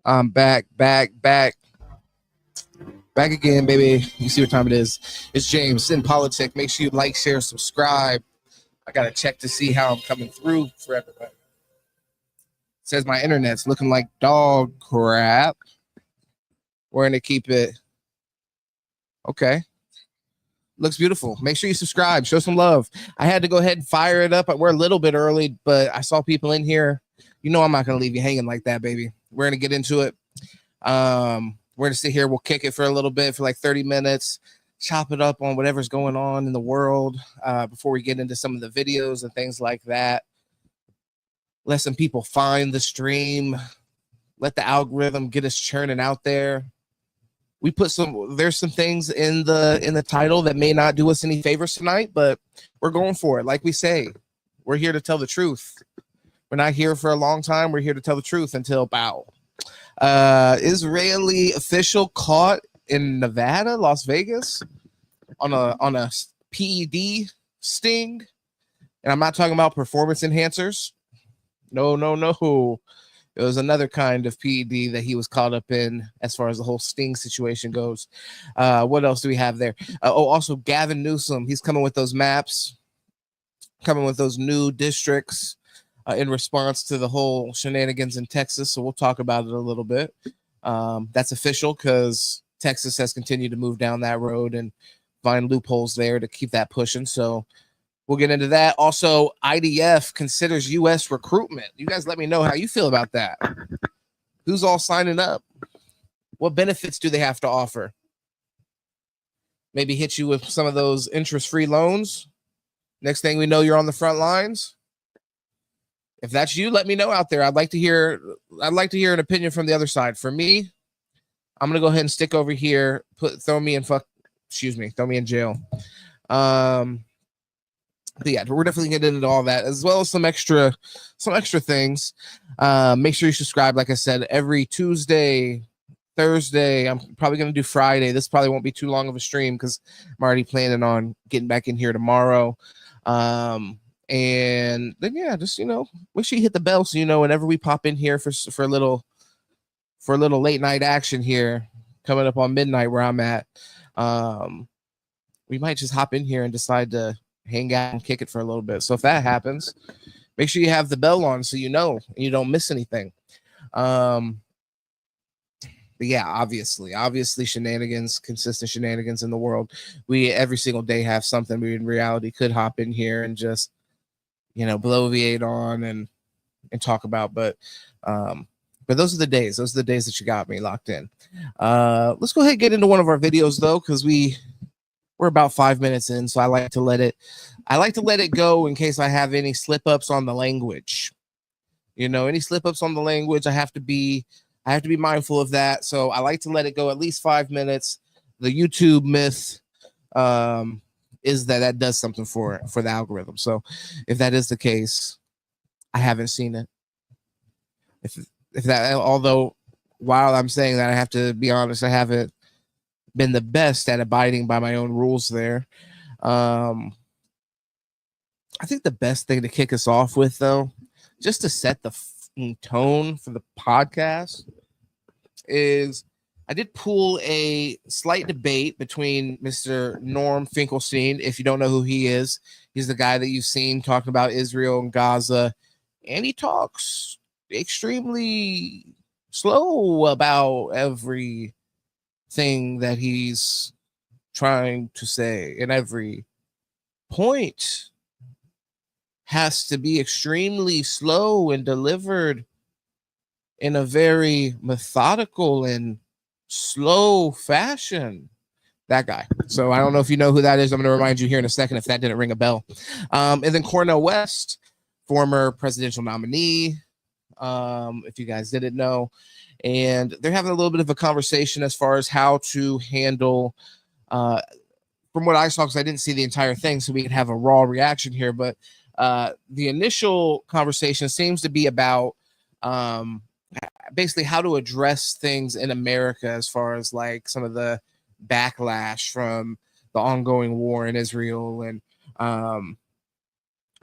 I'm back again, baby. You see what time it is. It's James in Politic. Make sure you like, share, subscribe. I got to check to see how I'm coming through for everybody. It says my internet's looking like dog crap. We're going to keep it. Okay. Looks beautiful. Make sure you subscribe. Show some love. I had to go ahead and fire it up. We're a little bit early, but I saw people in here. You know I'm not going to leave you hanging like that, baby. We're going to get into it. We're going to sit here. We'll kick it for a little bit, for like 30 minutes, chop it up on whatever's going on in the world before we get into some of the videos and things like that. Let some people find the stream. Let the algorithm get us churning out there. We put there's some things in the title that may not do us any favors tonight, but we're going for it. Like we say, we're here to tell the truth. We're not here for a long time. We're here to tell the truth until bow. Israeli official caught in Nevada, Las Vegas on a PED sting. And I'm not talking about performance enhancers. No. It was another kind of PED that he was caught up in as far as the whole sting situation goes. What else do we have there? Also Gavin Newsom. He's coming with those maps, coming with those new districts in response to the whole shenanigans in Texas. So we'll talk about it a little bit. That's official because Texas has continued to move down that road and find loopholes there to keep that pushing. So we'll get into that. Also, IDF considers U.S. recruitment. You guys let me know how you feel about that. Who's all signing up? What benefits do they have to offer? Maybe hit you with some of those interest-free loans. Next thing we know, you're on the front lines. If that's you, let me know out there. I'd like to hear an opinion from the other side. For me, I'm gonna go ahead and stick over here. Throw me in jail. But yeah, we're definitely getting into all that, as well as some extra things. Make sure you subscribe. Like I said, every Tuesday, Thursday. I'm probably gonna do Friday. This probably won't be too long of a stream because I'm already planning on getting back in here tomorrow. And then yeah, just make sure you hit the bell so whenever we pop in here for a little late night action here coming up on midnight where I'm at. We might just hop in here and decide to hang out and kick it for a little bit. So if that happens, make sure you have the bell on so you don't miss anything. But yeah, obviously consistent shenanigans in the world. We every single day have something we in reality could hop in here and just bloviate on and talk about. But those are the days that you got me locked in. Let's go ahead and get into one of our videos though, because we're about 5 minutes in, so I like to let it go in case I have any slip-ups on the language. Any slip-ups on the language, I have to be mindful of that. So I like to let it go at least 5 minutes. The YouTube myth is that does something for the algorithm. So if that is the case, I haven't seen it. If that, although while I'm saying that, I have to be honest, I haven't been the best at abiding by my own rules there. I think the best thing to kick us off with, though, just to set the tone for the podcast, is I did pull a slight debate between Mr. Norm Finkelstein. If you don't know who he is, he's the guy that you've seen talking about Israel and Gaza, and he talks extremely slow about everything that he's trying to say, and every point has to be extremely slow and delivered in a very methodical and slow fashion. That guy. So I don't know if you know who that is. I'm going to remind you here in a second if that didn't ring a bell. And then Cornel West, former presidential nominee, if you guys didn't know. And they're having a little bit of a conversation as far as how to handle, from what I saw, because I didn't see the entire thing, so we can have a raw reaction here. But the initial conversation seems to be about basically how to address things in America as far as like some of the backlash from the ongoing war in Israel and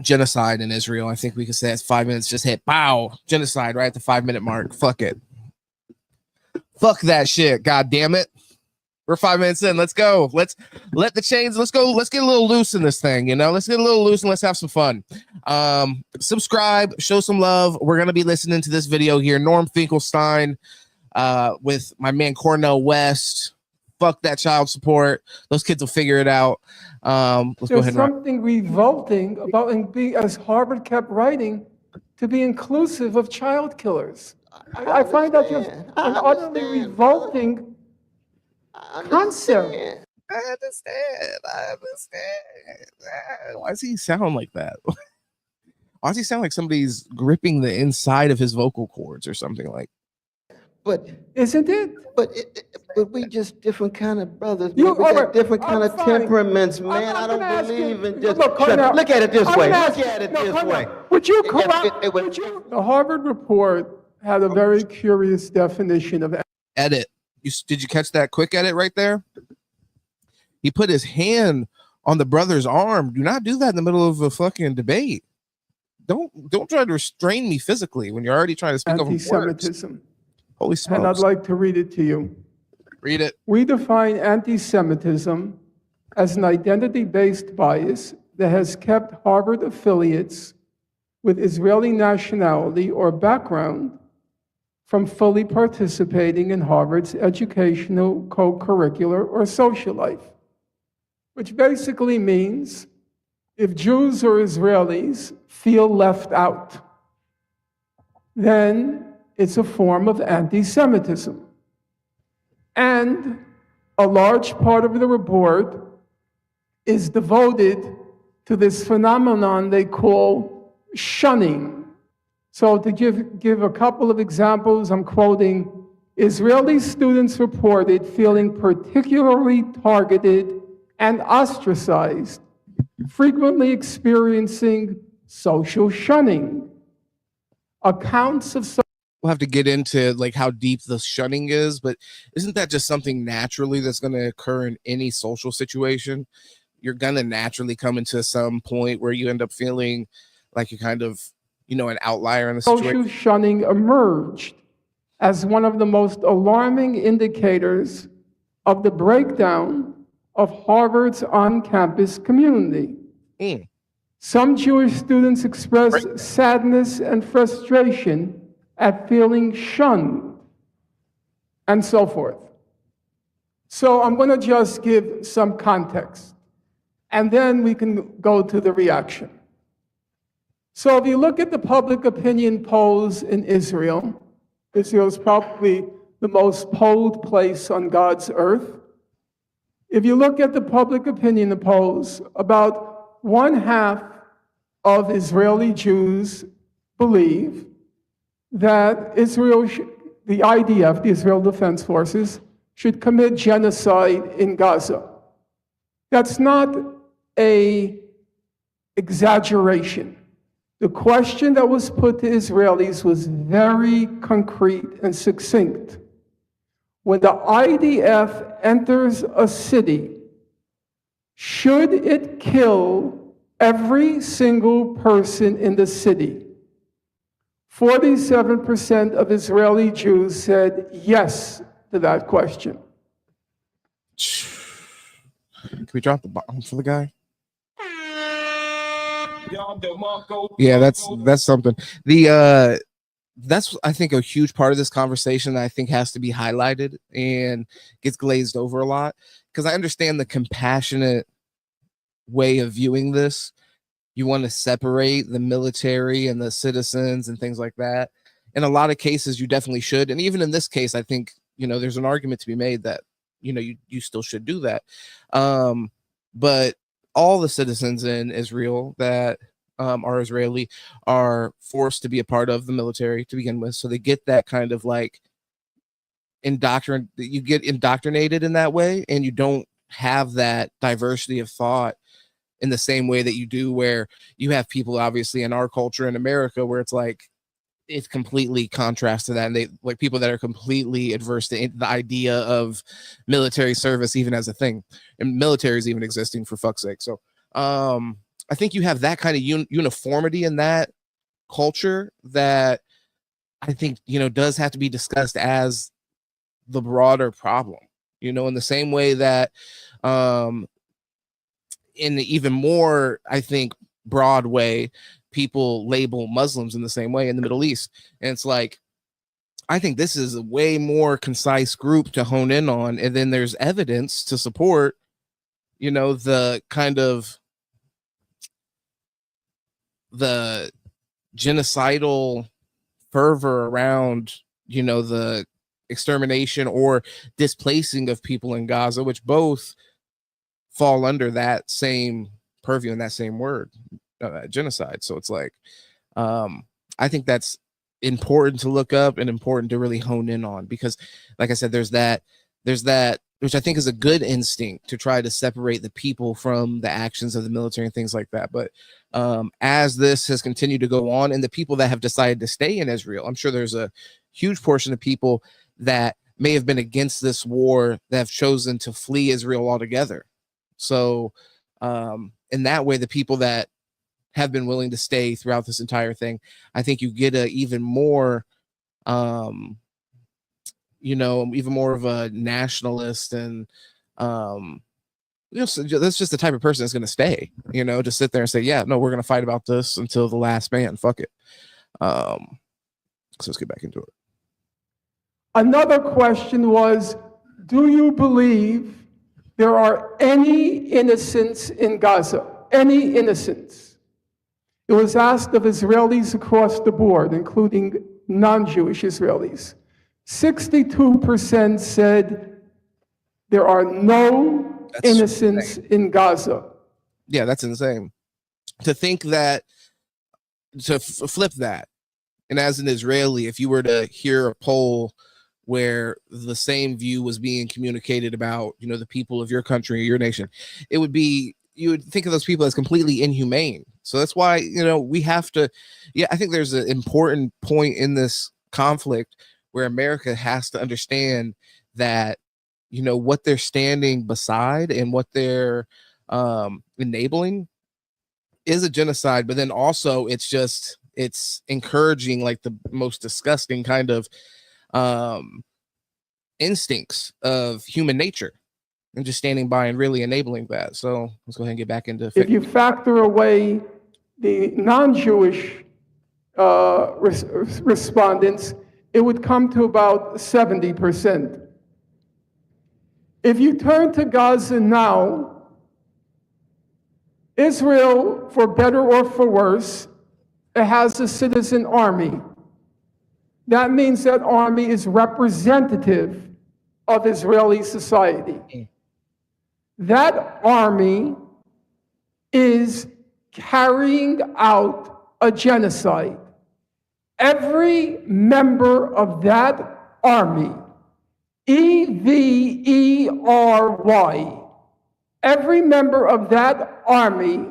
genocide in Israel. I think we could say that's 5 minutes just hit. Pow! Genocide right at the 5 minute mark. Fuck it. Fuck that shit. God damn it. We're 5 minutes in. Let's go. Let's let the chains. Let's go. Let's get a little loose in this thing. Let's get a little loose and let's have some fun. Subscribe, show some love. We're going to be listening to this video here. Norm Finkelstein with my man Cornell West. Fuck that child support. Those kids will figure it out. Let's go ahead. There's something revolting about being, as Harvard kept writing, to be inclusive of child killers. I find that just an utterly revolting concept. I understand. Why does he sound like that? Why does he sound like somebody's gripping the inside of his vocal cords or something like? But isn't it? But we just different kind of brothers. We got different kind of temperaments, man. I don't believe in just. Look at it this way. Look at it this way. Would you correct? The Harvard report had a very curious definition of edit. Did you catch that quick edit right there? He put his hand on the brother's arm. Do not do that in the middle of a fucking debate. Don't try to restrain me physically when you're already trying to speak over words. Anti-Semitism. Holy smokes. And I'd like to read it to you. Read it. We define anti-Semitism as an identity-based bias that has kept Harvard affiliates with Israeli nationality or background from fully participating in Harvard's educational, co-curricular, or social life, which basically means if Jews or Israelis feel left out, then it's a form of anti-Semitism. And a large part of the report is devoted to this phenomenon they call shunning. So to give a couple of examples, I'm quoting, Israeli students reported feeling particularly targeted and ostracized, frequently experiencing social shunning. Accounts of we'll have to get into like how deep the shunning is, but isn't that just something naturally that's going to occur in any social situation? You're going to naturally come into some point where you end up feeling like you're kind of, an outlier in the situation. Social shunning emerged as one of the most alarming indicators of the breakdown of Harvard's on-campus community. Some Jewish students expressed sadness and frustration at feeling shunned, and so forth. So I'm going to just give some context, and then we can go to the reaction. So if you look at the public opinion polls in Israel, Israel is probably the most polled place on God's earth. If you look at the public opinion polls, about 1/2 of Israeli Jews believe that Israel, the IDF, the Israel Defense Forces, should commit genocide in Gaza. That's not an exaggeration. The question that was put to Israelis was very concrete and succinct. When the IDF enters a city, should it kill every single person in the city? 47% of Israeli Jews said yes to that question. Can we drop the bomb for the guy? Yeah, that's something. That's I think a huge part of this conversation that I think has to be highlighted and gets glazed over a lot, because I understand the compassionate way of viewing this. You want to separate the military and the citizens and things like that. In a lot of cases, you definitely should. And even in this case, I think, there's an argument to be made that, you still should do that. But all the citizens in Israel that are Israeli are forced to be a part of the military to begin with. So they get that kind of like you get indoctrinated in that way, and you don't have that diversity of thought in the same way that you do where you have people obviously in our culture in America where it's like it's completely contrast to that, and they like people that are completely adverse to the idea of military service even as a thing, and military is even existing, for fuck's sake. So I think you have that kind of uniformity in that culture that I think does have to be discussed as the broader problem, in the same way that in the even more, I think, broad way, people label Muslims in the same way in the Middle East. And it's like, I think this is a way more concise group to hone in on. And then there's evidence to support, the kind of the genocidal fervor around, the extermination or displacing of people in Gaza, which both fall under that same purview and that same word, genocide. So it's like, I think that's important to look up and important to really hone in on, because like I said, there's that, which I think is a good instinct, to try to separate the people from the actions of the military and things like that. But as this has continued to go on, and the people that have decided to stay in Israel, I'm sure there's a huge portion of people that may have been against this war that have chosen to flee Israel altogether. So in that way, the people that have been willing to stay throughout this entire thing, I think you get a even more even more of a nationalist, and so that's just the type of person that's going to stay, just sit there and say, yeah, no, we're going to fight about this until the last man. Fuck it. So let's get back into it. Another question was, do you believe there are any innocents in Gaza? Any innocents? It was asked of Israelis across the board, including non-Jewish Israelis. 62% said there are no innocents in Gaza. Yeah, that's insane. To think that, to flip that, and as an Israeli, if you were to hear a poll where the same view was being communicated about, the people of your country or your nation, it would be, you would think of those people as completely inhumane. So that's why, we have to, I think there's an important point in this conflict where America has to understand that, what they're standing beside and what they're enabling is a genocide, but then also it's encouraging like the most disgusting kind of instincts of human nature, and just standing by and really enabling that. So let's go ahead and get back into if you factor away the non-Jewish respondents, it would come to about 70%. If you turn to Gaza now, Israel, for better or for worse, it has a citizen army. That means that army is representative of Israeli society. That army is carrying out a genocide. Every member of that army, EVERY, every member of that army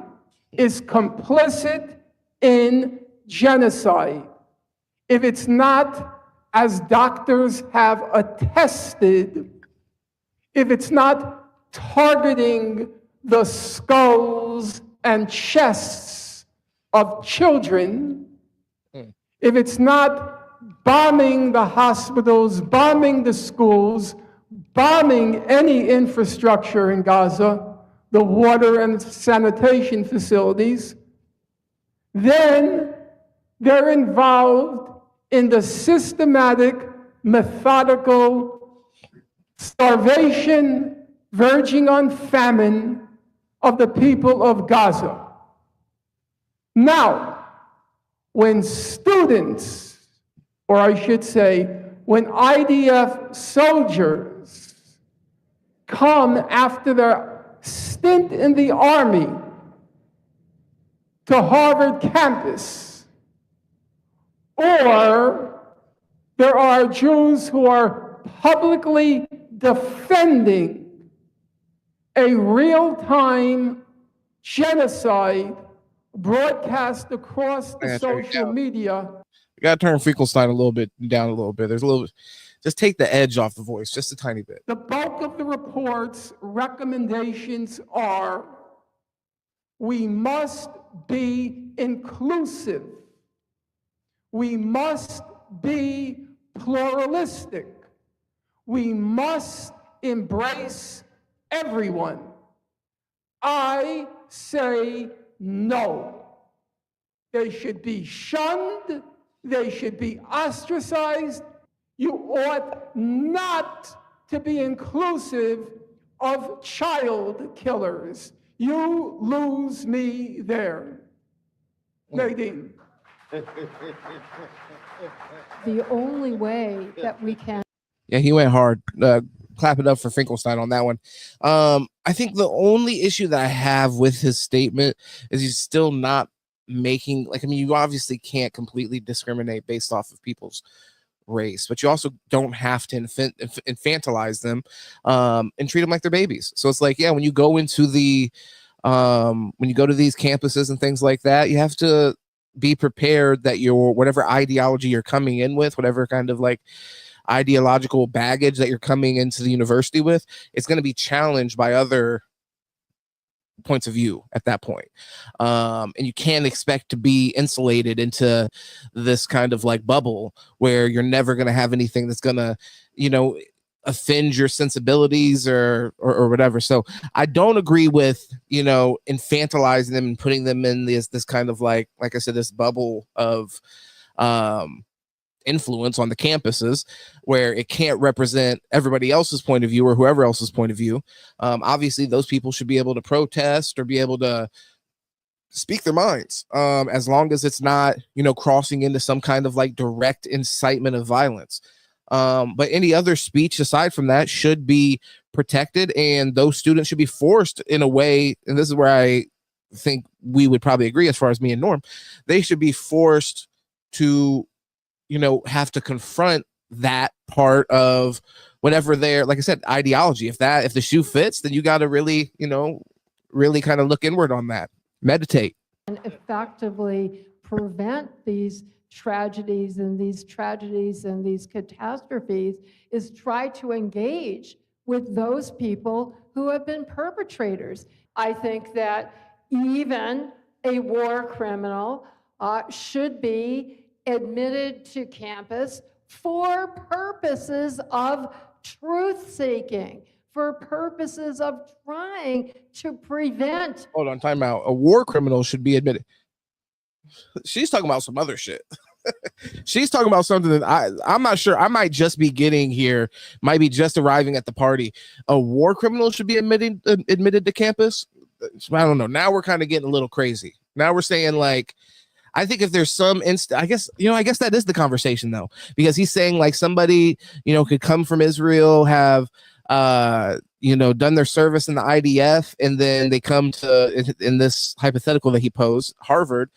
is complicit in genocide. If it's not, as doctors have attested, if it's not targeting the skulls and chests of children, if it's not bombing the hospitals, bombing the schools, bombing any infrastructure in Gaza, the water and sanitation facilities, then they're involved in the systematic, methodical starvation, verging on famine of the people of Gaza. Now, when students, or I should say, when IDF soldiers come after their stint in the army to Harvard campus, or there are Jews who are publicly defending a real-time genocide broadcast across the social media. You gotta turn Finkelstein down a little bit. There's a little, just take the edge off the voice, just a tiny bit. The bulk of the report's recommendations are, we must be inclusive. We must be pluralistic. We must embrace everyone. I say no. They should be shunned. They should be ostracized. You ought not to be inclusive of child killers. You lose me there. Nadine. The only way that we can. Yeah, he went hard. Clap it up for Finkelstein on that one. I think the only issue that I have with his statement is he's still not making, like, I mean, you obviously can't completely discriminate based off of people's race, but you also don't have to infantilize them and treat them like they're babies. So it's like, yeah, when you go into the when you go to these campuses and things like that, you have to be prepared that your whatever ideology you're coming in with, whatever kind of like ideological baggage that you're coming into the university with, it's going to be challenged by other points of view at that point. And you can't expect to be insulated into this kind of like bubble where you're never going to have anything that's going to, you know, offend your sensibilities or whatever. So I don't agree with, you know, infantilizing them and putting them in this kind of like I said, this bubble of influence on the campuses where it can't represent everybody else's point of view or whoever else's point of view. Obviously those people should be able to protest or be able to speak their minds, as long as it's not, you know, crossing into some kind of like direct incitement of violence. But any other speech aside from that should be protected, and those students should be forced in a way, and this is where I think we would probably agree as far as me and Norm, they should be forced to, you know, have to confront that part of whatever their, like I said, ideology. If the shoe fits, then you got to really, you know, really kind of look inward on that, meditate. And effectively prevent these tragedies and these catastrophes is try to engage with those people who have been perpetrators. I think that even a war criminal should be admitted to campus for purposes of truth-seeking, for purposes of trying to prevent. Hold on, time out. A war criminal should be admitted. She's talking about some other shit. She's talking about something that I'm not sure. I might just be getting here, might be just arriving at the party. A war criminal should be admitted to campus. I don't know. Now we're kind of getting a little crazy. Now we're saying like, I think if there's some I guess that is the conversation though, because he's saying like somebody, you know, could come from Israel, have, you know, done their service in the IDF, and then they come to, in this hypothetical that he posed, Harvard.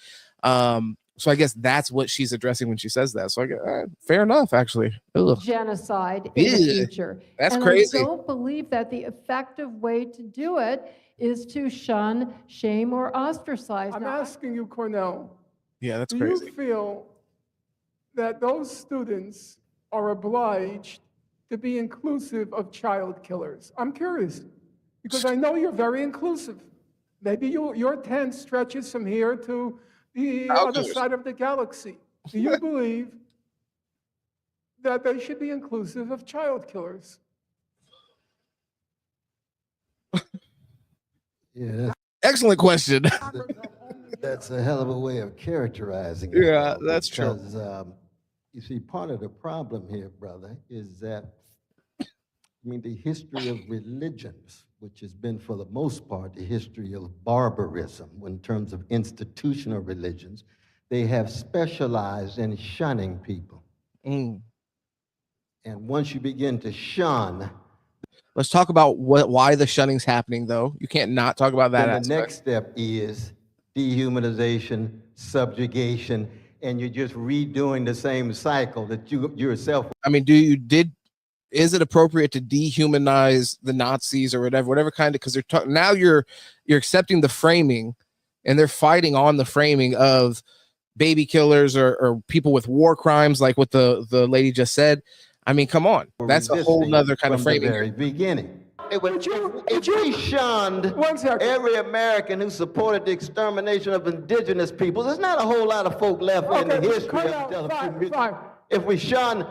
So I guess that's what she's addressing when she says that. So I guess, fair enough, actually. Ugh. Genocide in the future. That's and crazy. I don't believe that the effective way to do it is to shun, shame, or ostracize. I'm asking you, Cornell. Yeah, that's crazy. Do crazy. you feel that those students are obliged to be inclusive of child killers? I'm curious, because I know you're very inclusive. Maybe your tent stretches from here to the other side of the galaxy. Do you believe that they should be inclusive of child killers? Yeah, excellent question. That's a hell of a way of characterizing it. Yeah, that's true. Because, you see, part of the problem here, brother, is that, I mean, the history of religions, which has been for the most part the history of barbarism in terms of institutional religions, they have specialized in shunning people. And once you begin to shun, let's talk about why the shunning's happening, though. You can't not talk about that. The next step is dehumanization, subjugation, and you're just redoing the same cycle that you yourself. I mean, is it appropriate to dehumanize the Nazis or whatever kind of, because they're now you're accepting the framing, and they're fighting on the framing of baby killers or people with war crimes, like what the lady just said. I mean, come on, that's a whole nother kind of framing. From the very beginning. If we shunned every American who supported the extermination of indigenous peoples, there's not a whole lot of folk left in the history of fine. If we shun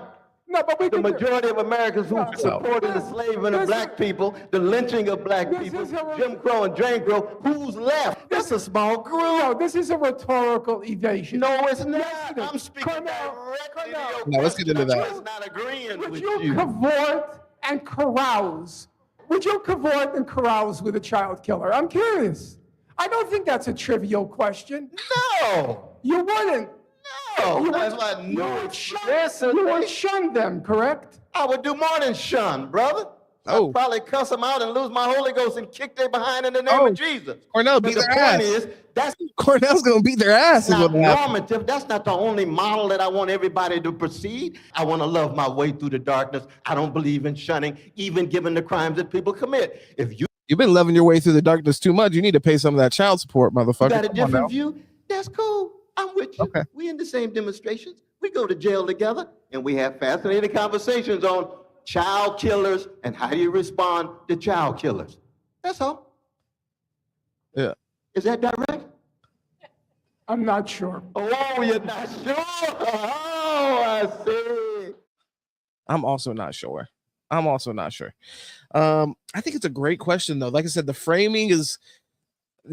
No, but we The can do- majority of Americans who No. supported the enslavement of This black is- people, the lynching of black This people, is a- Jim Crow and Jane Crow, who's left? That's a small group. No, this is a rhetorical evasion. No, it's not. Yes, it is. I'm speaking Cornell, directly to Cornell. your No, let's get question. into I'm that. just not agreeing Would with you you. cavort and carouse? Would you cavort and carouse with a child killer? I'm curious. I don't think that's a trivial question. No, You wouldn't. no. You That's would, why you no. would shun, Listen, you would shun them, correct? I would do more than shun, brother. Oh. I'd probably cuss them out and lose my Holy Ghost and kick their behind in the name Oh. of Jesus. Cornell But beat the their point ass. is, that's Cornell's gonna beat their ass. Is not what happened. normative. That's not the only model that I want everybody to proceed. I want to love my way through the darkness. I don't believe in shunning, even given the crimes that people commit. If you You've been loving your way through the darkness too much. You need to pay some of that child support, motherfucker. got a Come on different now. view, that's cool. I'm with you. Okay. We in the same demonstrations. We go to jail together, and we have fascinating conversations on child killers and how do you respond to child killers. That's all. Yeah. Is that direct? I'm not sure. Oh, you're not sure? Oh, I see. I'm also not sure. I think it's a great question though. Like I said, the framing is,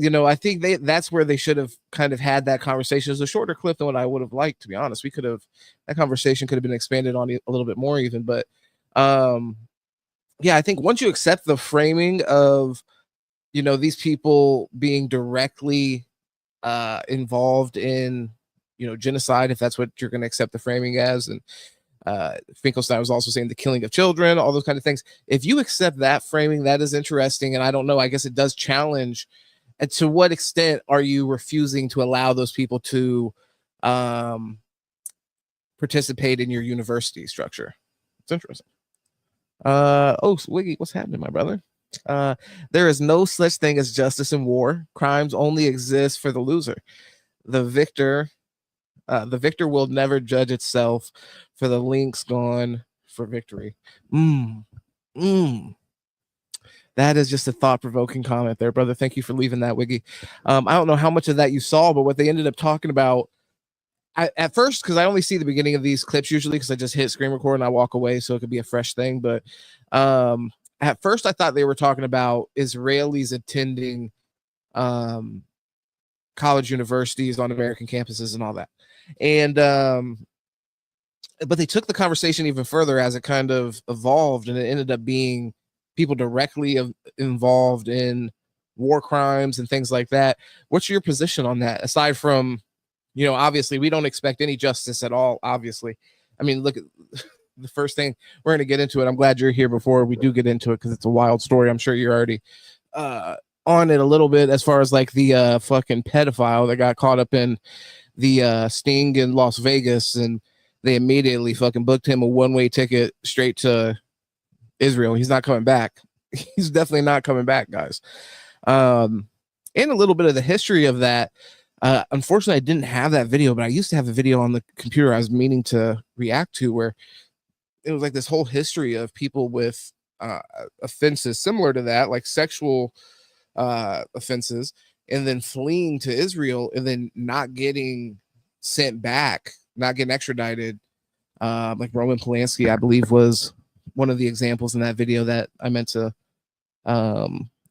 I think that's where they should have kind of had that conversation. It's a shorter clip than what I would have liked, to be honest. That conversation could have been expanded on a little bit more even, but yeah, I think once you accept the framing of, these people being directly involved in, genocide, if that's what you're going to accept the framing as, and Finkelstein was also saying the killing of children, all those kind of things. If you accept that framing, that is interesting. And I don't know, I guess it does challenge. And to what extent are you refusing to allow those people to participate in your university structure? It's interesting. Wiggy, what's happening, my brother? There is no such thing as justice in war. Crimes only exist for the loser. The victor will never judge itself, for the link's gone for victory. That is just a thought-provoking comment there, brother. Thank you for leaving that, Wiggy. I don't know how much of that you saw, but what they ended up talking about at first, because I only see the beginning of these clips usually because I just hit screen record and I walk away, so it could be a fresh thing. But at first, I thought they were talking about Israelis attending college universities on American campuses and all that. And but they took the conversation even further as it kind of evolved, and it ended up being people directly involved in war crimes and things like that. What's your position on that? Aside from, obviously we don't expect any justice at all. Obviously, I mean, look at the first thing we're going to get into it. I'm glad you're here before we do get into it, because it's a wild story. I'm sure you're already on it a little bit, as far as like the fucking pedophile that got caught up in the sting in Las Vegas, and they immediately fucking booked him a one-way ticket straight to Israel. He's not coming back. He's definitely not coming back, guys. And a little bit of the history of that. Unfortunately, I didn't have that video, but I used to have a video on the computer I was meaning to react to, where it was like this whole history of people with offenses similar to that, like sexual offenses, and then fleeing to Israel and then not getting sent back, not getting extradited. Like Roman Polanski, I believe, was one of the examples in that video that I meant to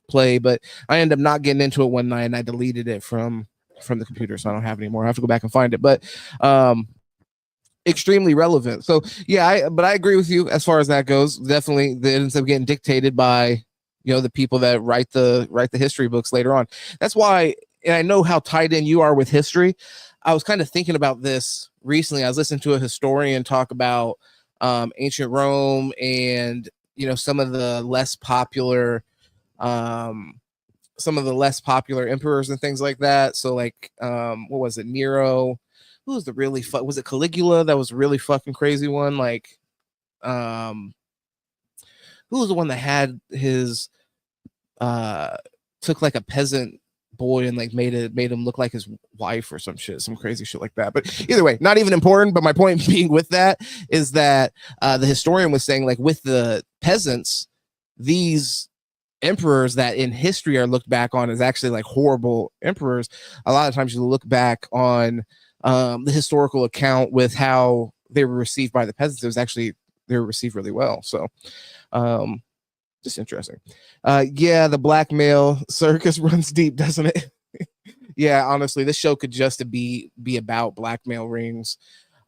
play, but I ended up not getting into it one night and I deleted it from the computer, so I don't have it anymore. I have to go back and find it, but extremely relevant. So yeah, but I agree with you as far as that goes. Definitely, that ends up getting dictated by the people that write the history books later on. That's why, and I know how tied in you are with history. I was kind of thinking about this recently. I was listening to a historian talk about ancient Rome and some of the less popular emperors and things like that. So like what was it, Nero? Who was the really was it Caligula? That was a really fucking crazy one. Like who was the one that had his took like a peasant boy and like made him look like his wife or some crazy shit like that. But either way, not even important. But my point being with that is that the historian was saying, like, with the peasants, these emperors that in history are looked back on as actually like horrible emperors, a lot of times you look back on the historical account with how they were received by the peasants. It was actually they're received really well. So just interesting. Yeah, the blackmail circus runs deep, doesn't it? Yeah, honestly, this show could just be about blackmail rings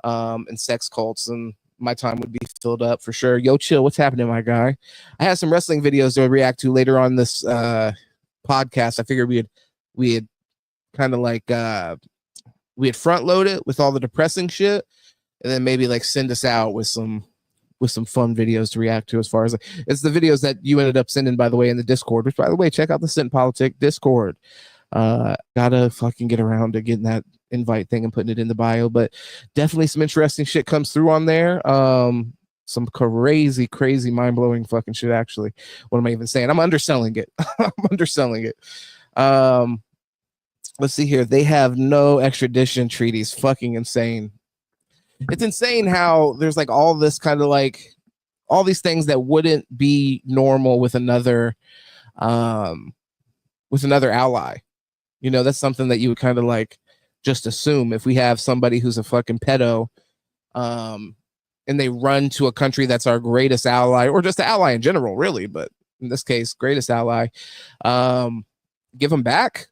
and sex cults, and my time would be filled up for sure. Yo, chill, what's happening, my guy? I have some wrestling videos to react to later on this podcast. I figured we had kind of like we had front load it with all the depressing shit, and then maybe like send us out with some fun videos to react to. As far as it's the videos that you ended up sending, by the way, in the Discord, which, by the way, check out the Sit and Politic Discord. Gotta fucking get around to getting that invite thing and putting it in the bio, but definitely some interesting shit comes through on there. Some crazy mind-blowing fucking shit. Actually, what am I even saying? I'm underselling it. I'm underselling it. Let's see here. They have no extradition treaties. Fucking insane. It's insane how there's like all this kind of like all these things that wouldn't be normal with another ally. You know, that's something that you would kind of like just assume. If we have somebody who's a fucking pedo, and they run to a country that's our greatest ally, or just an ally in general, really, but in this case, greatest ally, give them back.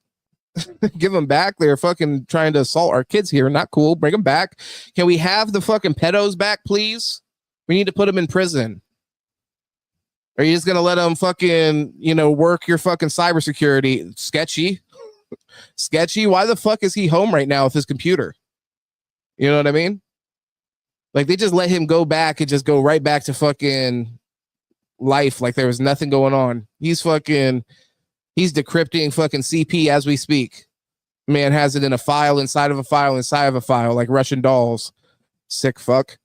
Give them back. They're fucking trying to assault our kids here. Not cool. Bring them back. Can we have the fucking pedos back, please? We need to put them in prison. Are you just gonna let them fucking, you know, work your fucking cybersecurity? Sketchy. Why the fuck is he home right now with his computer? You know what I mean? Like, they just let him go back and just go right back to fucking life like there was nothing going on. He's decrypting fucking CP as we speak. Man has it in a file inside of a file inside of a file, like Russian dolls. Sick fuck.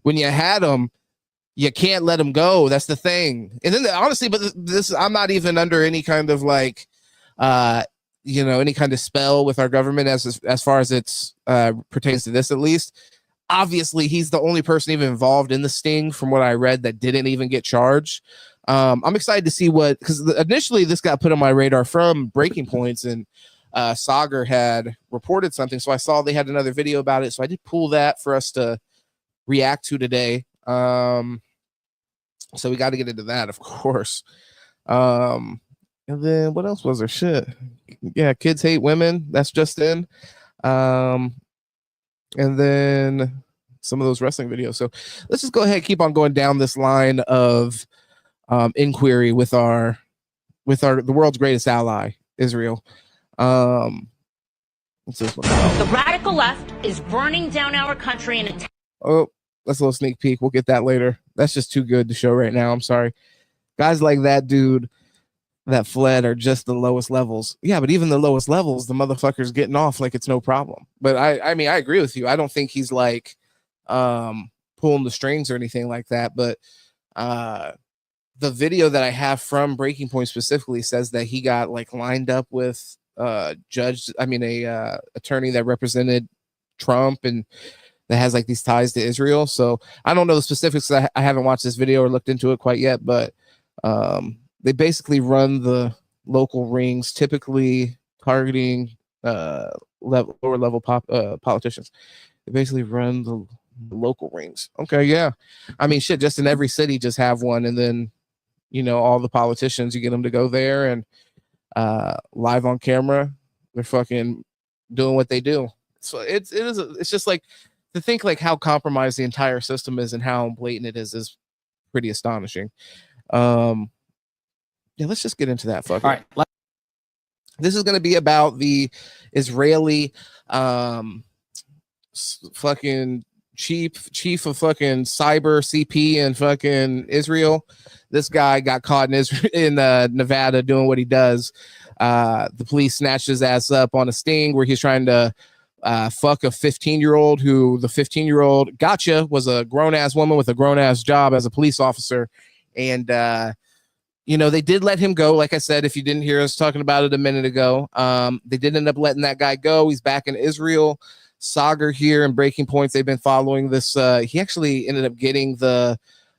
When you had him, you can't let him go. That's the thing. And then honestly, but this, I'm not even under any kind of like, you know, any kind of spell with our government as far as it's pertains to this, at least. Obviously, he's the only person even involved in the sting, from what I read, that didn't even get charged. I'm excited to see because initially this got put on my radar from Breaking Points, and Sagar had reported something, so I saw they had another video about it, so I did pull that for us to react to today. So we got to get into that, of course. And then what else was there? Shit. Yeah, kids hate women. That's just in. And then some of those wrestling videos. So let's just go ahead and keep on going down this line of inquiry with the world's greatest ally, Israel. What's this one? The radical left is burning down our country and oh, that's a little sneak peek. We'll get that later. That's just too good to show right now. I'm sorry. Guys like that dude that fled are just the lowest levels. Yeah, but even the lowest levels, the motherfucker's getting off like it's no problem. But I mean, I agree with you. I don't think he's like pulling the strings or anything like that. But the video that I have from Breaking Point specifically says that he got like lined up with a attorney that represented Trump and that has like these ties to Israel. So I don't know the specifics. I haven't watched this video or looked into it quite yet, but they basically run the local rings, typically targeting lower level politicians. They basically run the local rings. Okay, yeah. I mean, shit, just in every city, just have one, and then, you know, all the politicians, you get them to go there and live on camera, they're fucking doing what they do. So it's just like, to think like how compromised the entire system is and how blatant it is pretty astonishing. Yeah, let's just get into that. Fuck. All right. This is going to be about the Israeli fucking chief of fucking cyber CP and fucking Israel. This guy got caught in Nevada doing what he does. The police snatched his ass up on a sting where he's trying to fuck a 15-year-old who the 15-year-old was a grown-ass woman with a grown-ass job as a police officer. And you know, they did let him go. Like I said, if you didn't hear us talking about it a minute ago, they did end up letting that guy go. He's back in Israel. Sagar here and Breaking Points, they've been following this. He actually ended up getting the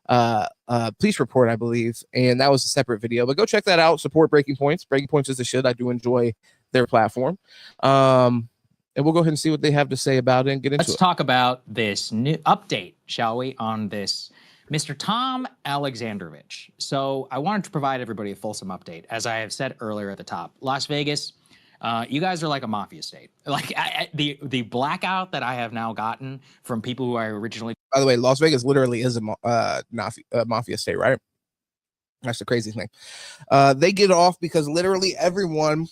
police report, I believe, and that was a separate video. But go check that out. Support Breaking Points. Breaking Points is the shit. I do enjoy their platform. And we'll go ahead and see what they have to say about it and get into it. Let's talk about this new update, shall we, on this Mr. Tom Alexandrovich. So I wanted to provide everybody a fulsome update. As I have said earlier at the top, Las Vegas, you guys are like a mafia state. Like the blackout that I have now gotten from people who I originally. By the way, Las Vegas literally is a mafia state, right? That's the crazy thing. They get off because literally everyone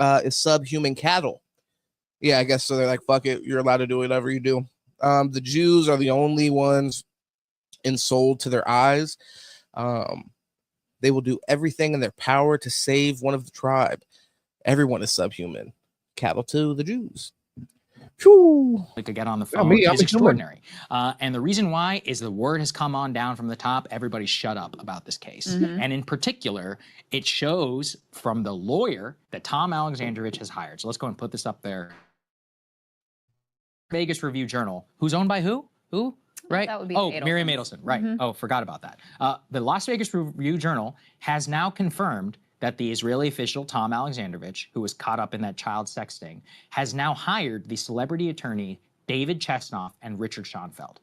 is subhuman cattle. Yeah, I guess so. They're like, fuck it, you're allowed to do whatever you do. The Jews are the only ones ensouled to their eyes. They will do everything in their power to save one of the tribe. Everyone is subhuman cattle to the Jews. Whew. To get on the phone is extraordinary. And the reason why is the word has come on down from the top. Everybody shut up about this case. And in particular, it shows from the lawyer that Tom Alexandrovich has hired. So let's go and put this up there. Vegas Review Journal, who's owned by who? Who? Right? That would be Miriam Adelson. Right. Oh, forgot about that. The Las Vegas Review Journal has now confirmed that the Israeli official Tom Alexandrovich, who was caught up in that child sexting, has now hired the celebrity attorney David Chesnoff and Richard Schoenfeld.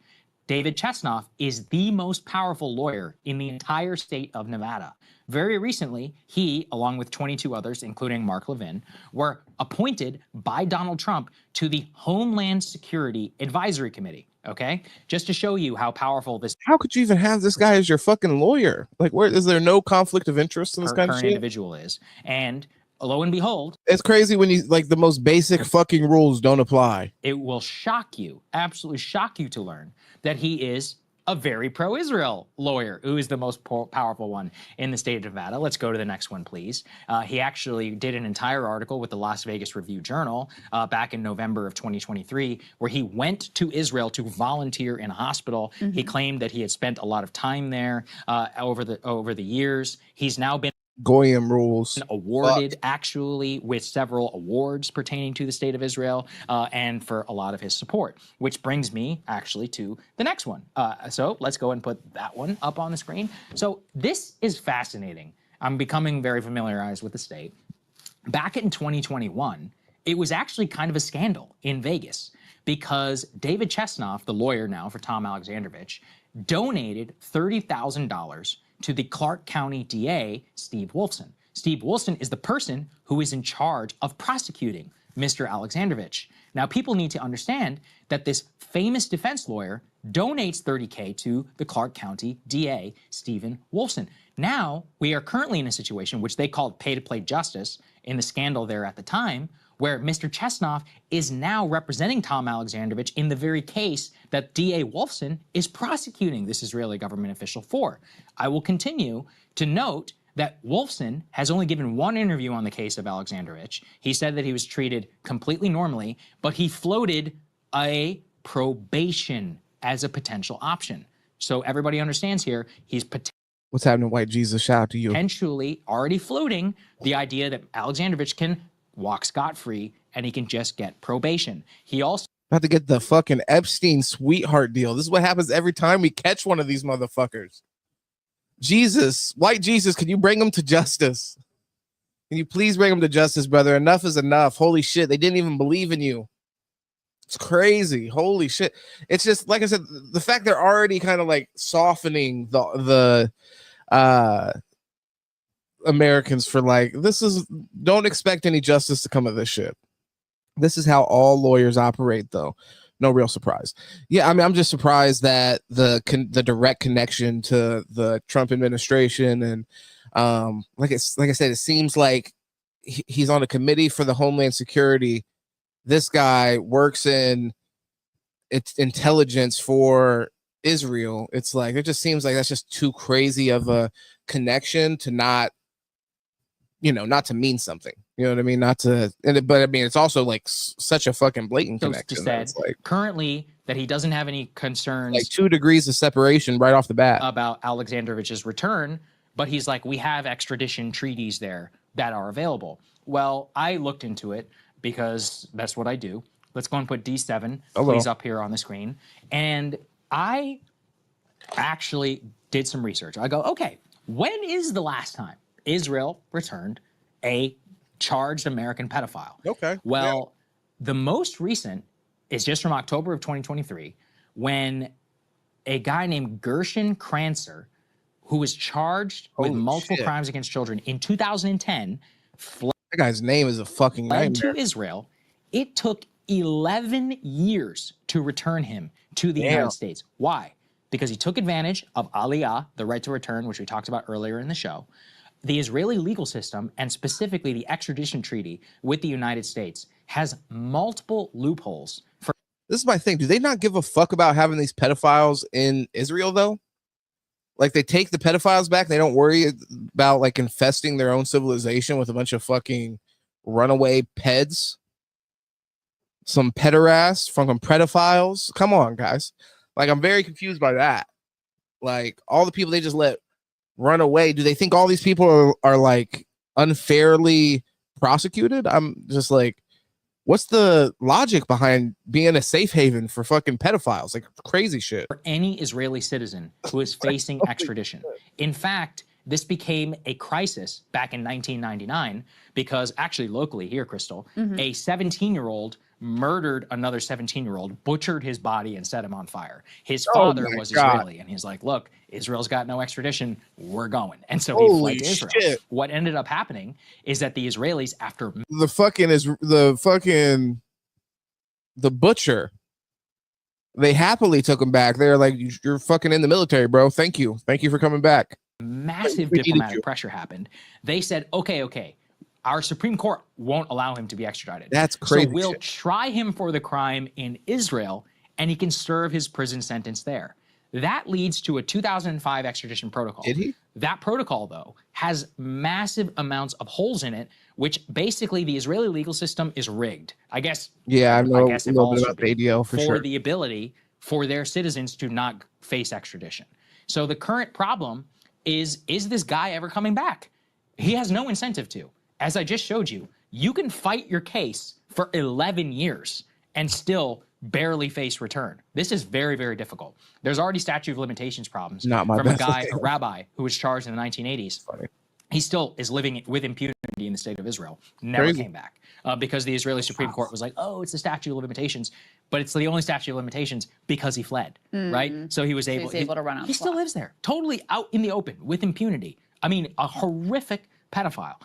David Chesnoff is the most powerful lawyer in the entire state of Nevada. Very recently, he, along with 22 others, including Mark Levin, were appointed by Donald Trump to the Homeland Security Advisory Committee. Okay, just to show you how powerful this. How could you even have this guy as your fucking lawyer? Like, where is there no conflict of interest in this kind of shit? Individual is, and lo and behold, it's crazy when you like the most basic fucking rules don't apply. It will shock you, absolutely shock you to learn that he is a very pro-Israel lawyer, who is the most powerful one in the state of Nevada. Let's go to the next one, please. He actually did an entire article with the Las Vegas Review Journal back in November of 2023, where he went to Israel to volunteer in a hospital. He claimed that he had spent a lot of time there over the years. He's now been Goyim rules. Awarded actually with several awards pertaining to the state of Israel and for a lot of his support, which brings me actually to the next one. So let's go and put that one up on the screen. So this is fascinating. I'm becoming very familiarized with the state. Back in 2021, it was actually kind of a scandal in Vegas because David Chesnoff, the lawyer now for Tom Alexandrovich, donated $30,000 to the Clark County DA, Steve Wolfson. Steve Wolfson is the person who is in charge of prosecuting Mr. Alexandrovich. Now, people need to understand that this famous defense lawyer donates $30K to the Clark County DA, Stephen Wolfson. Now, we are currently in a situation which they called pay-to-play justice in the scandal there at the time, where Mr. Chesnoff is now representing Tom Alexandrovich in the very case that DA Wolfson is prosecuting this Israeli government official for. I will continue to note that Wolfson has only given one interview on the case of Alexandrovich. He said that he was treated completely normally, but he floated a probation as a potential option. So everybody understands here, he's what's happening, White Jesus? Shout out to you. Potentially already floating the idea that Alexandrovich can walk scot-free and he can just get probation. He also about to get the fucking Epstein sweetheart deal. This is what happens every time we catch one of these motherfuckers. Jesus, White Jesus, can you bring him to justice? Can you please bring him to justice, brother? Enough is enough. Holy shit, they didn't even believe in you. It's crazy. Holy shit. It's just, like I said, the fact they're already kind of like softening the Americans for like, don't expect any justice to come of this shit. This is how all lawyers operate, though. No real surprise. Yeah, I mean, I'm just surprised that the direct connection to the Trump administration and like I said, it seems like he's on a committee for the Homeland Security. This guy works in intelligence for Israel. It's like, it just seems like that's just too crazy of a connection to not to mean something. You know what I mean? But I mean, it's also like such a fucking blatant connection. Said like, currently that he doesn't have any concerns, like 2 degrees of separation right off the bat, about Alexandrovich's return. But he's like, we have extradition treaties there that are available. Well, I looked into it because that's what I do. Let's go and put D7, please, up here on the screen. And I actually did some research. I go, okay, when is the last time Israel returned a charged American pedophile? Okay. Well, the most recent is just from October of 2023, when a guy named Gershon Kranzer, who was charged with Holy multiple shit. crimes against children in 2010, fled That guy's name is a fucking nightmare. to Israel. It took 11 years to return him to the United States. Why? Because he took advantage of Aliyah, the right to return, which we talked about earlier in the show, the Israeli legal system, and specifically the extradition treaty with the United States, has multiple loopholes for. This is my thing. Do they not give a fuck about having these pedophiles in Israel, though? Like, they take the pedophiles back. They don't worry about, like, infesting their own civilization with a bunch of fucking runaway peds. Some pederasts from pedophiles. Come on, guys. Like, I'm very confused by that. Like, all the people they just let run away. Do they think all these people are like, unfairly prosecuted? I'm just like, what's the logic behind being a safe haven for fucking pedophiles? Like, crazy shit. For any Israeli citizen who is facing extradition. In fact, this became a crisis back in 1999 because actually locally here, Crystal, a 17-year-old murdered another 17-year-old, butchered his body, and set him on fire. His father was Israeli, and he's like, look, Israel's got no extradition, we're going. And so he fled to Israel. Shit. What ended up happening is that the Israelis, after the butcher, they happily took him back. They're like, you're fucking in the military, bro. Thank you for coming back. Massive diplomatic pressure happened. They said, okay, our Supreme Court won't allow him to be extradited. That's crazy. So we'll try him for the crime in Israel, and he can serve his prison sentence there. That leads to a 2005 extradition protocol. Did he? That protocol, though, has massive amounts of holes in it, which basically the Israeli legal system is rigged. I guess. Yeah, I know a it little all bit should about be, the ADL for sure. the ability for their citizens to not face extradition. So the current problem is this guy ever coming back? He has no incentive to. As I just showed you, you can fight your case for 11 years and still barely face return. This is very, very difficult. There's already statute of limitations problems from a guy, a rabbi, who was charged in the 1980s. Funny. He still is living with impunity in the state of Israel. Never came back because the Israeli Supreme Court was like, oh, it's the statute of limitations. But it's the only statute of limitations because he fled, right? So he was able, to run out. He still lives there, totally out in the open with impunity. I mean, a horrific pedophile.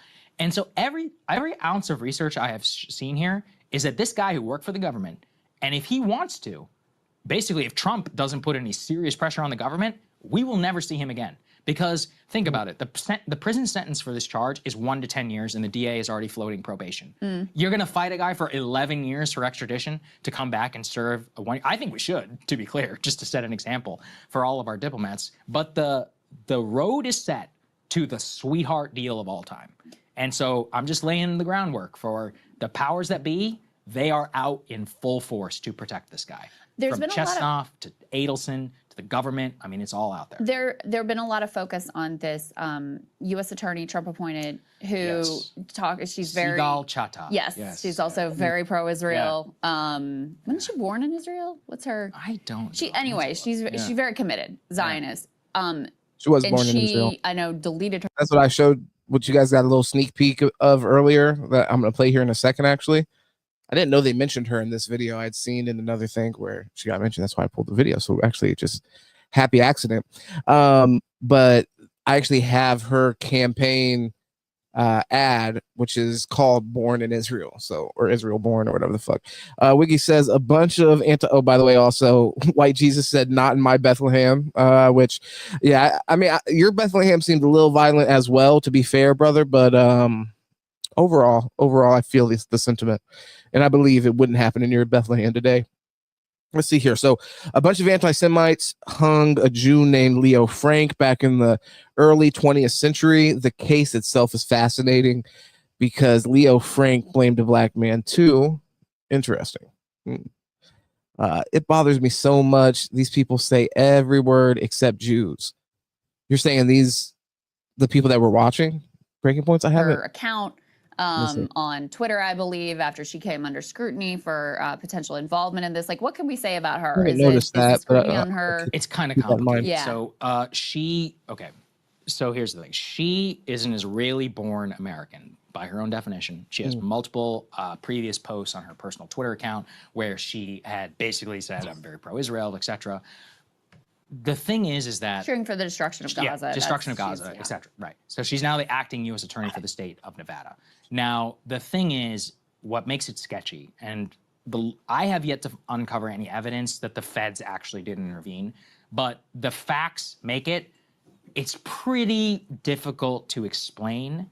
And so every ounce of research I have seen here is that this guy who worked for the government, and if he wants to, basically if Trump doesn't put any serious pressure on the government, we will never see him again. Because think about it, the prison sentence for this charge is 1 to 10 years, and the DA is already floating probation. You're going to fight a guy for 11 years for extradition to come back and serve a 1 year? I think we should, to be clear, just to set an example for all of our diplomats. But the road is set to the sweetheart deal of all time. And so I'm just laying the groundwork for the powers that be. They are out in full force to protect this guy. From Chesnoff to Adelson to the government. I mean, it's all out there. There have been a lot of focus on this U.S. attorney Trump appointed who she's very Sigal Chattah. Yes, she's also very pro-Israel. Wasn't she born in Israel? What's her? I don't. She's very committed Zionist. She was born in Israel. I know deleted her. That's what I showed. What you guys got a little sneak peek of earlier that I'm going to play here in a second, actually. I didn't know they mentioned her in this video. I'd seen in another thing where she got mentioned. That's why I pulled the video. So actually, just happy accident. But I actually have her campaign ad, which is called Born in Israel. So, or Israel Born or whatever the fuck. Wiggy says a bunch of oh, by the way, also White Jesus said not in my Bethlehem, which, yeah, I mean, your Bethlehem seemed a little violent as well, to be fair, brother. But overall, I feel the sentiment, and I believe it wouldn't happen in your Bethlehem today. Let's see here. So a bunch of anti-Semites hung a Jew named Leo Frank back in the early 20th century. The case itself is fascinating because Leo Frank blamed a black man too. Interesting. It bothers me so much. These people say every word except Jews. You're saying the people that were watching Breaking Points? I haven't. Her account on Twitter, I believe, after she came under scrutiny for potential involvement in this. Like, what can we say about her? I noticed that, scrutiny on her? It's kind of complicated. Yeah. So So here's the thing. She is an Israeli-born American by her own definition. She has multiple previous posts on her personal Twitter account where she had basically said, I'm very pro-Israel, etc. the thing is that cheering for the destruction of Gaza. Yeah, destruction of Gaza, etc. Right. So she's now the acting U.S. attorney for the state of Nevada. Now, the thing is, what makes it sketchy, and I have yet to uncover any evidence that the feds actually did intervene, but the facts make it's pretty difficult to explain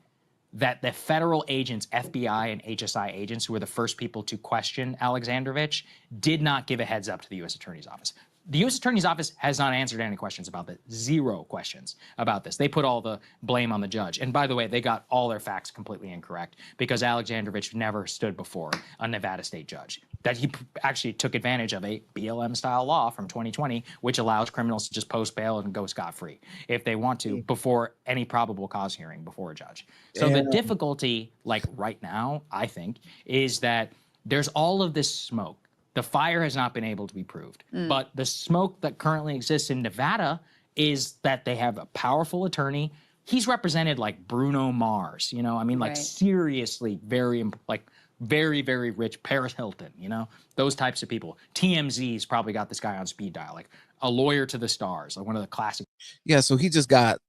that the federal agents, FBI and HSI agents, who were the first people to question Alexandrovich, did not give a heads up to the U.S. Attorney's Office. The U.S. Attorney's Office has not answered any questions about this. 0 questions about this. They put all the blame on the judge. And by the way, they got all their facts completely incorrect because Alexandrovich never stood before a Nevada state judge. That he actually took advantage of a BLM-style law from 2020, which allows criminals to just post bail and go scot-free if they want to before any probable cause hearing before a judge. So the difficulty, like right now, I think, is that there's all of this smoke. The fire has not been able to be proved. But the smoke that currently exists in Nevada is that they have a powerful attorney. He's represented like Bruno Mars, you know, I mean, like seriously, very, very rich, Paris Hilton, you know, those types of people. TMZ's probably got this guy on speed dial, like a lawyer to the stars, like one of the classic. Yeah, so he just got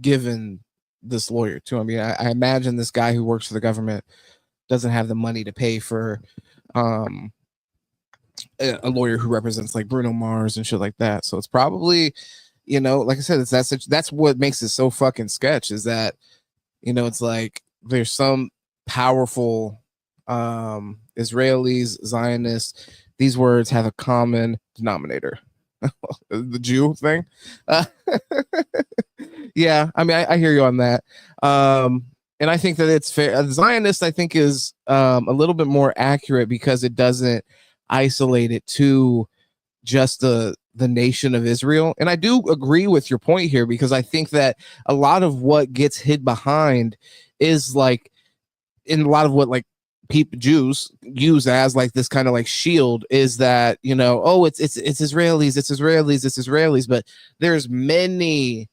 given this lawyer too. I mean, I imagine this guy who works for the government doesn't have the money to pay for a lawyer who represents like Bruno Mars and shit like that. So it's probably, you know, like I said, that's what makes it so fucking sketch is that, you know, it's like there's some powerful Israelis, Zionists. These words have a common denominator. The Jew thing. Yeah, I mean, I hear you on that. And I think that it's fair. A Zionist, I think, is a little bit more accurate because it doesn't isolate it to just the nation of Israel. And I do agree with your point here because I think that a lot of what gets hid behind is like in a lot of what like people Jews use as like this kind of like shield is that, you know, oh, it's Israelis, but there's many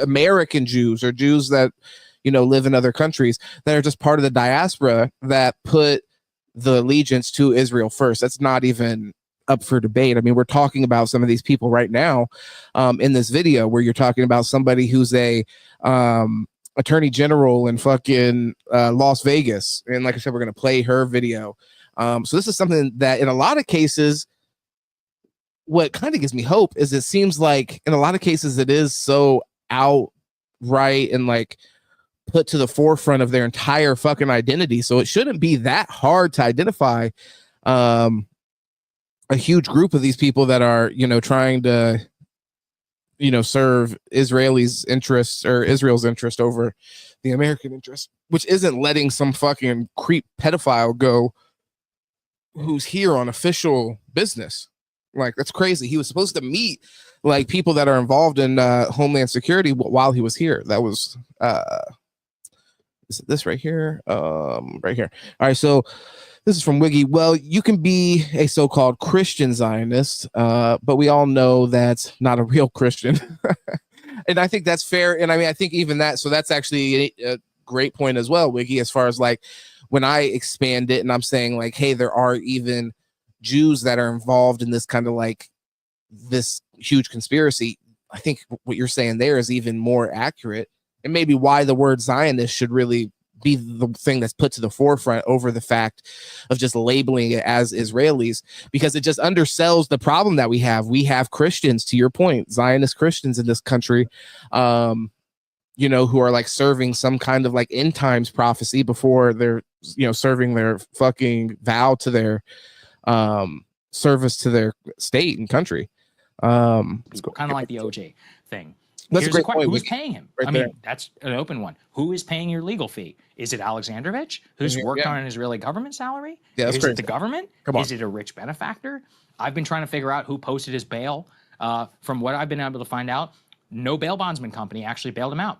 American Jews or Jews that, you know, live in other countries that are just part of the diaspora that put the allegiance to Israel first. That's not even up for debate. I mean, we're talking about some of these people right now in this video where you're talking about somebody who's a attorney general in fucking Las Vegas. And like I said, we're going to play her video. So this is something that in a lot of cases, what kind of gives me hope is it seems like in a lot of cases it is so outright and like put to the forefront of their entire fucking identity. So it shouldn't be that hard to identify a huge group of these people that are, you know, trying to, you know, serve Israelis' interests or Israel's interest over the American interest, which isn't letting some fucking creep pedophile go who's here on official business. Like, that's crazy. He was supposed to meet like people that are involved in Homeland Security while he was here. That was is it this right here? Right here. All right, so this is from Wiggy. Well, you can be a so-called Christian Zionist, but we all know that's not a real Christian. And I think that's fair. And I mean, I think even that, so that's actually a great point as well, Wiggy, as far as like when I expand it and I'm saying like, hey, there are even Jews that are involved in this kind of like this huge conspiracy. I think what you're saying there is even more accurate. And maybe why the word Zionist should really be the thing that's put to the forefront over the fact of just labeling it as Israelis, because it just undersells the problem that we have. We have Christians, to your point, Zionist Christians in this country, you know, who are like serving some kind of like end times prophecy before they're, you know, serving their fucking vow to their service to their state and country. Kind of like the OJ thing. That's Here's a great point. Who's paying him? Right I mean, there. that's an open one. Who is paying your legal fee? Is it Alexandrovich, who's worked on an Israeli government salary? Yeah, that's is crazy. it the government? Come on. Is it a rich benefactor? I've been trying to figure out who posted his bail. From what I've been able to find out, no bail bondsman company actually bailed him out.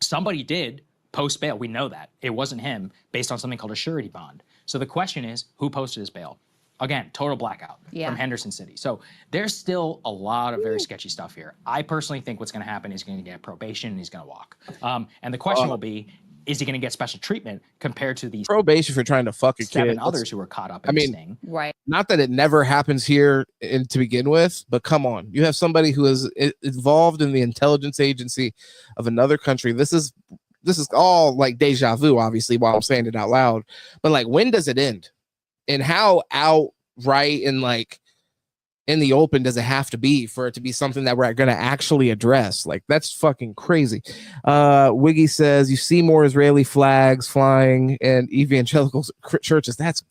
Somebody did post bail. We know that. It wasn't him based on something called a surety bond. So the question is, who posted his bail? Again, total blackout from Henderson City. So there's still a lot of very sketchy stuff here. I personally think what's going to happen is he's going to get probation and he's going to walk. And the question will be, is he going to get special treatment compared to these Probation for trying to fuck a 7 kid. others who were caught up in this thing? Right. Not that it never happens here to begin with, but come on, you have somebody who is involved in the intelligence agency of another country. This is all like deja vu, obviously, while I'm saying it out loud. But like, when does it end? And how outright and like in the open does it have to be for it to be something that we're going to actually address? Like, that's fucking crazy. Wiggy says, you see more Israeli flags flying in evangelical churches. That's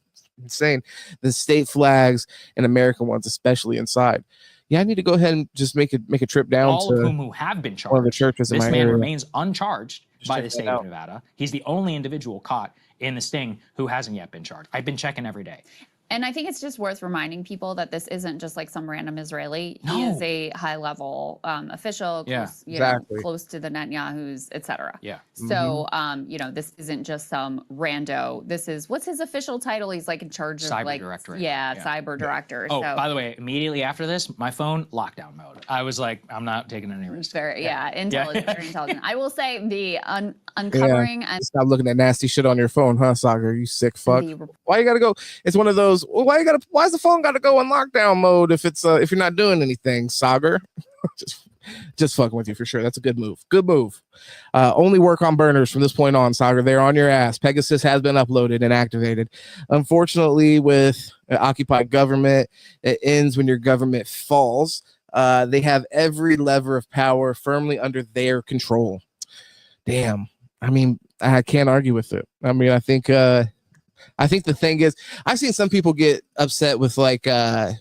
insane. The state flags and American ones, especially inside. Yeah, I need to go ahead and just make a trip down all to of whom who have been charged. one of the churches in This my man area. remains uncharged by the check state that of out. Nevada. He's the only individual caught in the sting who hasn't yet been charged. I've been checking every day. And I think it's just worth reminding people that this isn't just like some random Israeli. No. He is a high-level official, Yeah, close, exactly. close to the Netanyahu's, etc. Yeah. So, this isn't just some rando. This is, what's his official title? He's like in charge of Cyber like, director. yeah, Yeah. cyber director. Oh, so, by the way, immediately after this, my phone lockdown mode. I was like, I'm not taking any risks. very, intelligent, Yeah. very intelligent. I will say the uncovering and Stop looking at nasty shit on your phone, huh, Sagar? You sick fuck. the Why you gotta go? It's one of those. Well, why's the phone gotta go in lockdown mode if it's if you're not doing anything, Sagar? just fucking with you for sure. That's a good move. Good move. Only work on burners from this point on, Sagar. They're on your ass. Pegasus has been uploaded and activated. Unfortunately, with occupied government, it ends when your government falls. They have every lever of power firmly under their control. Damn. I mean, I can't argue with it. I mean, I think the thing is, I've seen some people get upset with like, I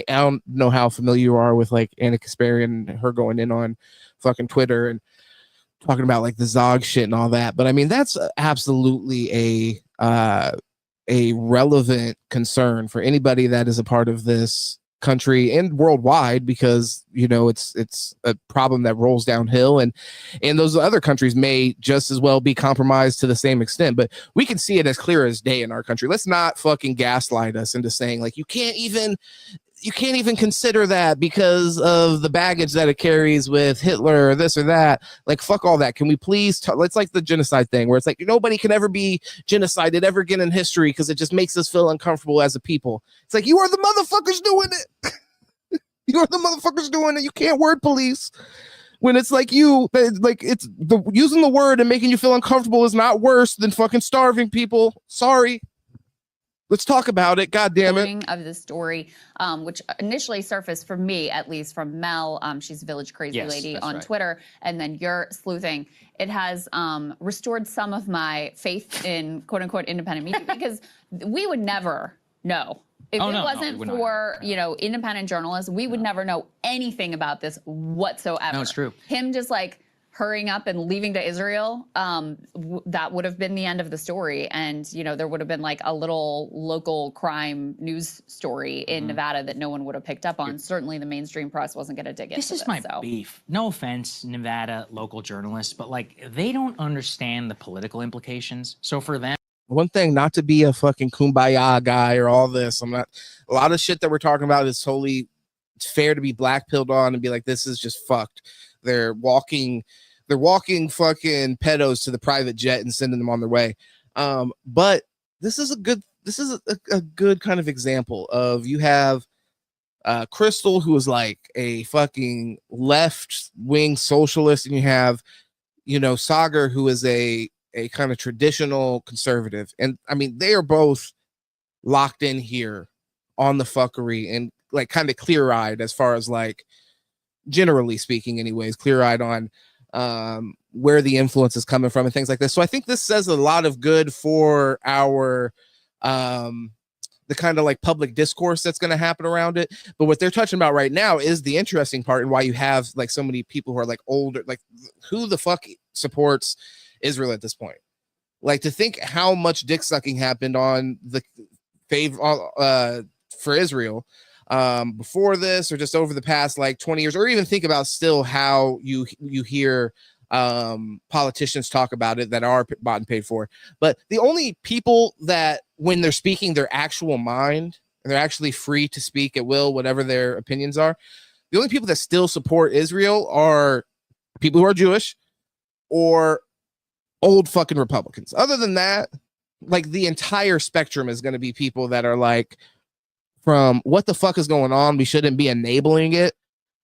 don't know how familiar you are with like Anna Kasparian and her going in on fucking Twitter and talking about like the Zog shit and all that. But I mean, that's absolutely a relevant concern for anybody that is a part of this country and worldwide, because it's a problem that rolls downhill, and those other countries may just as well be compromised to the same extent. But we can see it as clear as day in our country. Let's not fucking gaslight us into saying like you can't even consider that because of the baggage that it carries with Hitler or this or that. Like, fuck all that. Can we please it's like the genocide thing where it's like nobody can ever be genocided ever again in history because it just makes us feel uncomfortable as a people. It's like, you are the motherfuckers doing it. You are the motherfuckers doing it. You can't word police when it's like it's using the word and making you feel uncomfortable is not worse than fucking starving people. Sorry. Let's talk about it. God damn it. of the story, which initially surfaced for me, at least from Mel. She's a Village Crazy Yes, Lady that's on right. Twitter, and then you're sleuthing. It has restored some of my faith in quote unquote independent media, because we would never know. If Oh, it no, wasn't we would not for, independent journalists, we would never know anything about this whatsoever. No, it's true. Him just like hurrying up and leaving to Israel, that would have been the end of the story. And, there would have been like a little local crime news story in Nevada that no one would have picked up on. Certainly the mainstream press wasn't going to dig into This is my beef. No offense, Nevada local journalists, but like they don't understand the political implications. So for them, one thing, not to be a fucking kumbaya guy or all this. I'm not. A lot of shit that we're talking about is totally fair to be black pilled on and be like, this is just fucked. They're walking fucking pedos to the private jet and sending them on their way. But this is a good kind of example of, you have Crystal, who is like a fucking left wing socialist, and you have Sagar, who is a kind of traditional conservative. And I mean, they are both locked in here on the fuckery and like kind of clear-eyed, as far as like, generally speaking anyways, clear-eyed on where the influence is coming from and things like this. So I think this says a lot of good for our the kind of like public discourse that's going to happen around it. But what they're touching about right now is the interesting part, and why you have like so many people who are like older, like who the fuck supports Israel at this point? Like, to think how much dick sucking happened on the for Israel before this, or just over the past like 20 years, or even think about still how you hear politicians talk about it that are bought and paid for. But the only people that, when they're speaking their actual mind, and they're actually free to speak at will, whatever their opinions are, the only people that still support Israel are people who are Jewish, or old fucking Republicans. Other than that, like the entire spectrum is going to be people that are like, from what the fuck is going on, we shouldn't be enabling it,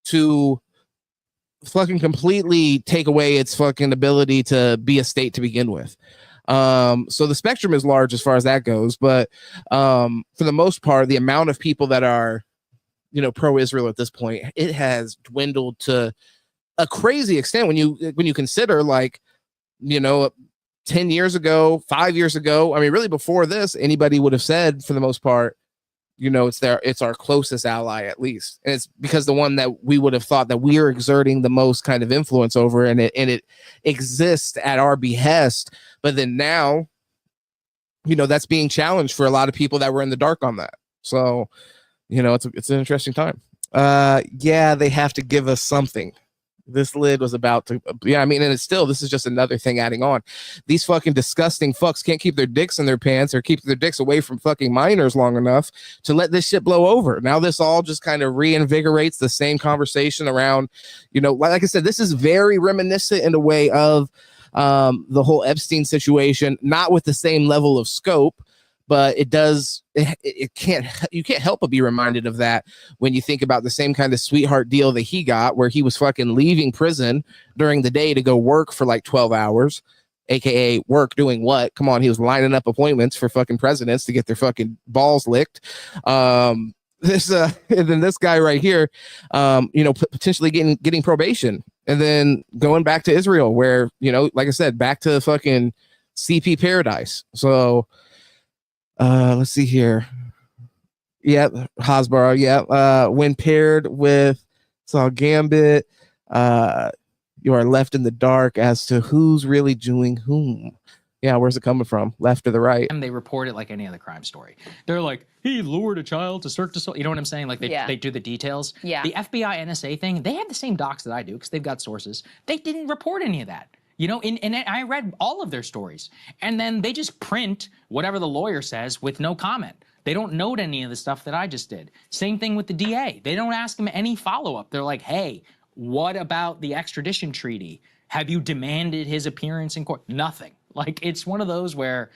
to fucking completely take away its fucking ability to be a state to begin with. So the spectrum is large as far as that goes, but for the most part, the amount of people that are, you know, pro-Israel at this point, it has dwindled to a crazy extent when you consider, like, you know, 10 years ago, 5 years ago, I mean, really before this, anybody would have said, for the most part, you know, it's our closest ally, at least. And it's because the one that we would have thought that we are exerting the most kind of influence over, and it exists at our behest. But then now, you know, that's being challenged for a lot of people that were in the dark on that. So, you know, it's an interesting time. Yeah, they have to give us something. This lid was about to, yeah, I mean, and it's still, this is just another thing adding on. These fucking disgusting fucks can't keep their dicks in their pants or keep their dicks away from fucking minors long enough to let this shit blow over. Now this all just kind of reinvigorates the same conversation around, you know, like I said, this is very reminiscent in a way of the whole Epstein situation, not with the same level of scope, but it does, you can't help but be reminded of that when you think about the same kind of sweetheart deal that he got, where he was fucking leaving prison during the day to go work for like 12 hours, aka work doing what? Come on, he was lining up appointments for fucking presidents to get their fucking balls licked. And then this guy right here, you know, potentially getting probation, and then going back to Israel, where, you know, like I said, back to fucking CP paradise. So let's see here. Yep, Hasbara. Yep. When paired with Saul Gambit, you are left in the dark as to who's really doing whom. Yeah, where's it coming from? Left or the right? And they report it like any other crime story. They're like, he lured a child to Cirque du Soleil. You know what I'm saying? Like they do the details. Yeah. The FBI NSA thing, they have the same docs that I do because they've got sources. They didn't report any of that. You know, and I read all of their stories. And then they just print whatever the lawyer says with no comment. They don't note any of the stuff that I just did. Same thing with the DA. They don't ask him any follow-up. They're like, hey, what about the extradition treaty? Have you demanded his appearance in court? Nothing. Like, it's one of those where,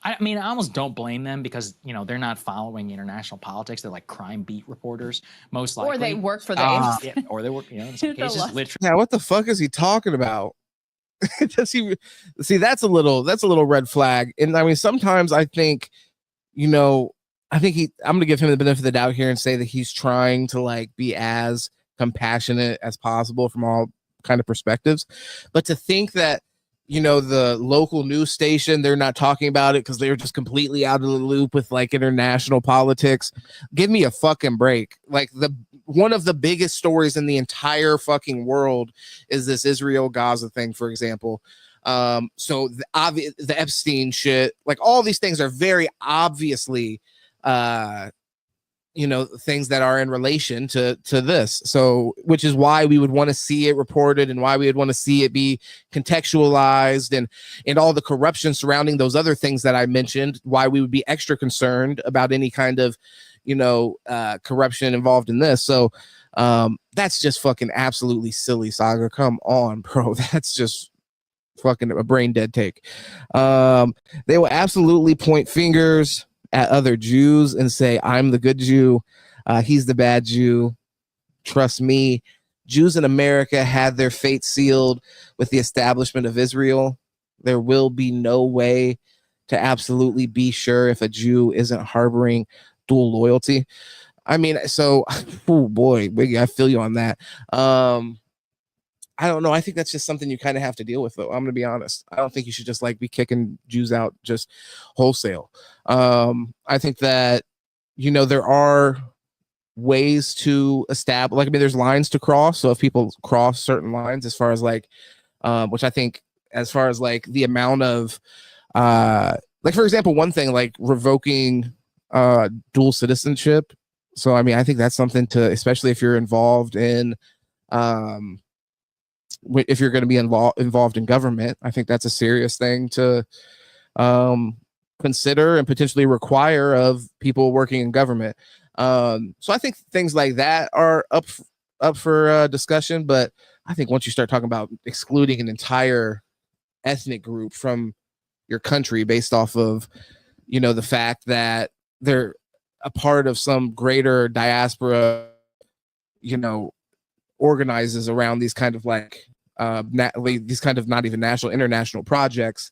I mean, I almost don't blame them because, you know, they're not following international politics. They're like crime beat reporters, most likely. Or they work for the yeah, or they work, you know, in some cases, literally. Yeah, what the fuck is he talking about? Does he see? That's a little red flag. And I mean, sometimes I think, you know, I'm gonna give him the benefit of the doubt here and say that he's trying to like be as compassionate as possible from all kind of perspectives. But to think that, you know, the local news station, they're not talking about it because they're just completely out of the loop with like international politics. Give me a fucking break. Like, one of the biggest stories in the entire fucking world is this Israel-Gaza thing, for example. So the Epstein shit, like all these things are very obviously, you know, things that are in relation to this. So, which is why we would want to see it reported and why we would want to see it be contextualized, and all the corruption surrounding those other things that I mentioned, why we would be extra concerned about any kind of, you know, corruption involved in this. So that's just fucking absolutely silly, Saga. Come on, bro. That's just fucking a brain dead take. They will absolutely point fingers at other Jews and say, I'm the good Jew, he's the bad Jew. Trust me, Jews in America had their fate sealed with the establishment of Israel. There will be no way to absolutely be sure if a Jew isn't harboring dual loyalty. I mean, so, oh boy, Wiggy, I feel you on that. I don't know. I think that's just something you kind of have to deal with, though. I'm going to be honest. I don't think you should just like be kicking Jews out just wholesale. I think that, you know, there are ways to establish, like, I mean, there's lines to cross. So if people cross certain lines, as far as like, which I think, as far as like the amount of, like, for example, one thing like revoking dual citizenship. So, I mean, I think that's something to, especially if you're involved in, if you're going to be involved in government, I think that's a serious thing to consider and potentially require of people working in government. So I think things like that are up for discussion. But I think once you start talking about excluding an entire ethnic group from your country based off of, you know, the fact that they're a part of some greater diaspora, you know, organizes around these kind of like these kind of not even national, international projects.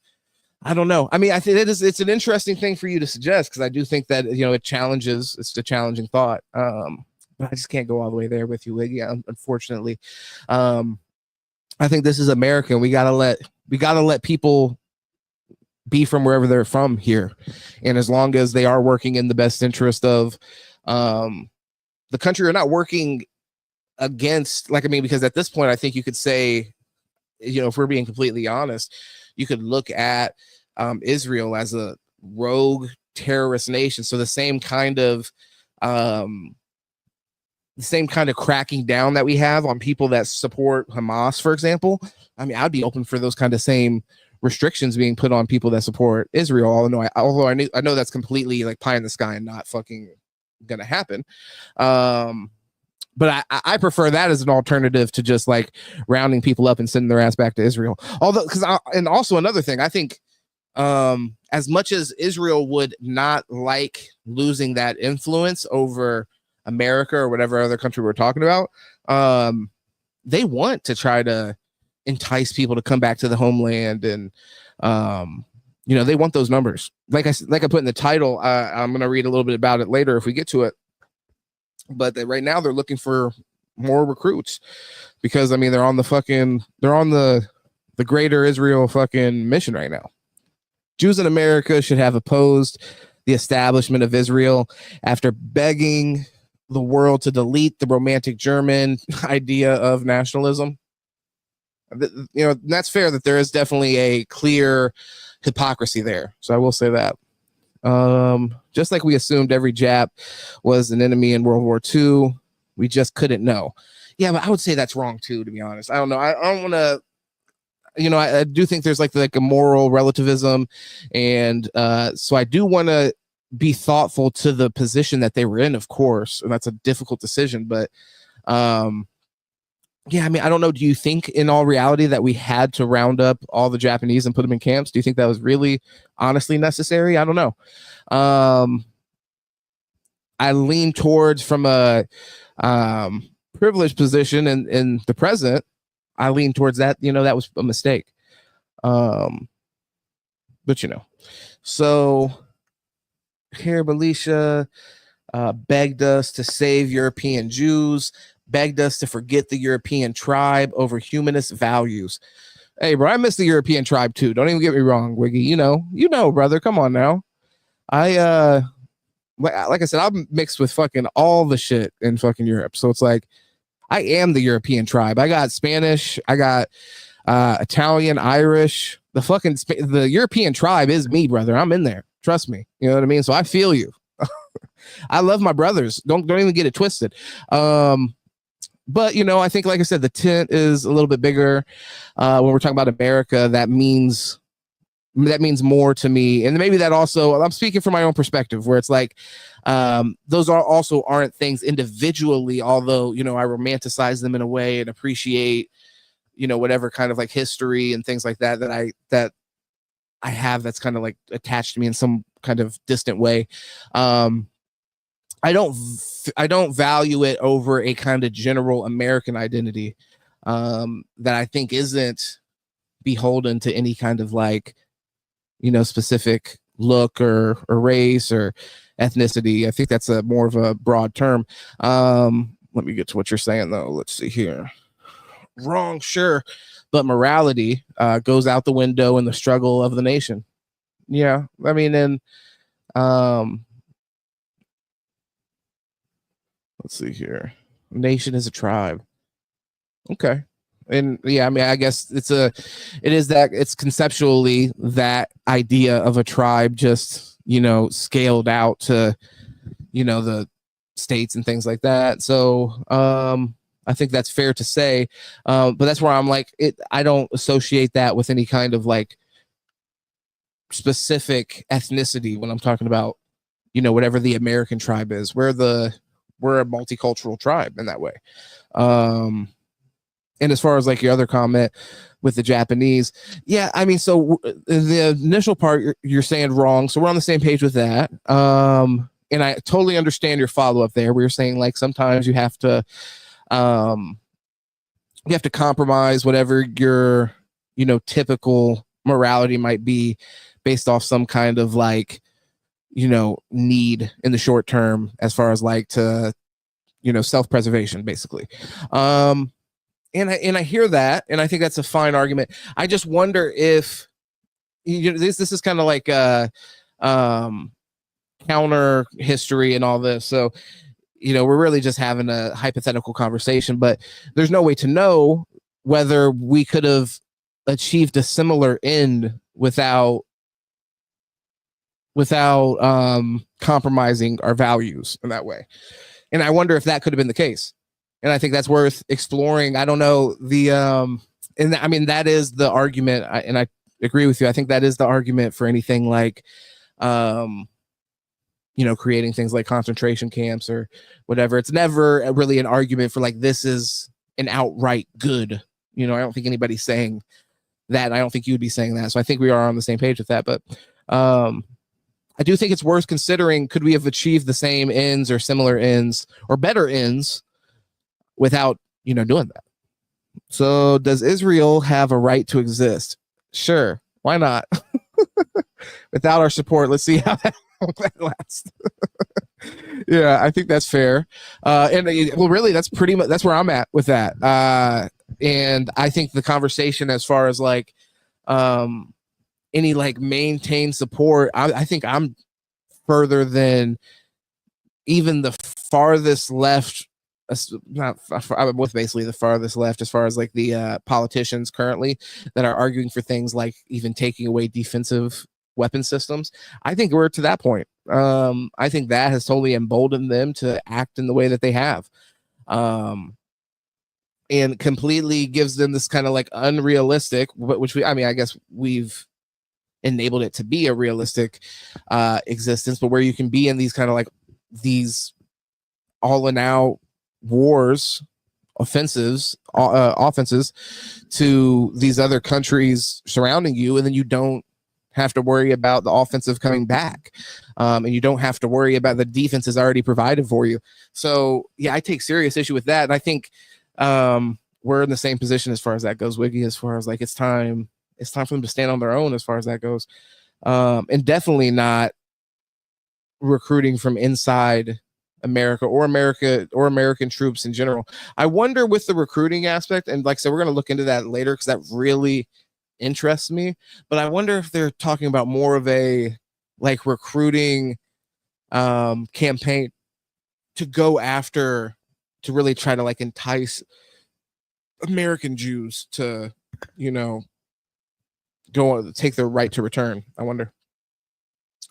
I don't know. I mean, I think it's an interesting thing for you to suggest, because I do think that, you know, it's a challenging thought. But I just can't go all the way there with you, Wiggy, unfortunately. I think this is America, and we gotta let people be from wherever they're from here, and as long as they are working in the best interest of the country, or not working against, like, I mean, because at this point, I think you could say, you know, if we're being completely honest, you could look at Israel as a rogue terrorist nation. So the same kind of cracking down that we have on people that support Hamas, for example. I mean, I'd be open for those kind of same restrictions being put on people that support Israel. Although I know that's completely like pie in the sky and not fucking gonna happen. But I prefer that as an alternative to just like rounding people up and sending their ass back to Israel. Although, and also another thing, I think as much as Israel would not like losing that influence over America or whatever other country we're talking about, they want to try to entice people to come back to the homeland, and you know, they want those numbers. Like I put in the title, I'm gonna read a little bit about it later if we get to it. But right now they're looking for more recruits, because I mean they're on the greater Israel fucking mission right now. Jews in America should have opposed the establishment of Israel after begging the world to delete the romantic German idea of nationalism. You know, that's fair that there is definitely a clear hypocrisy there. So I will say that. Just like we assumed every Jap was an enemy in World War II, we just couldn't know. Yeah, but I would say that's wrong too, to be honest. I don't know. I don't want to, you know, I do think there's like a moral relativism, and so I do want to be thoughtful to the position that they were in, of course, and that's a difficult decision. But yeah, I mean, I don't know. Do you think in all reality that we had to round up all the Japanese and put them in camps? Do you think that was really honestly necessary? I don't know. I lean towards, from a privileged position in the present, I lean towards that, you know, that was a mistake. But you know, so here Belisha begged us to save European Jews, begged us to forget the European tribe over humanist values. Hey, bro, I miss the European tribe too. Don't even get me wrong, Wiggy. You know, brother. Come on now. Like I said, I'm mixed with fucking all the shit in fucking Europe. So it's like, I am the European tribe. I got Spanish. I got Italian, Irish. The European tribe is me, brother. I'm in there. Trust me. You know what I mean? So I feel you. I love my brothers. Don't even get it twisted. But you know, I think, like I said, the tent is a little bit bigger. When we're talking about America, that means more to me. And maybe that also, I'm speaking from my own perspective, where it's like, those aren't things individually, although, you know, I romanticize them in a way and appreciate, you know, whatever kind of like history and things like that I have that's kind of like attached to me in some kind of distant way. I don't value it over a kind of general American identity that I think isn't beholden to any kind of like, you know, specific look or race or ethnicity. I think that's a more of a broad term. Let me get to what you're saying though. Let's see here. Wrong, sure, but morality goes out the window in the struggle of the nation. Yeah, I mean, and let's see here. Nation is a tribe. Okay. And yeah, I mean, I guess it's conceptually that idea of a tribe, just, you know, scaled out to, you know, the states and things like that. So I think that's fair to say. But that's where I'm like, I don't associate that with any kind of like specific ethnicity when I'm talking about, you know, whatever the American tribe is. We're a multicultural tribe in that way. And as far as like your other comment, with the Japanese. Yeah, I mean, so the initial part you're saying wrong, so we're on the same page with that. And I totally understand your follow-up there. We were saying like sometimes you have to compromise whatever your, you know, typical morality might be based off some kind of like, you know, need in the short term as far as like to, you know, self-preservation basically. And I hear that, and I think that's a fine argument. I just wonder if, you know, this is kind of like counter history and all this. So, you know, we're really just having a hypothetical conversation, but there's no way to know whether we could have achieved a similar end without compromising our values in that way. And I wonder if that could have been the case. And I think that's worth exploring. I don't know and I mean, that is the argument. And I agree with you. I think that is the argument for anything like, you know, creating things like concentration camps or whatever. It's never really an argument for like, this is an outright good. You know, I don't think anybody's saying that. I don't think you'd be saying that. So I think we are on the same page with that. But I do think it's worth considering, could we have achieved the same ends or similar ends or better ends without, you know, doing that? So does Israel have a right to exist? Sure. Why not? Without our support, let's see how that lasts. Yeah, I think that's fair. And well, really, that's pretty much, that's where I'm at with that. And I think the conversation as far as like any like maintained support, I think I'm further than even the farthest left. I'm with basically the farthest left as far as like the politicians currently that are arguing for things like even taking away defensive weapon systems. I think we're to that point. I think that has totally emboldened them to act in the way that they have, and completely gives them this kind of like unrealistic, which I mean, I guess we've enabled it to be a realistic existence, but where you can be in these kind of like these all in out wars, offenses to these other countries surrounding you, and then you don't have to worry about the offensive coming back, and you don't have to worry about the defense is already provided for you. So yeah, I take serious issue with that, and I think we're in the same position as far as that goes, Wiggy, as far as like it's time for them to stand on their own as far as that goes, and definitely not recruiting from inside America or American troops in general. I wonder with the recruiting aspect, and like I said, we're going to look into that later because that really interests me, but I wonder if they're talking about more of a like recruiting campaign to go after, to really try to like entice American Jews to, you know, go take their right to return. I wonder.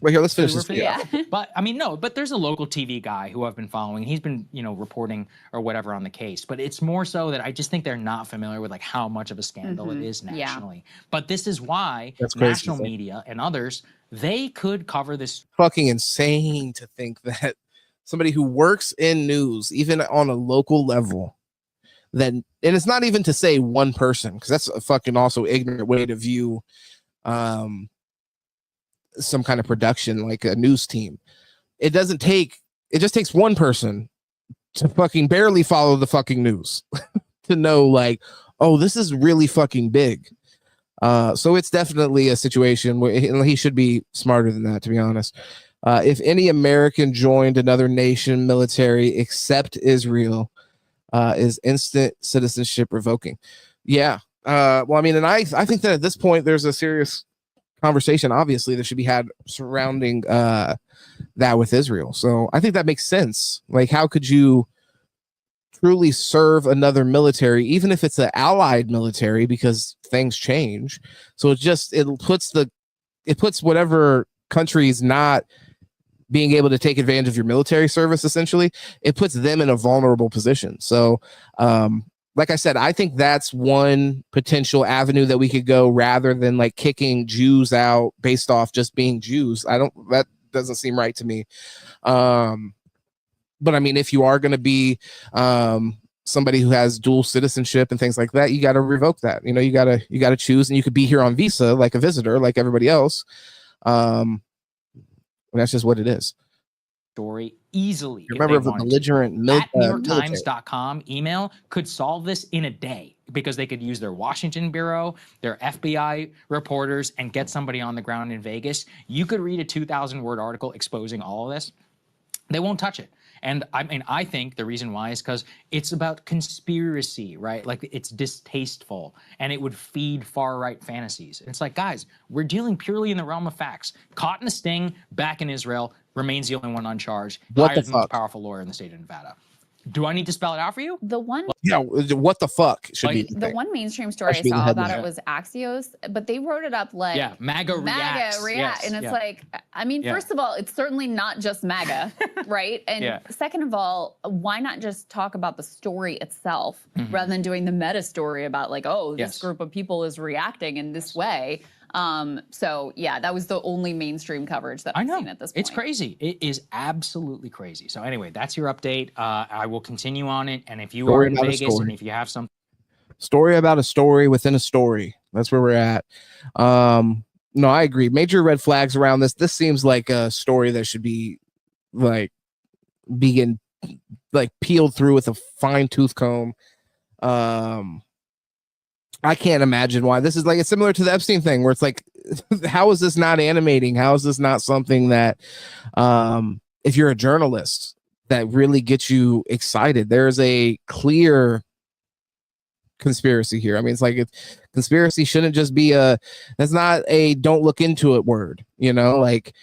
Right here, let's finish this. Yeah. But I mean, no, but there's a local TV guy who I've been following. He's been, you know, reporting or whatever on the case. But it's more so that I just think they're not familiar with like how much of a scandal it is nationally. Yeah. But this is why national media and others, they could cover this. Fucking insane to think that somebody who works in news, even on a local level, then, and it's not even to say one person, because that's a fucking also ignorant way to view some kind of production like a news team. It just takes one person to fucking barely follow the fucking news to know like, oh, this is really fucking big. So it's definitely a situation where he should be smarter than that, to be honest. If any American joined another nation military except Israel, is instant citizenship revoking. Yeah. Well, I mean, and I think that at this point there's a serious conversation obviously that should be had surrounding that with Israel. So I think that makes sense. Like, how could you truly serve another military, even if it's an allied military, because things change. So it puts whatever countries not being able to take advantage of your military service, essentially, it puts them in a vulnerable position. So like I said, I think that's one potential avenue that we could go, rather than like kicking Jews out based off just being Jews. That doesn't seem right to me. But I mean, if you are going to be somebody who has dual citizenship and things like that, you got to revoke that. You know, you got to choose, and you could be here on visa like a visitor, like everybody else. That's just what it is. Story easily. You're a member of the belligerent that NewYorkTimes.com email could solve this in a day, because they could use their Washington bureau, their FBI reporters, and get somebody on the ground in Vegas. You could read a 2,000-word article exposing all of this. They won't touch it. And I mean, I think the reason why is because it's about conspiracy, right? Like, it's distasteful, and it would feed far-right fantasies. And it's like, guys, we're dealing purely in the realm of facts. Caught in a sting, back in Israel, remains the only one uncharged. Hired the most powerful lawyer in the state of Nevada. Do I need to spell it out for you? The one, yeah, what the fuck should be the one mainstream story I saw about it was Axios, but they wrote it up like MAGA reacts. Yes, and it's like, I mean, first of all, it's certainly not just MAGA, right? And second of all, why not just talk about the story itself rather than doing the meta story about like, oh, this group of people is reacting in this way. So yeah, that was the only mainstream coverage that I've seen at this point. It's crazy. It is absolutely crazy. So anyway, that's your update. I will continue on it. And if you are in Vegas and if you have some story about a story within a story, that's where we're at. No, I agree. Major red flags around this. This seems like a story that should be like being like peeled through with a fine tooth comb. I can't imagine why this is like, it's similar to the Epstein thing where it's like, how is this not animating? How is this not something that, if you're a journalist, that really gets you excited? There's a clear conspiracy here. I mean, it's like, conspiracy shouldn't just be that's not a don't look into it word, you know, like,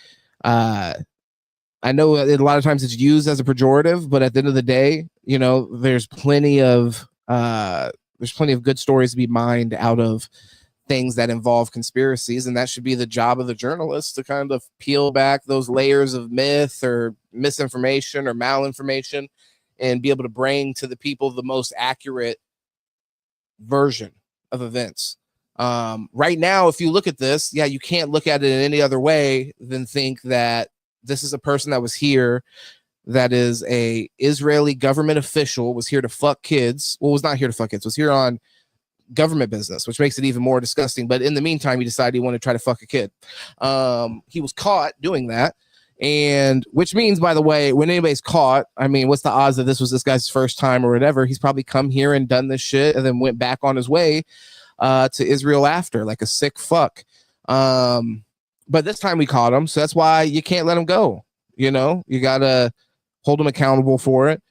I know a lot of times it's used as a pejorative, but at the end of the day, you know, there's plenty of good stories to be mined out of things that involve conspiracies, and that should be the job of the journalist, to kind of peel back those layers of myth or misinformation or malinformation and be able to bring to the people the most accurate version of events. Right now, if you look at this, you can't look at it in any other way than think that this is a person that was here, that is a Israeli government official, was here to fuck kids. Well, was not here to fuck kids, was here on government business, which makes it even more disgusting. But in the meantime, he decided he wanted to try to fuck a kid. He was caught doing that. And which means, by the way, when anybody's caught, I mean, what's the odds that this was this guy's first time or whatever? He's probably come here and done this shit and then went back on his way to Israel after, like a sick fuck. But this time we caught him. So that's why you can't let him go. You know, you got to hold them accountable for it,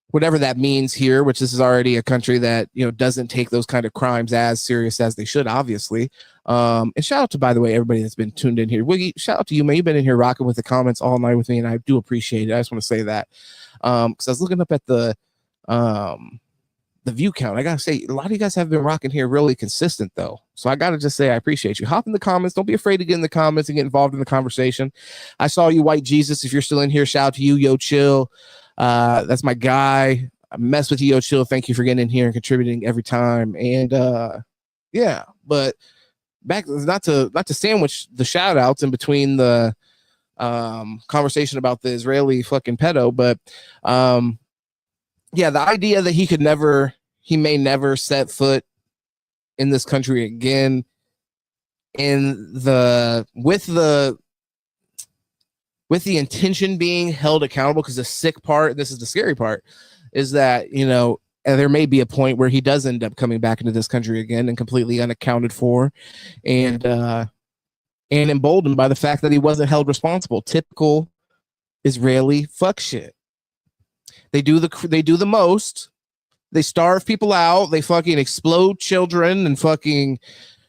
whatever that means here, which this is already a country that, you know, doesn't take those kind of crimes as serious as they should, obviously. And shout out to, by the way, everybody that's been tuned in here. Wiggy, shout out to you, man. You've been in here rocking with the comments all night with me, and I do appreciate it. I just want to say that, because I was looking up at the view count. I gotta say, a lot of you guys have been rocking here really consistent, though. So I gotta just say I appreciate you. Hop in the comments. Don't be afraid to get in the comments and get involved in the conversation. I saw you, White Jesus. If you're still in here, shout out to you, Yo Chill. That's my guy. I mess with you, Yo Chill. Thank you for getting in here and contributing every time. And yeah, but back, not to sandwich the shout outs in between the conversation about the Israeli fucking pedo, but yeah, the idea that he may never set foot in this country again, with the intention being held accountable, because the sick part, this is the scary part, is that, you know, there may be a point where he does end up coming back into this country again and completely unaccounted for, and emboldened by the fact that he wasn't held responsible. Typical Israeli fuck shit. They do the most. They starve people out. They fucking explode children and fucking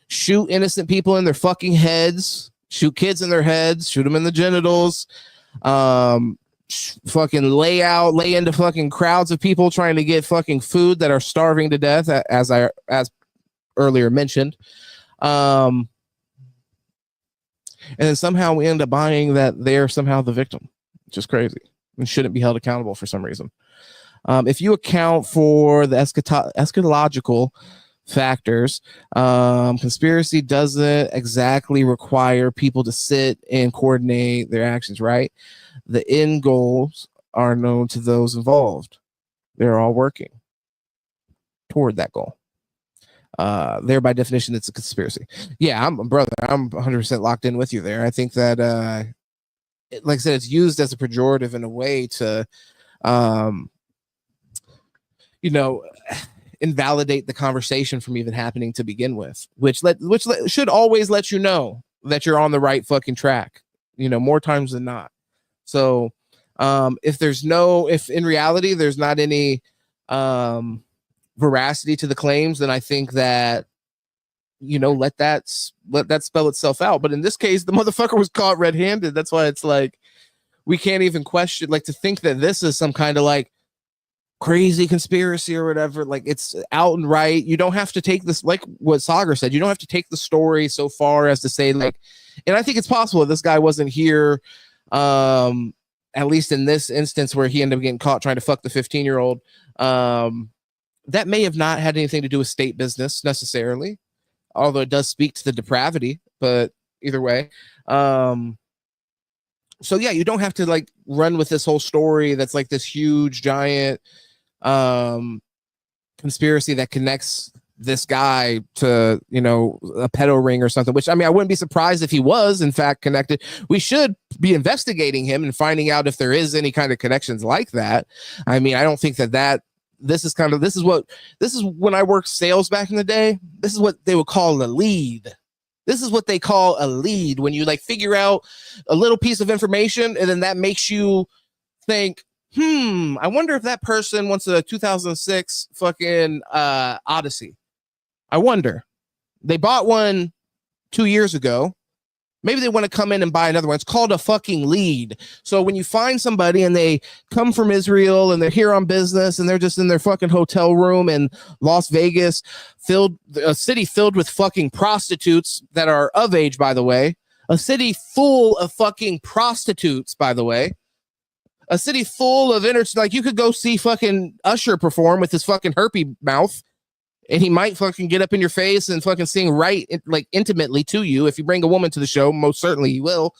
shoot innocent people in their fucking heads. Shoot kids in their heads. Shoot them in the genitals. Fucking lay into fucking crowds of people trying to get fucking food that are starving to death, as earlier mentioned. And then somehow we end up buying that they're somehow the victim, which is crazy and shouldn't be held accountable for some reason. If you account for the eschatological factors, conspiracy doesn't exactly require people to sit and coordinate their actions, right? The end goals are known to those involved. They're all working. toward that goal. There, by definition, it's a conspiracy. Yeah, I'm 100% locked in with you there. I think that, like I said, it's used as a pejorative in a way to, invalidate the conversation from even happening to begin with, which should always let you know that you're on the right fucking track, more times than not. So, if in reality there's not any veracity to the claims, then I think that let that spell itself out. But in this case, the motherfucker was caught red-handed. That's why it's like we can't even question, like, to think that this is some kind of like crazy conspiracy or whatever. Like, it's out and right. You don't have to take this, like what Sagar said, you don't have to take the story so far as to say, like, and I think it's possible this guy wasn't here, at least in this instance where he ended up getting caught trying to fuck the 15-year-old. That may have not had anything to do with state business necessarily, although it does speak to the depravity. But either way, so yeah, you don't have to like run with this whole story that's like this huge giant conspiracy that connects this guy to a pedo ring or something, which, I mean, I wouldn't be surprised if he was in fact connected. We should be investigating him and finding out if there is any kind of connections like that. I mean, I don't think that this is when I worked sales back in the day, this is what they would call a lead. This is what they call a lead, when you like figure out a little piece of information and then that makes you think, I wonder if that person wants a 2006 fucking Odyssey. I wonder. They bought one 2 years ago. Maybe they want to come in and buy another one. It's called a fucking lead. So when you find somebody and they come from Israel and they're here on business and they're just in their fucking hotel room in Las Vegas, a city filled with fucking prostitutes that are of age, by the way, a city full of fucking prostitutes, by the way, a city full of like you could go see fucking Usher perform with his fucking herpy mouth, and he might fucking get up in your face and fucking sing like intimately to you. If you bring a woman to the show, most certainly he will.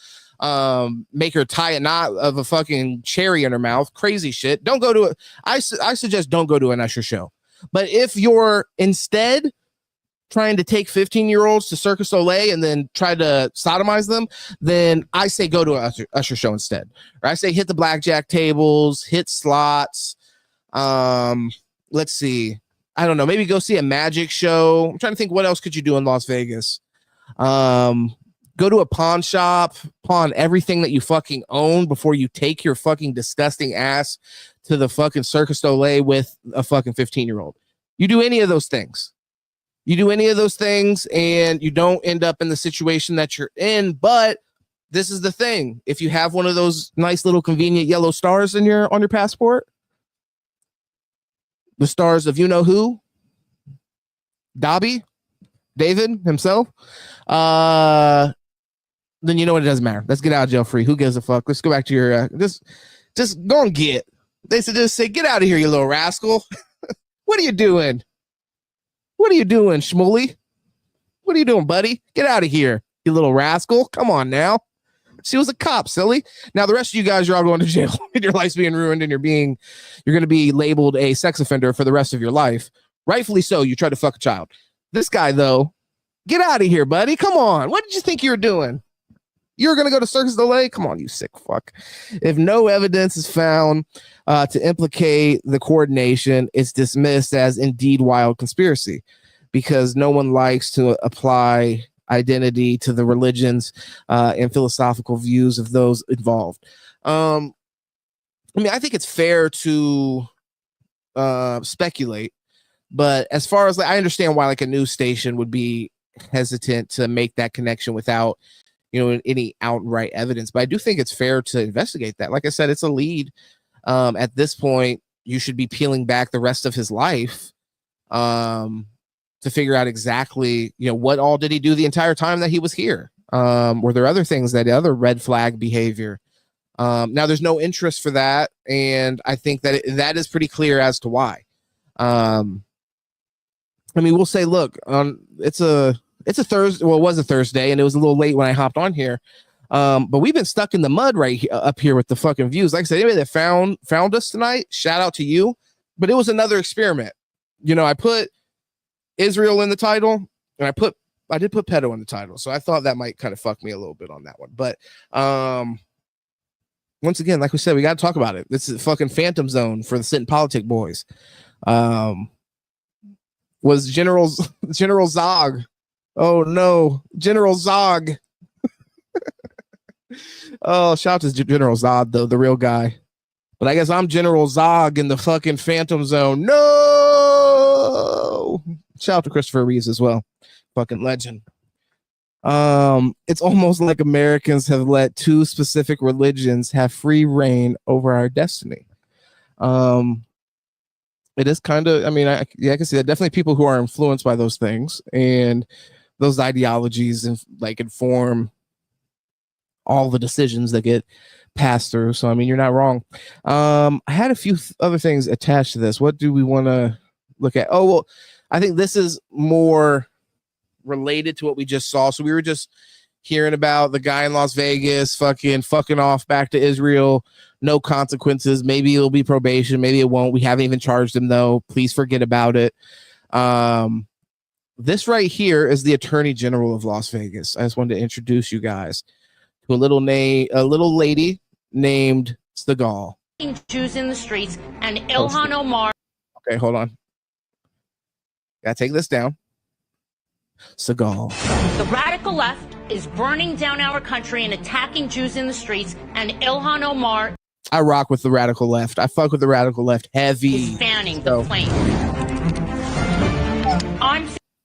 Make her tie a knot of a fucking cherry in her mouth. Crazy shit. Don't go to it. I suggest don't go to an Usher show. But if you're instead trying to take 15-year-olds to Cirque du Soleil and then try to sodomize them, then I say go to an Usher show instead. Or I say hit the blackjack tables, hit slots. Let's see. I don't know. Maybe go see a magic show. I'm trying to think, what else could you do in Las Vegas? Go to a pawn shop, pawn everything that you fucking own before you take your fucking disgusting ass to the fucking Cirque du Soleil with a fucking 15-year-old. You do any of those things. And you don't end up in the situation that you're in. But this is the thing. If you have one of those nice little convenient yellow stars on your passport, the stars of who, David himself, then you know what, it doesn't matter. Let's get out of jail free. Who gives a fuck? Let's go back to your just go and get. They said just say, get out of here, you little rascal. What are you doing? Shmuley? What are you doing, buddy? Get out of here, you little rascal. Come on now. She was a cop, silly. Now the rest of you guys are all going to jail and your life's being ruined and you're going to be labeled a sex offender for the rest of your life. Rightfully so. You tried to fuck a child. This guy, though, get out of here, buddy. Come on. What did you think you were doing? You were going to go to Cirque du Soleil? Come on, you sick fuck. If no evidence is found to implicate the coordination, it's dismissed as indeed wild conspiracy, because no one likes to apply identity to the religions and philosophical views of those involved. I mean, I think it's fair to speculate, but as far as I understand why like a news station would be hesitant to make that connection without any outright evidence. But I do think it's fair to investigate that. Like I said, it's a lead. At this point, you should be peeling back the rest of his life to figure out exactly, what all did he do the entire time that he was here? Were there other things, other red flag behavior? Now there's no interest for that. And I think that that is pretty clear as to why. I mean, we'll say, look, it's a Thursday. Well, it was a Thursday and it was a little late when I hopped on here. But we've been stuck in the mud up here with the fucking views. Like I said, anybody that found us tonight, shout out to you. But it was another experiment. I put Israel in the title, and I did put pedo in the title, so I thought that might kind of fuck me a little bit on that one. But once again, like we said, we got to talk about it. This is a fucking phantom zone for the Sitting Politic boys. Was General Zog? Oh no, General Zog. Oh, shout out to General Zod, though, the real guy. But I guess I'm General Zog in the fucking phantom zone. No. Shout out to Christopher Reeves as well. Fucking legend. It's almost like Americans have let two specific religions have free reign over our destiny. It is kind of, I mean, I can see that. Definitely people who are influenced by those things and those ideologies and like inform all the decisions that get passed through. So, I mean, you're not wrong. I had a few other things attached to this. What do we want to look at? Oh, well, I think this is more related to what we just saw. So we were just hearing about the guy in Las Vegas fucking off back to Israel. No consequences. Maybe it'll be probation. Maybe it won't. We haven't even charged him, though. Please forget about it. This right here is the Attorney General of Las Vegas. I just wanted to introduce you guys to a little lady named Segal. Jews in the streets and Ilhan Omar. Okay, hold on. Gotta take this down. Segal. The radical left is burning down our country and attacking Jews in the streets, and Ilhan Omar. I rock with the radical left. I fuck with the radical left heavy. Is fanning the flame.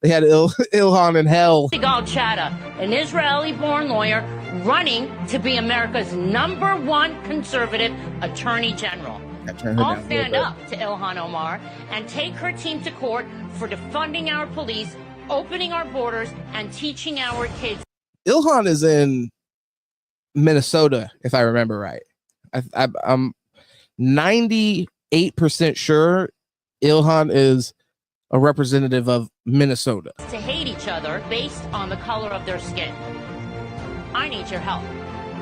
They had Ilhan in hell. Segal Chata, an Israeli-born lawyer running to be America's #1 conservative attorney general. I'll stand up to Ilhan Omar and take her team to court for defunding our police, opening our borders, and teaching our kids. Ilhan is in Minnesota, if I remember right. I'm 98% sure Ilhan is a representative of Minnesota. To hate each other based on the color of their skin. I need your help.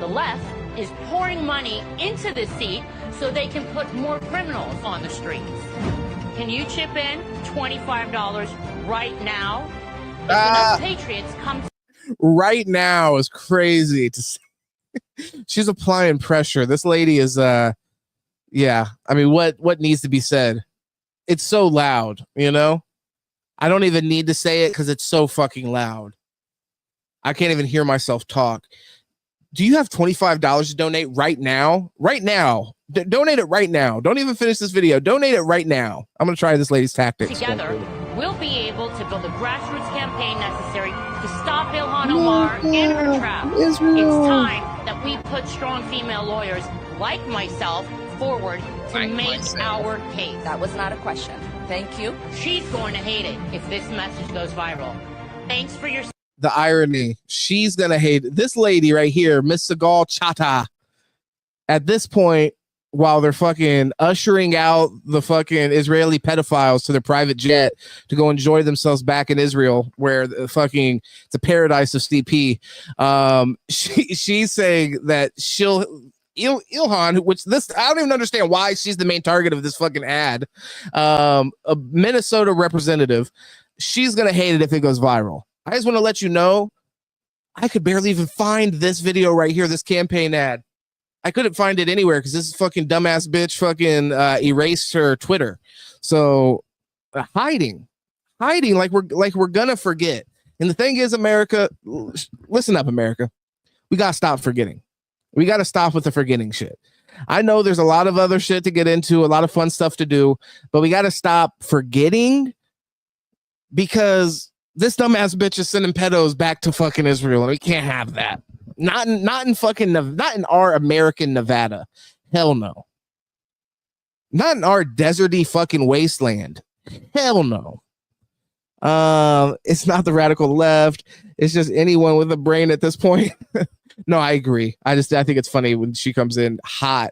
The left is pouring money into this seat so they can put more criminals on the streets. Can you chip in $25 right now? If enough patriots come to right now is crazy to say. She's applying pressure. This lady is yeah. I mean, what needs to be said? It's so loud, you know? I don't even need to say it because it's so fucking loud. I can't even hear myself talk. Do you have $25 to donate right now? Right now. Donate it right now. Don't even finish this video. Donate it right now. I'm going to try this lady's tactics. Together, we'll be able to build a grassroots campaign necessary to stop Ilhan Omar in her trap. Israel. It's time that we put strong female lawyers like myself forward to make our case. That was not a question. Thank you. She's going to hate it if this message goes viral. Thanks for your... The irony. She's going to hate it. This lady right here, Miss Segal Chata, at this point, while they're fucking ushering out the fucking Israeli pedophiles to their private jet to go enjoy themselves back in Israel, where the fucking it's a paradise of CP. She's saying that Ilhan, which this I don't even understand why she's the main target of this fucking ad. A Minnesota representative, she's gonna hate it if it goes viral. I just want to let you know, I could barely even find this video right here, this campaign ad. I couldn't find it anywhere because this fucking dumbass bitch fucking erased her Twitter. So hiding like we're gonna forget. And the thing is, America, listen up, America. We gotta stop forgetting. We gotta stop with the forgetting shit. I know there's a lot of other shit to get into, a lot of fun stuff to do, but we gotta stop forgetting because this dumbass bitch is sending pedos back to fucking Israel, and we can't have that. Not in our American Nevada. Hell no. Not in our deserty fucking wasteland. Hell no. It's not the radical left. It's just anyone with a brain at this point. No, I agree. I think it's funny when she comes in hot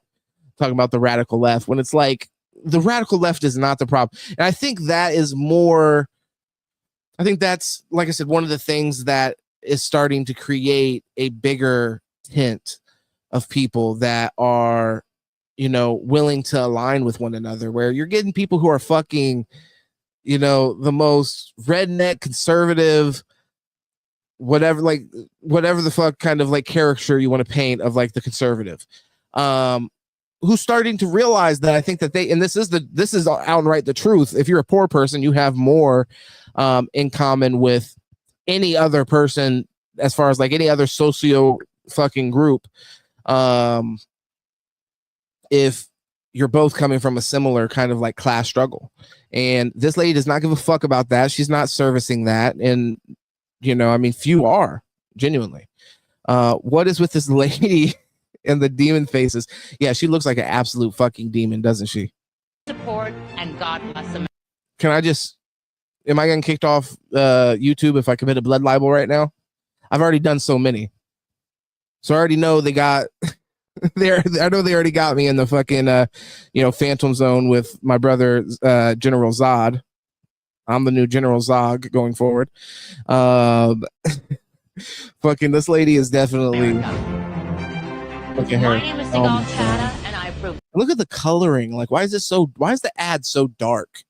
talking about the radical left when it's like the radical left is not the problem. And I think that is more. I think that's, like I said, one of the things that is starting to create a bigger tent of people that are, willing to align with one another, where you're getting people who are fucking, you know, the most redneck conservative, whatever the fuck kind of like caricature you want to paint of like the conservative, who's starting to realize that I think that this is outright the truth. If you're a poor person, you have more in common with any other person as far as like any other socio fucking group. If you're both coming from a similar kind of like class struggle, and this lady does not give a fuck about that. She's not servicing that. And, you know, I mean, few are genuinely. What is with this lady and the demon faces? Yeah, she looks like an absolute fucking demon, doesn't she? Support and God bless them. Am I getting kicked off YouTube if I commit a blood libel right now? I've already done so many. So I already know they got I know they already got me in the fucking phantom zone with my brother General Zod. I'm the new General Zog going forward. Fucking this lady is definitely look at her. My name is Sigal Chada, and I approve. Look at the coloring. Like, why is the ad so dark?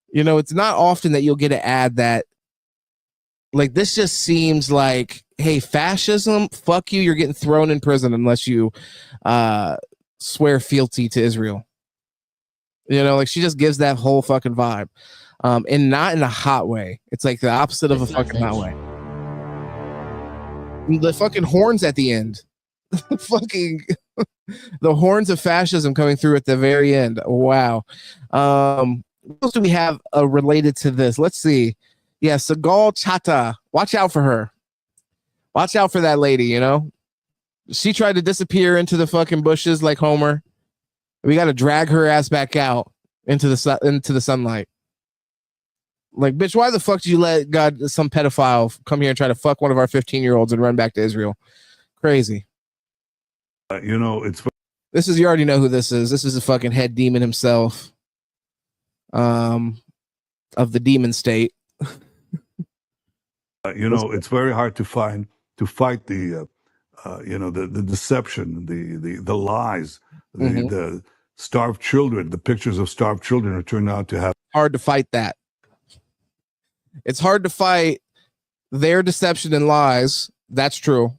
You know, it's not often that you'll get an ad that, like, this just seems like, hey, fascism, fuck you, you're getting thrown in prison unless you swear fealty to Israel. You know, like, she just gives that whole fucking vibe. And not in a hot way. It's like the opposite of a fucking hot way. The fucking horns at the end. Fucking the horns of fascism coming through at the very end. Wow. What else do we have related to this? Let's see. Yeah, Sigal Chata. Watch out for her. Watch out for that lady, you know? She tried to disappear into the fucking bushes like Homer. We got to drag her ass back out into the sunlight. Like, bitch, why the fuck did you let some pedophile come here and try to fuck one of our 15-year-olds and run back to Israel? Crazy. You know, you already know who this is. This is the fucking head demon himself. Of the demon state. You know, it's very hard to fight the the deception, the lies, the starved children. The pictures of starved children are turned out to have hard to fight that. It's hard to fight their deception and lies. That's true.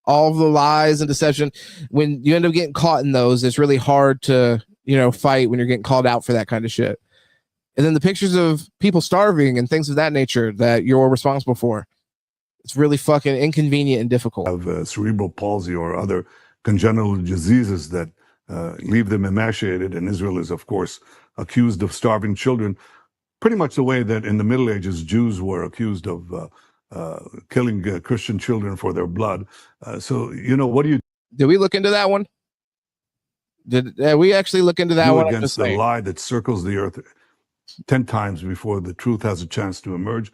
All of the lies and deception, when you end up getting caught in those, it's really hard to, fight when you're getting called out for that kind of shit. And then the pictures of people starving and things of that nature that you're responsible for. It's really fucking inconvenient and difficult. Have cerebral palsy or other congenital diseases that leave them emaciated. And Israel is, of course, accused of starving children, pretty much the way that in the Middle Ages, Jews were accused of killing Christian children for their blood. So, what do you Did we look into that one? Did we actually look into that do one? against the lie that circles the earth 10 times before the truth has a chance to emerge?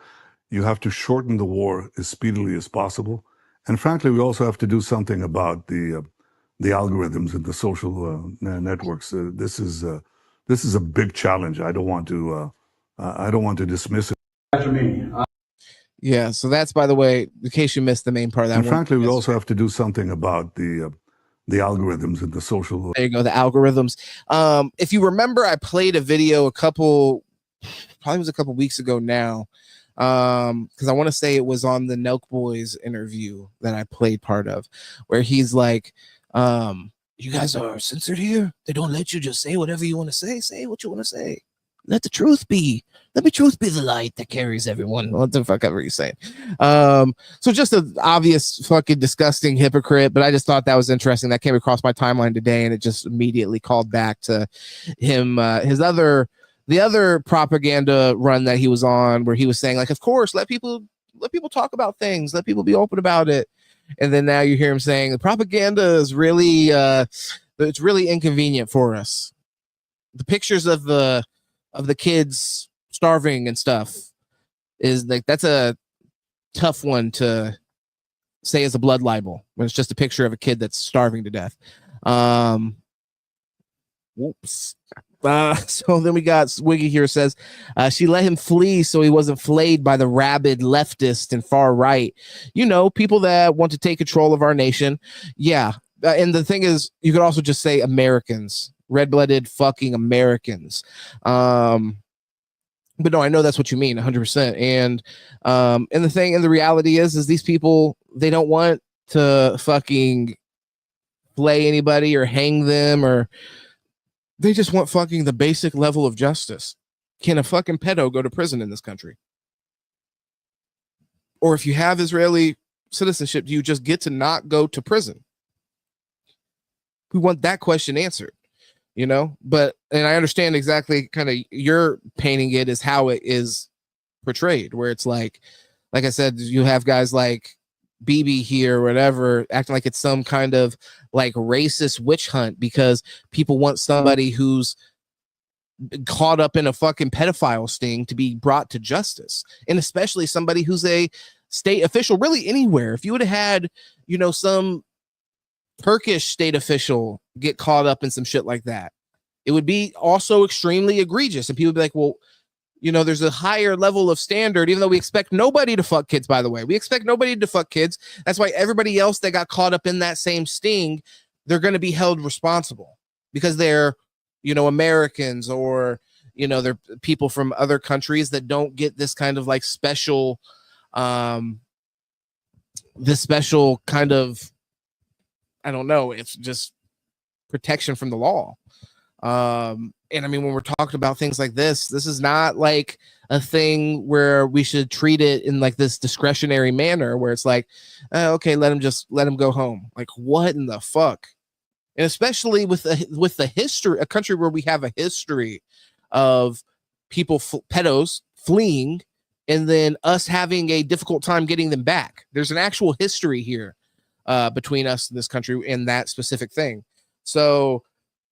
You have to shorten the war as speedily as possible. And frankly, we also have to do something about the algorithms and the social networks. This is a big challenge. I don't want to dismiss it. After me. Yeah, so that's, by the way, in case you missed the main part of that. And frankly, we also have to do something about the algorithms and the social. There you go, the algorithms. If you remember, I played a video probably a couple weeks ago now, because I want to say it was on the Nelk Boys interview that I played part of, where he's like, you guys are censored here. They don't let you just say whatever you want to say. Say what you want to say. Let the truth be. Let the truth be the light that carries everyone. What the fuck ever you saying? So just an obvious fucking disgusting hypocrite, but I just thought that was interesting. That came across my timeline today, and it just immediately called back to him, the other propaganda run that he was on, where he was saying, like, of course, let people talk about things, let people be open about it. And then now you hear him saying the propaganda is really it's really inconvenient for us. The pictures of the kids starving and stuff is like, that's a tough one to say as a blood libel when it's just a picture of a kid that's starving to death. Whoops. So then we got Swiggy here says she let him flee so he wasn't flayed by the rabid leftist and far right, people that want to take control of our nation. Yeah. And the thing is, you could also just say Americans, red-blooded fucking Americans. But no, I know that's what you mean 100%. And the reality is these people, they don't want to fucking flay anybody or hang them, or they just want fucking the basic level of justice. Can a fucking pedo go to prison in this country? Or if you have Israeli citizenship, do you just get to not go to prison? We want that question answered, you know? But, and I understand exactly kind of you're painting it as how it is portrayed, where it's like I said, you have guys like BB here or whatever acting like it's some kind of like racist witch hunt because people want somebody who's caught up in a fucking pedophile sting to be brought to justice, and especially somebody who's a state official. Really, anywhere, if you would have had, you know, some Turkish state official get caught up in some shit like that, it would be also extremely egregious, and people would be like, well, you know, there's a higher level of standard, even though we expect nobody to fuck kids. By the way, we expect nobody to fuck kids. That's why everybody else that got caught up in that same sting, they're going to be held responsible because they're, you know, Americans, or, you know, they're people from other countries that don't get this kind of like special, this special kind of, I don't know, it's just protection from the law. And I mean, when we're talking about things like this is not like a thing where we should treat it in like this discretionary manner where it's like, okay, let him go home. Like, what in the fuck? And especially with the history, a country where we have a history of people, pedos fleeing, and then us having a difficult time getting them back. There's an actual history here between us and this country in that specific thing. So,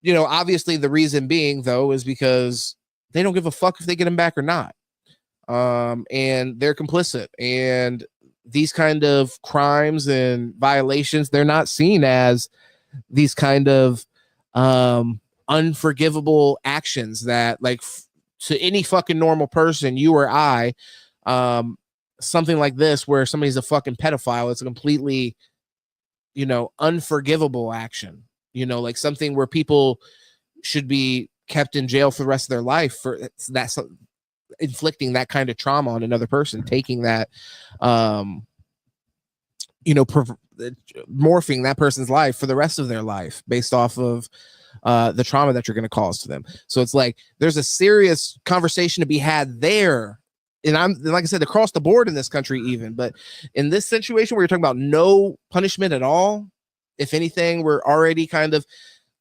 you know, obviously the reason being, though, is because they don't give a fuck if they get them back or not. And they're complicit. And these kind of crimes and violations, they're not seen as these kind of unforgivable actions that, like, to any fucking normal person, you or I, something like this where somebody's a fucking pedophile, it's a completely, you know, unforgivable action. You know, like something where people should be kept in jail for the rest of their life for that, inflicting that kind of trauma on another person, taking that, you know, morphing that person's life for the rest of their life based off of the trauma that you're going to cause to them. So it's like there's a serious conversation to be had there. And I'm, like I said, across the board in this country, even, but in this situation where you're talking about no punishment at all, if anything, we're already kind of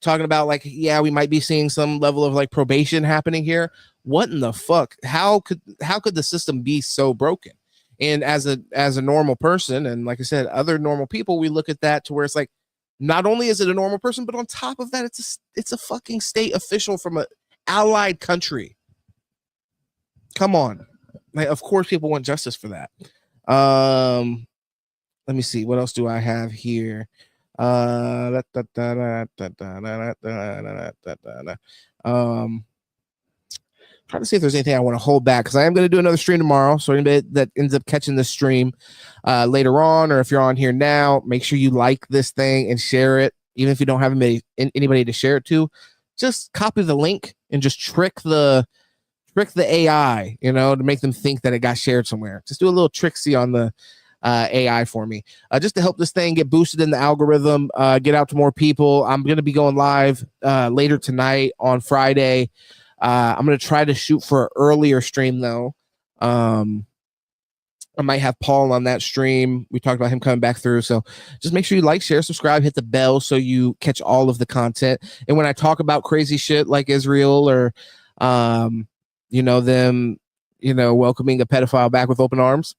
talking about like, yeah, we might be seeing some level of like probation happening here. What in the fuck? How could the system be so broken? And as a normal person, and like I said, other normal people, we look at that to where it's like, not only is it a normal person, but on top of that, it's a fucking state official from an allied country. Come on. Like, of course people want justice for that. Let me see. What else do I have here? Trying to see if there's anything I want to hold back, because I am going to do another stream tomorrow. So anybody that ends up catching this stream later on, or if you're on here now, make sure you like this thing and share it. Even if you don't have anybody to share it to, just copy the link and just trick the AI, you know, to make them think that it got shared somewhere. Just do a little tricksy on the AI for me, just to help this thing get boosted in the algorithm, get out to more people. I'm going to be going live later tonight on Friday. I'm going to try to shoot for an earlier stream, though. I might have Paul on that stream. We talked about him coming back through. So just make sure you like, share, subscribe, hit the bell so you catch all of the content. And when I talk about crazy shit like Israel or, you know, them, you know, welcoming a pedophile back with open arms,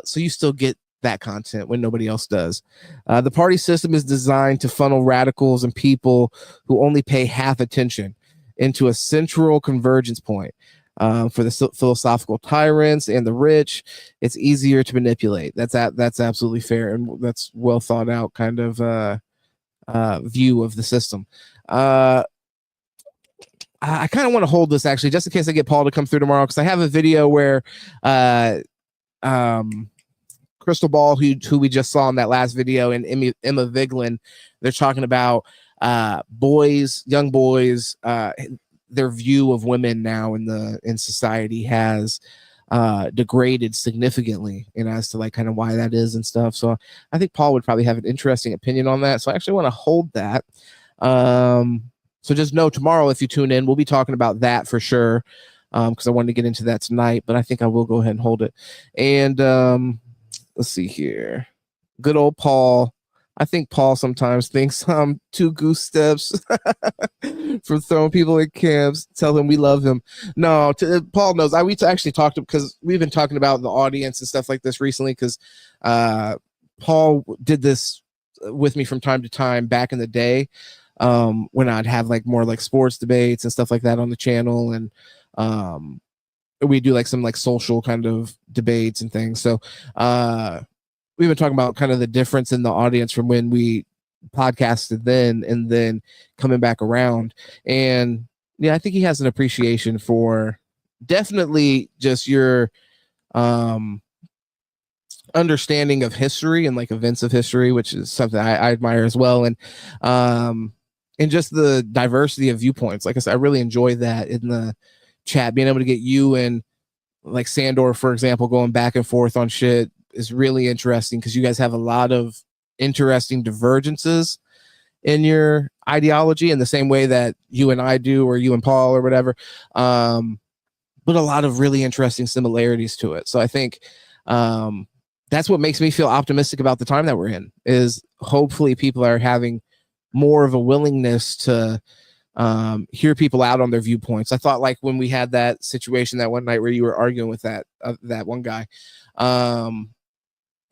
so you still get that content when nobody else does. The party system is designed to funnel radicals and people who only pay half attention into a central convergence point. For the philosophical tyrants and the rich, it's easier to manipulate. That's absolutely fair, and that's well thought out kind of view of the system. I kind of want to hold this actually, just in case I get Paul to come through tomorrow, because I have a video where Crystal Ball, who we just saw in that last video, and Emma Vigeland, they're talking about young boys. their view of women now in society has degraded significantly, and as to like kind of why that is and stuff. So I think Paul would probably have an interesting opinion on that. So I actually want to hold that. So just know tomorrow, if you tune in, we'll be talking about that for sure. Because I wanted to get into that tonight, but I think I will go ahead and hold it. And let's see here. Good old Paul. I think Paul sometimes thinks I'm 2 goose steps from throwing people in camps. Tell him we love him. No, Paul knows. We actually talked because we've been talking about the audience and stuff like this recently. Because Paul did this with me from time to time back in the day, when I'd have like more like sports debates and stuff like that on the channel, and we do like some like social kind of debates and things. So we've been talking about kind of the difference in the audience from when we podcasted then and then coming back around. And yeah, I think he has an appreciation for definitely just your understanding of history and like events of history, which is something I admire as well. And just the diversity of viewpoints. Like I said, I really enjoy that in the chat, being able to get you and like Sandor, for example, going back and forth on shit is really interesting, because you guys have a lot of interesting divergences in your ideology in the same way that you and I do, or you and Paul or whatever, but a lot of really interesting similarities to it. So I think that's what makes me feel optimistic about the time that we're in, is hopefully people are having more of a willingness to hear people out on their viewpoints. I thought like when we had that situation that one night where you were arguing with that one guy,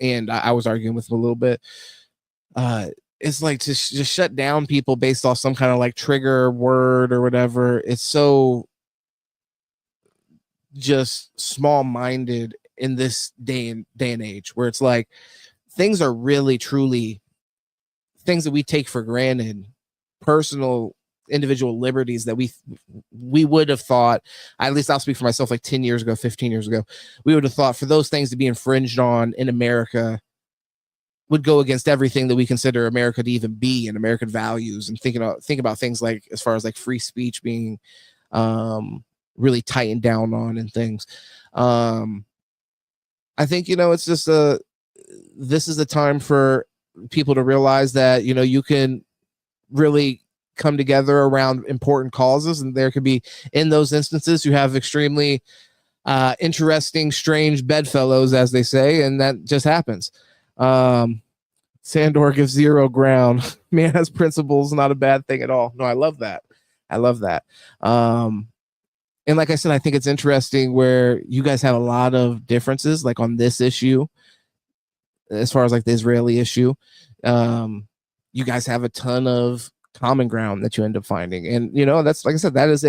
and I was arguing with him a little bit, it's like to just shut down people based off some kind of like trigger word or whatever. It's so just small-minded in this day and age, where it's like things are really truly things that we take for granted, personal individual liberties that we would have thought, at least I'll speak for myself, like 10 years ago, 15 years ago, we would have thought for those things to be infringed on in America would go against everything that we consider America to even be, and American values, and think about things like as far as like free speech being really tightened down on and things. I think, it's just this is the time for people to realize that, you can really come together around important causes, and there could be, in those instances, you have extremely interesting, strange bedfellows, as they say, and that just happens. Sandor gives 0 ground. Man has principles, not a bad thing at all. No, I love that. And like I said, I think it's interesting where you guys have a lot of differences, like on this issue, as far as like the Israeli issue. You guys have a ton of common ground that you end up finding, and that's, like I said, that is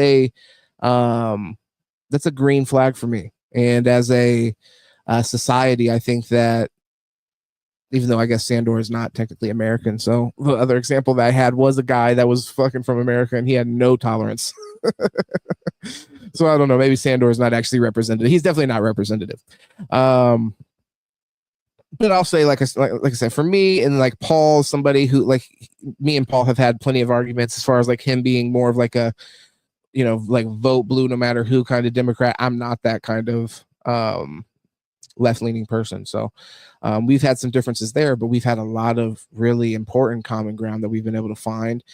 that's a green flag for me. And as a society, I think that, even though I guess Sandor is not technically American, so the other example that I had was a guy that was fucking from America, and he had no tolerance. So I don't know, maybe Sandor is not actually representative. He's definitely not representative. But I'll say, like I said, for me, and like Paul, somebody who, like, me and Paul have had plenty of arguments as far as like him being more of like a, like vote blue no matter who kind of Democrat. I'm not that kind of left-leaning person. So we've had some differences there, but we've had a lot of really important common ground that we've been able to find.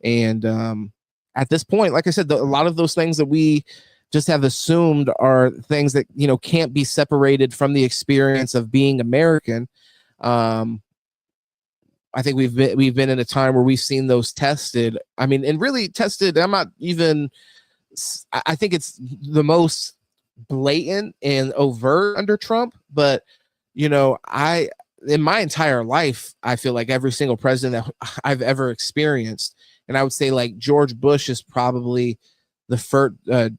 And at this point, like I said, a lot of those things that we just have assumed are things that, can't be separated from the experience of being American. I think we've been in a time where we've seen those tested. I mean, and really tested. I think it's the most blatant and overt under Trump. But, in my entire life, I feel like every single president that I've ever experienced, and I would say like George Bush is probably the first,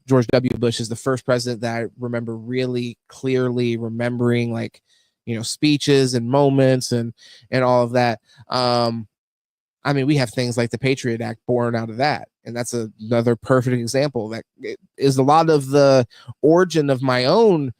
George W. Bush is the first president that I remember really clearly remembering, like, speeches and moments and all of that. I mean, we have things like the Patriot Act born out of that. And that's another perfect example. That is a lot of the origin of my own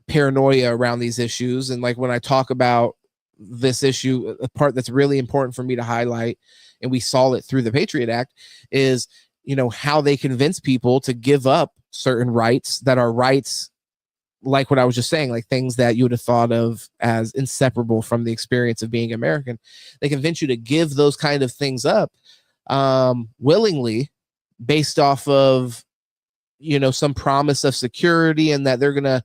paranoia around these issues. And like when I talk about this issue, a part that's really important for me to highlight and we saw it through the Patriot Act, is, you know, how they convince people to give up certain rights that are rights, like what I was just saying, like things that you would have thought of as inseparable from the experience of being American. They convince you to give those kind of things up willingly, based off of, you know, some promise of security, and that they're gonna,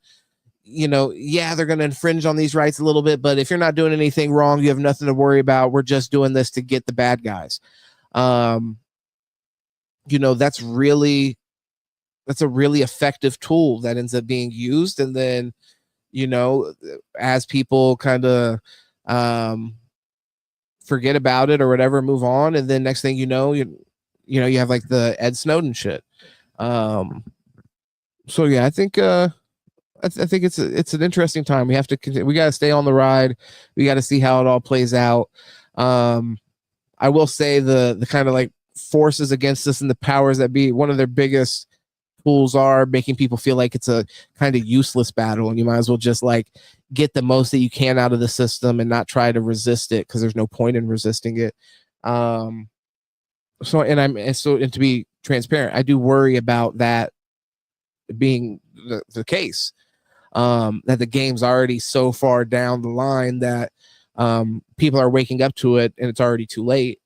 you know, yeah, they're gonna infringe on these rights a little bit, but if you're not doing anything wrong, you have nothing to worry about. We're just doing this to get the bad guys. You know, that's a really effective tool that ends up being used. And then, you know, as people kind of forget about it or whatever, move on, and then next thing you know, you have like the Ed Snowden shit. So yeah, I think I think it's an interesting time. We have to we got to stay on the ride. We got to see how it all plays out. I will say the kind of like forces against us and the powers that be, one of their biggest tools are making people feel like it's a kind of useless battle, and you might as well just like get the most that you can out of the system and not try to resist it, because there's no point in resisting it. So to be transparent, I do worry about that being the case. That the game's already so far down the line that people are waking up to it and it's already too late.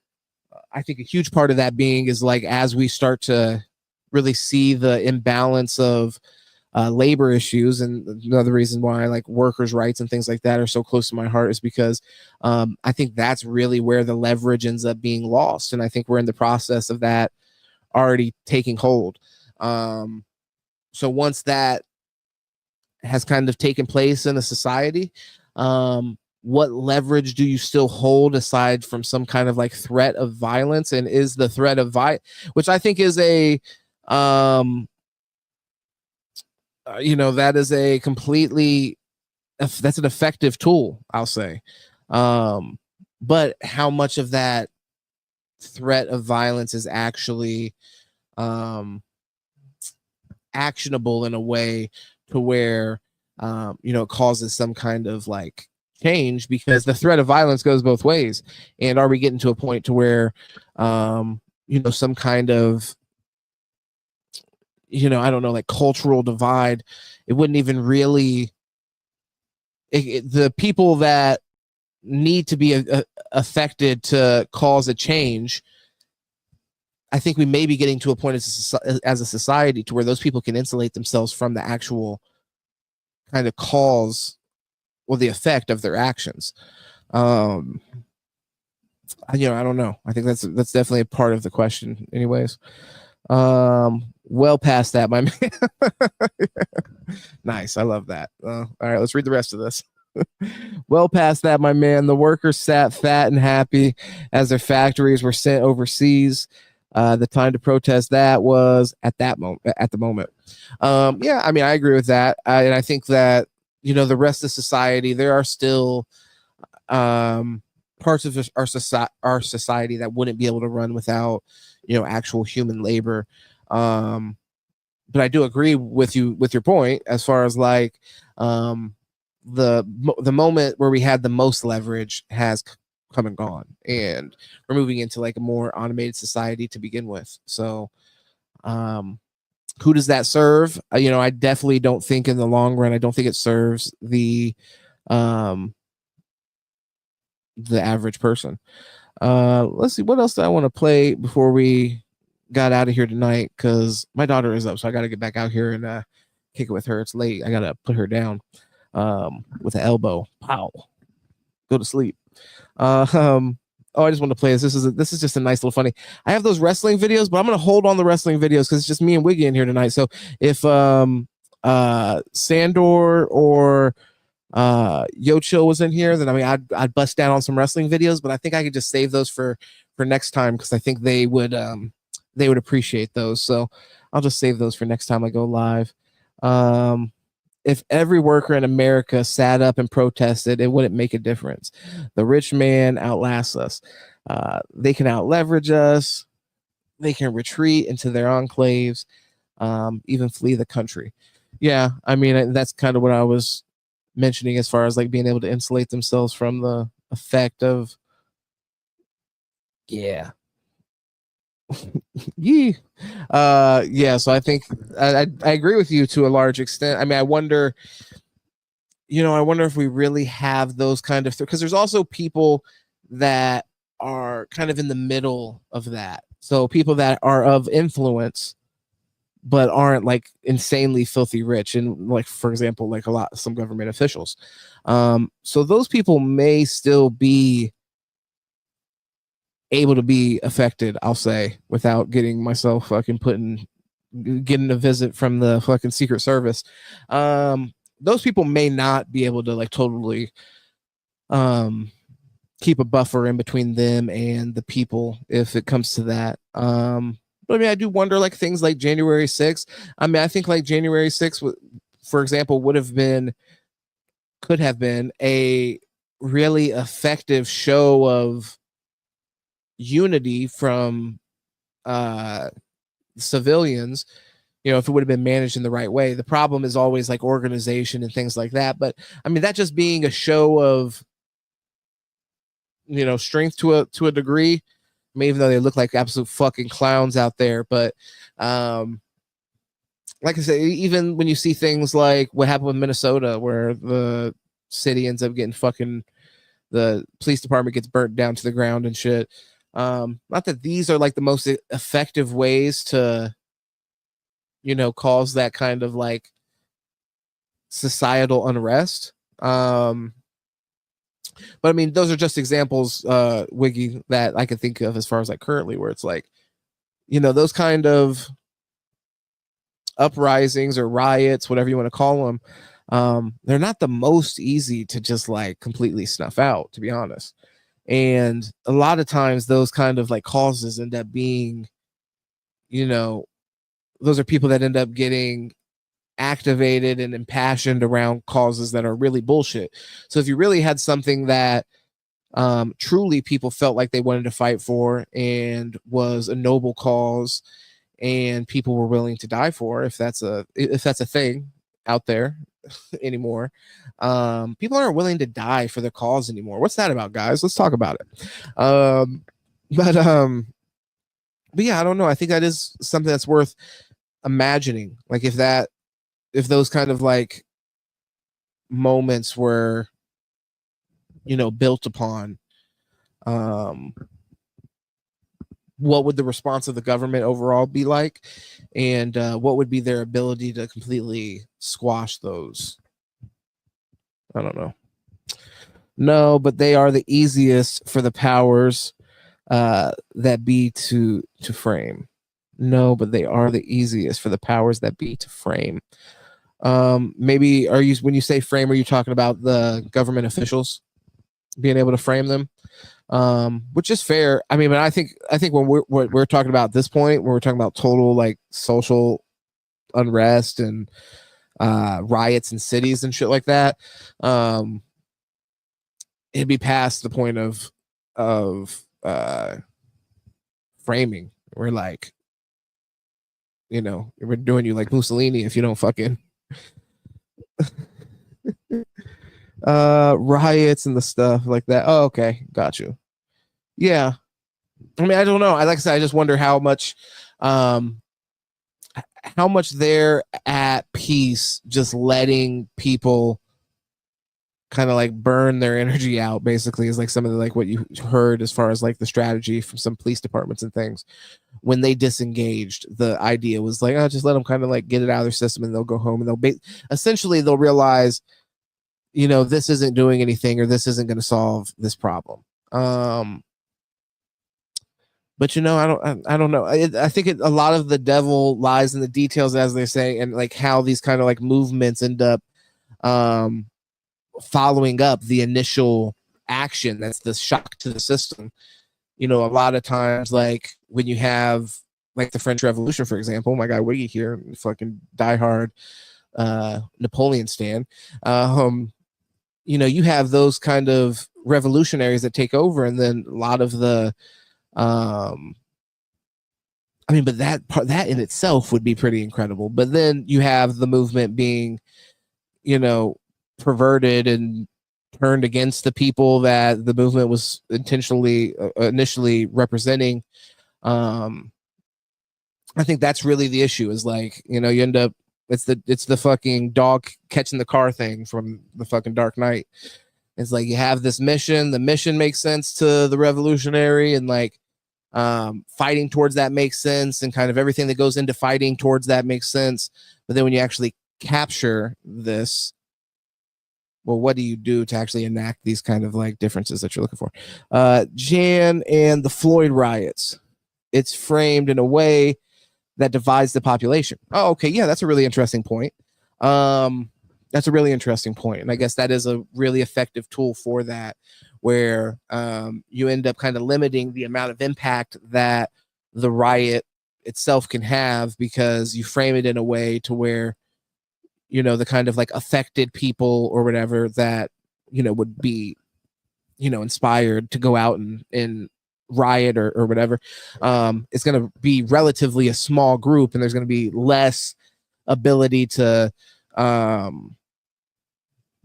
I think a huge part of that being is like, as we start to really see the imbalance of labor issues, and another reason why like workers' rights and things like that are so close to my heart is because I think that's really where the leverage ends up being lost. And I think we're in the process of that already taking hold. So once that has kind of taken place in a society, what leverage do you still hold aside from some kind of like threat of violence? And is the threat of which I think is a that is a completely, that's an effective tool, I'll say. But how much of that threat of violence is actually actionable in a way to where it causes some kind of like change? Because the threat of violence goes both ways. And are we getting to a point to where some kind of I don't know, like cultural divide, it wouldn't even really the people that need to be affected to cause a change, I think we may be getting to a point as a society to where those people can insulate themselves from the actual kind of cause or the effect of their actions. I don't know. I think that's definitely a part of the question anyways. Well past that, my man. Nice. I love that. All right, let's read the rest of this. Well past that, my man. The workers sat fat and happy as their factories were sent overseas. The time to protest that was at the moment. Yeah, I mean, I agree with that. And I think that, the rest of society, there are still parts of our society that wouldn't be able to run without, actual human labor. But I do agree with you with your point as far as like the moment where we had the most leverage has come and gone, and we're moving into like a more automated society to begin with. So who does that serve? I definitely don't think in the long run, I don't think it serves the average person. Let's see, what else do I want to play before we got out of here tonight, because my daughter is up, so I got to get back out here and kick it with her. It's late. I gotta put her down with an elbow. Pow. Go to sleep. I just want to play this. This is just a nice little funny. I have those wrestling videos, but I'm gonna hold on the wrestling videos because it's just me and Wiggy in here tonight. So if Sandor or Yo Chill was in here, then I mean I'd bust down on some wrestling videos, but I think I could just save those for next time, because I think they would appreciate those. So I'll just save those for next time I go live. If every worker in America sat up and protested, it wouldn't make a difference. The rich man outlasts us. They can out-leverage us. They can retreat into their enclaves, even flee the country. Yeah, I mean, that's kind of what I was mentioning as far as like being able to insulate themselves from the effect of, yeah, Yeah. Yeah. So I think I agree with you to a large extent. I mean, I wonder, I wonder if we really have those kind of, because there's also people that are kind of in the middle of that. So people that are of influence, but aren't like insanely filthy rich. And like, for example, like some government officials. So those people may still be able to be affected, I'll say, without getting myself getting a visit from the fucking Secret Service. Those people may not be able to like totally keep a buffer in between them and the people if it comes to that. But I mean, I do wonder like things like January 6th. I mean, I think like January 6th, for example, could have been a really effective show of unity from civilians, if it would have been managed in the right way. The problem is always like organization and things like that. But I mean, that just being a show of strength to a degree. I mean, even though they look like absolute fucking clowns out there, but like I say, even when you see things like what happened with Minnesota, where the city ends up getting the police department gets burnt down to the ground and shit. Not that these are like the most effective ways to, cause that kind of like societal unrest. But I mean, those are just examples, Wiggy, that I can think of as far as like currently, where it's like, those kind of uprisings or riots, whatever you want to call them, they're not the most easy to just like completely snuff out, to be honest. And a lot of times those kind of like causes end up being, those are people that end up getting activated and impassioned around causes that are really bullshit. So if you really had something that truly people felt like they wanted to fight for and was a noble cause and people were willing to die for, if that's a thing out there anymore, people aren't willing to die for the cause anymore. What's that about, guys? Let's talk about it. But yeah, I don't know. I think that is something that's worth imagining. Like if those kind of like moments were, built upon, what would the response of the government overall be like? And what would be their ability to completely squash those? I don't know. No, but they are the easiest for the powers that be to frame. No, but they are the easiest for the powers that be to frame. Maybe when you say frame, are you talking about the government officials being able to frame them? Which is fair. I mean, but I think when we're talking about this point, when we're talking about total like social unrest and riots in cities and shit like that, it'd be past the point of framing. We're like, we're doing you like Mussolini if you don't fucking riots and the stuff like that. Oh, okay, got you. Yeah, I mean, I don't know. Like I said, I just wonder how much they're at peace just letting people kind of like burn their energy out, basically, is like some of the like what you heard as far as like the strategy from some police departments and things. When they disengaged, the idea was like, oh, just let them kind of like get it out of their system and they'll go home and essentially they'll realize, this isn't doing anything or this isn't going to solve this problem. But I don't know. I think a lot of the devil lies in the details, as they say, and like how these kind of like movements end up following up the initial action. That's the shock to the system. A lot of times, like when you have like the French Revolution, for example, my guy Wiggy here, fucking diehard Napoleon stan. You have those kind of revolutionaries that take over, and then a lot of the I mean, but that in itself would be pretty incredible. But then you have the movement being, perverted and turned against the people that the movement was initially representing. I think that's really the issue is like, you know, you end up, it's the fucking dog catching the car thing from the fucking Dark Knight. It's like you have this mission, the mission makes sense to the revolutionary, and like fighting towards that makes sense, and kind of everything that goes into fighting towards that makes sense. But then when you actually capture this, well, what do you do to actually enact these kind of like differences that you're looking for? Jan and the Floyd riots, it's framed in a way that divides the population. Oh, okay. Yeah, that's a really interesting point. That's a really interesting point. And I guess that is a really effective tool for that, where you end up kind of limiting the amount of impact that the riot itself can have, because you frame it in a way to where, you know, the kind of like affected people or whatever that, you know, would be, you know, inspired to go out and riot or whatever. It's going to be relatively a small group, and there's going to be less ability to,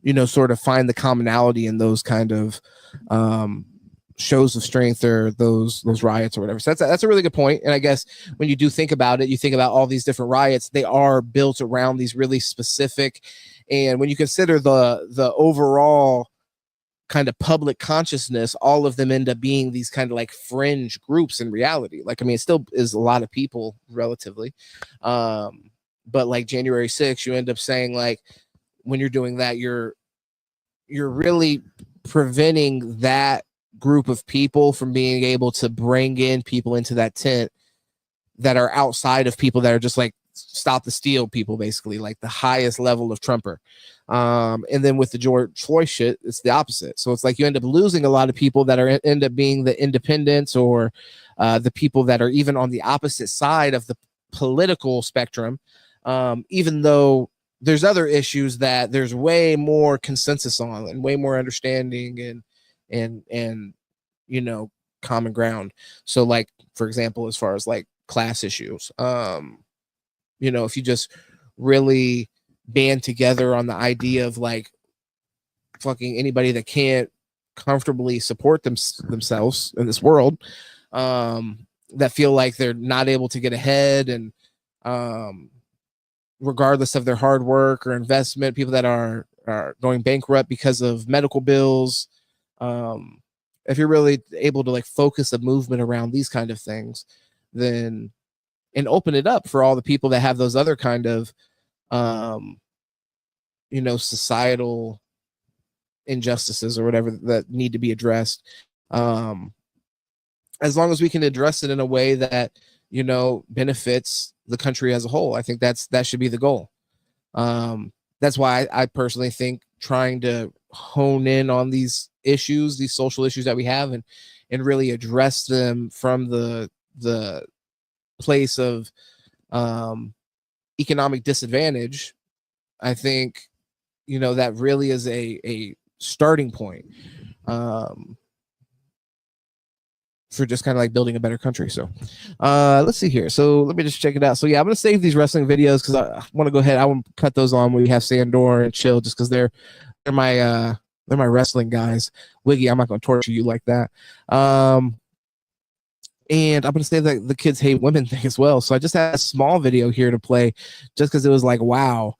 you know, sort of find the commonality in those kind of shows of strength or those riots or whatever. So that's a really good point. And I guess when you do think about it, you think about all these different riots, they are built around these really specific, and when you consider the overall kind of public consciousness, all of them end up being these kind of like fringe groups in reality. Like, I mean, it still is a lot of people relatively. But like January 6th, you end up saying like, when you're doing that, you're really preventing that group of people from being able to bring in people into that tent that are outside of people that are just like stop the steal people, basically like the highest level of Trumper. And then with the George Floyd shit, it's the opposite. So it's like you end up losing a lot of people that are end up being the independents, or the people that are even on the opposite side of the political spectrum, even though there's other issues that there's way more consensus on and way more understanding and you know, common ground. So like, for example, as far as like class issues, you know, if you just really band together on the idea of like fucking anybody that can't comfortably support themselves in this world, that feel like they're not able to get ahead, and regardless of their hard work or investment, people that are going bankrupt because of medical bills, if you're really able to like focus a movement around these kind of things, then and open it up for all the people that have those other kind of you know, societal injustices or whatever that need to be addressed, as long as we can address it in a way that, you know, benefits the country as a whole, I think that should be the goal. That's why I personally think trying to hone in on these issues, these social issues that we have, and really address them from the place of economic disadvantage, I think, you know, that really is a starting point for just kind of like building a better country. So let's see here. So let me just check it out. So yeah, I'm gonna save these wrestling videos because I want to go ahead. I want to cut those on when we have Sandor and Chill, just because they're my wrestling guys. Wiggy, I'm not gonna torture you like that. And I'm going to say that the kids hate women thing as well. So I just had a small video here to play just because it was like, wow.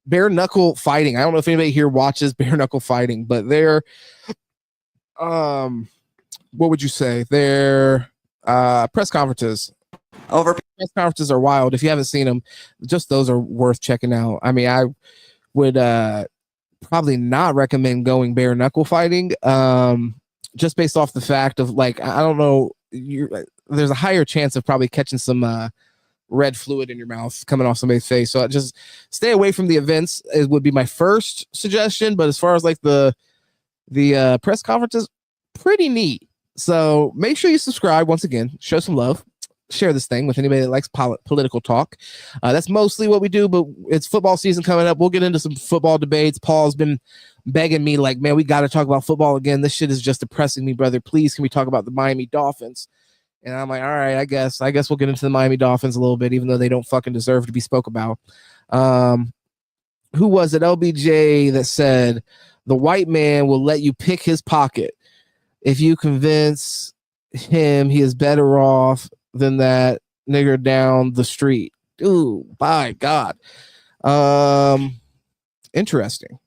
Bare knuckle fighting. I don't know if anybody here watches bare knuckle fighting, but they're, what would you say? Their press conferences. Press conferences are wild. If you haven't seen them, just those are worth checking out. I mean, I would probably not recommend going bare knuckle fighting, just based off the fact of like, I don't know, there's a higher chance of probably catching some red fluid in your mouth coming off somebody's face. So just stay away from the events. It would be my first suggestion. But as far as like the press conferences, pretty neat. So make sure you subscribe. Once again, show some love. Share this thing with anybody that likes political talk. That's mostly what we do, but it's football season coming up. We'll get into some football debates. Paul's been begging me like, man, we got to talk about football again. This shit is just depressing me, brother. Please, can we talk about the Miami Dolphins? And I'm like, all right, I guess we'll get into the Miami Dolphins a little bit, even though they don't fucking deserve to be spoke about. Who was it? LBJ that said the white man will let you pick his pocket if you convince him he is better off than that nigger down the street. Dude, by God. Interesting.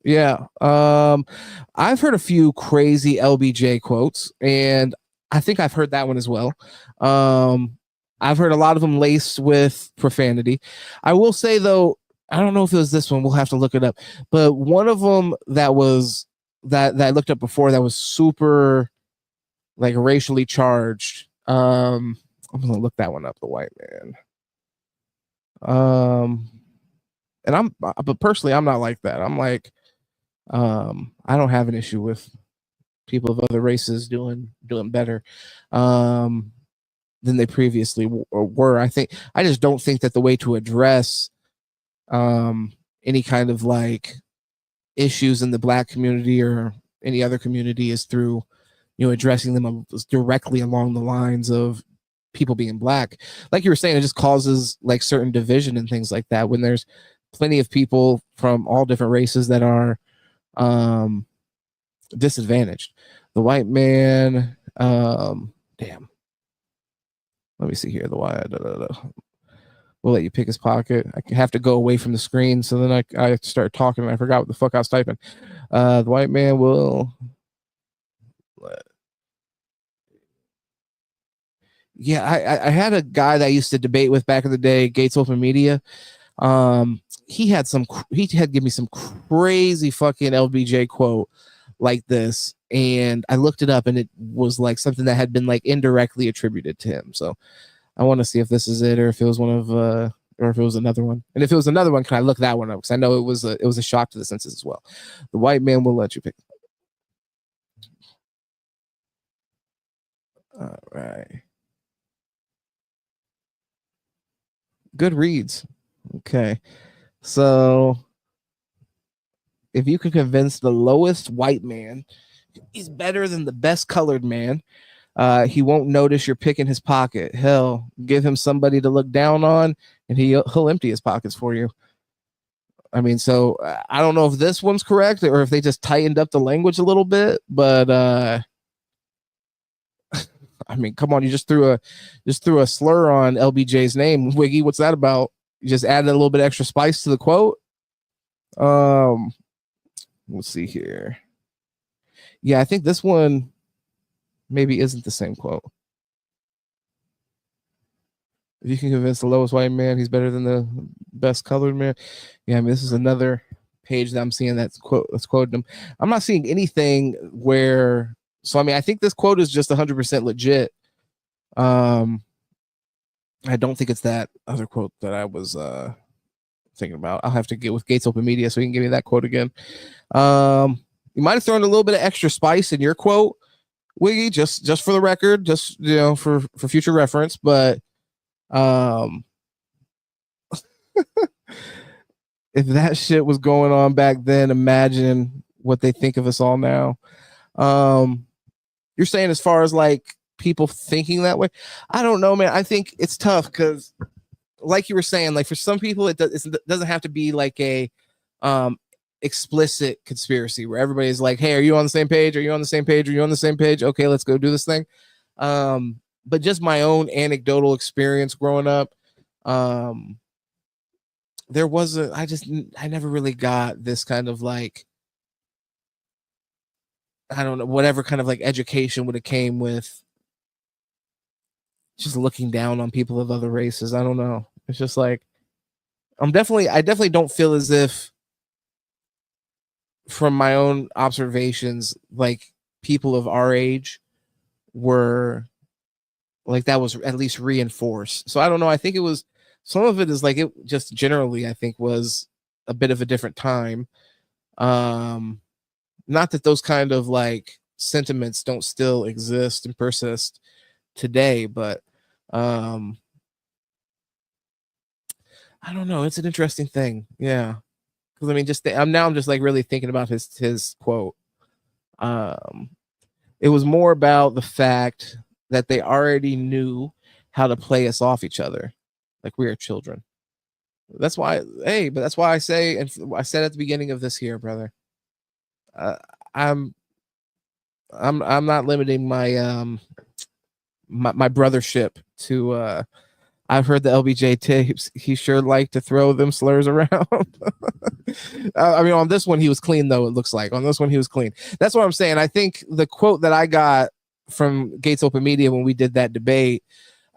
Yeah. I've heard a few crazy LBJ quotes, and I think I've heard that one as well. I've heard a lot of them laced with profanity. I will say though, I don't know if it was this one. We'll have to look it up. But one of them that was that I looked up before that was super like racially charged. I'm gonna look that one up. The white man. But personally, I'm not like that. I'm like, I don't have an issue with people of other races doing better than they previously were. I just don't think that the way to address any kind of like issues in the Black community or any other community is through, addressing them directly along the lines of people being Black. Like you were saying, it just causes like certain division and things like that when there's plenty of people from all different races that are disadvantaged. The white man, damn. Let me see here. The white, we'll let you pick his pocket. I have to go away from the screen, so then I start talking and I forgot what the fuck I was typing. The white man will. Yeah, I had a guy that I used to debate with back in the day, Gates Open Media. He had given me some crazy fucking LBJ quote like this, and I looked it up, and it was like something that had been like indirectly attributed to him. So I want to see if this is it, or if it was one of, or if it was another one. And if it was another one, can I look that one up? Because I know it was a shock to the senses as well. The white man will let you pick. All right. Good reads. Okay. So if you could convince the lowest white man he's better than the best colored man, he won't notice you're picking his pocket. Hell, give him somebody to look down on, and he'll empty his pockets for you. I mean, so I don't know if this one's correct or if they just tightened up the language a little bit, but I mean, come on, you just threw a slur on LBJ's name. Wiggy, what's that about? You just added a little bit extra spice to the quote. Let's see here. Yeah, I think this one maybe isn't the same quote. If you can convince the lowest white man he's better than the best colored man. Yeah, I mean, this is another page that I'm seeing that's quoting him. I'm not seeing anything where. So, I mean, I think this quote is just 100% legit. I don't think it's that other quote that I was thinking about. I'll have to get with Gates Open Media so he can give me that quote again. You might have thrown a little bit of extra spice in your quote, Wiggy, just for the record, just for future reference. But if that shit was going on back then, imagine what they think of us all now. You're saying as far as like people thinking that way, I don't know, man. I think it's tough because, like you were saying, like for some people it doesn't have to be like a explicit conspiracy where everybody's like, hey, are you on the same page? Are you on the same page? Are you on the same page? Okay, let's go do this thing. But just my own anecdotal experience growing up, there wasn't. I never really got this kind of like, I don't know, whatever kind of like education would have came with just looking down on people of other races. I don't know. It's just like, I definitely don't feel as if from my own observations, like people of our age were like, that was at least reinforced. So I don't know. I think it was, some of it is like, it just generally, I think was a bit of a different time. Not that those kind of like sentiments don't still exist and persist today, but I don't know. It's an interesting thing. Yeah. Because I mean, I'm just like really thinking about his quote. It was more about the fact that they already knew how to play us off each other, like we are children. That's why, but that's why I say, and I said at the beginning of this here, brother, I'm not limiting my my brothership to I've heard the LBJ tapes. He sure liked to throw them slurs around. I mean, on this one, he was clean, though, it looks like. On this one, he was clean. That's what I'm saying. I think the quote that I got from Gates Open Media when we did that debate,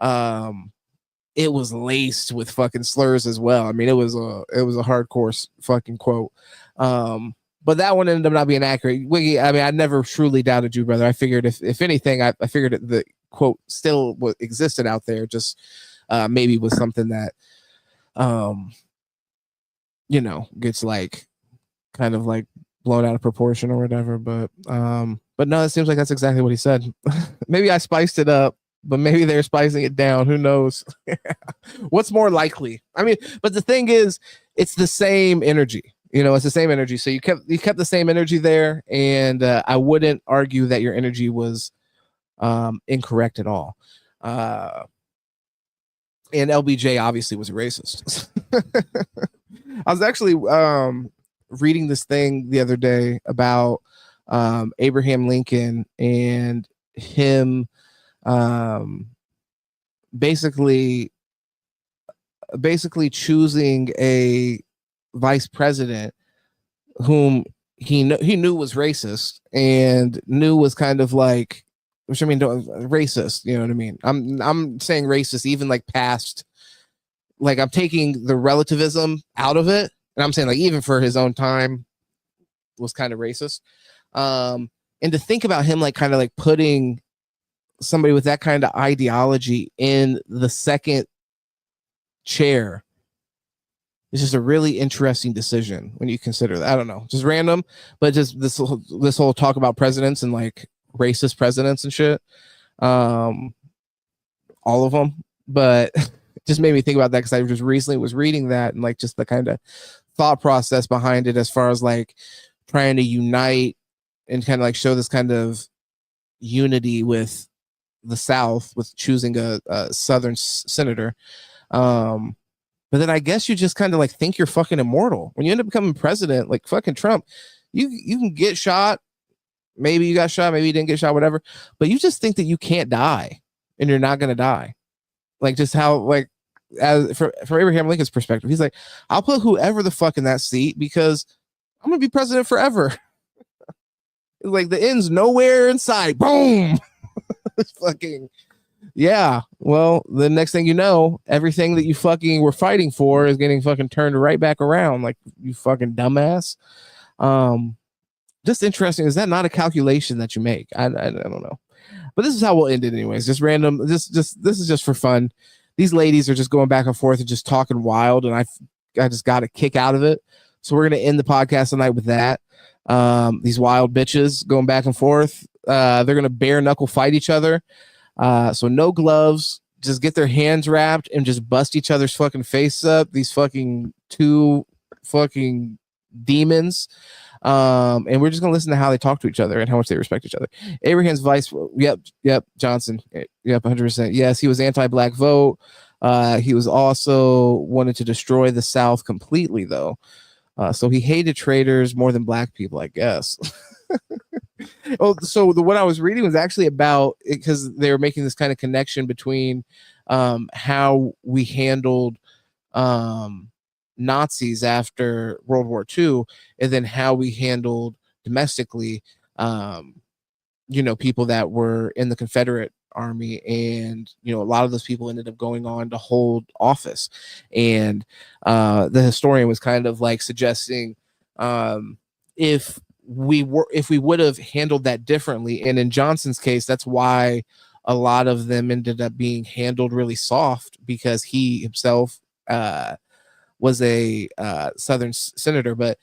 it was laced with fucking slurs as well. I mean, it was a hardcore fucking quote. But that one ended up not being accurate. Wiggy, I mean, I never truly doubted you, brother. I figured if anything, I figured that the quote still existed out there, just maybe was something that gets like kind of like blown out of proportion or whatever. But no, it seems like that's exactly what he said. Maybe I spiced it up, but maybe they're spicing it down. Who knows? What's more likely? I mean, but the thing is, it's the same energy. It's the same energy. So you kept the same energy there, and I wouldn't argue that your energy was incorrect at all. And LBJ obviously was a racist. I was actually reading this thing the other day about Abraham Lincoln and him basically choosing a vice president whom he knew was racist and knew was kind of like, which I mean, racist, you know what I mean? I'm saying racist, even like past, like I'm taking the relativism out of it, and I'm saying like even for his own time was kind of racist. And to think about him like kind of like putting somebody with that kind of ideology in the second chair is just a really interesting decision when you consider that. I don't know, just random, but just this whole talk about presidents and like racist presidents and shit, all of them, but just made me think about that because I just recently was reading that and like just the kind of thought process behind it as far as like trying to unite and kind of like show this kind of unity with the South with choosing a Southern senator. But then I guess you just kind of like think you're fucking immortal when you end up becoming president, like fucking Trump. You can get shot. Maybe you got shot, maybe you didn't get shot, whatever. But you just think that you can't die and you're not going to die. Like just how, like, as from Abraham Lincoln's perspective, he's like, I'll put whoever the fuck in that seat because I'm going to be president forever. Like the end's nowhere in sight. Boom. It's fucking, yeah. Well, the next thing you know, everything that you fucking were fighting for is getting fucking turned right back around. Like you fucking dumbass. Just interesting. Is that not a calculation that you make? I don't know. But this is how we'll end it anyways. Just random. This is just for fun. These ladies are just going back and forth and just talking wild, and I just got a kick out of it. So we're gonna end the podcast tonight with that. These wild bitches going back and forth. They're gonna bare knuckle fight each other. So no gloves. Just get their hands wrapped and just bust each other's fucking face up. These fucking two fucking demons. And we're just gonna listen to how they talk to each other and how much they respect each other. Abraham's vice, yep, Johnson, yep, 100%. Yes, he was anti-black vote. He was also wanted to destroy the South completely, though. So he hated traitors more than black people, I guess. Oh, so what I was reading was actually about it because they were making this kind of connection between how we handled Nazis after World War II, and then how we handled domestically, people that were in the Confederate Army, and a lot of those people ended up going on to hold office. And the historian was kind of like suggesting if we would have handled that differently, and in Johnson's case, that's why a lot of them ended up being handled really soft because he himself was a Southern senator. But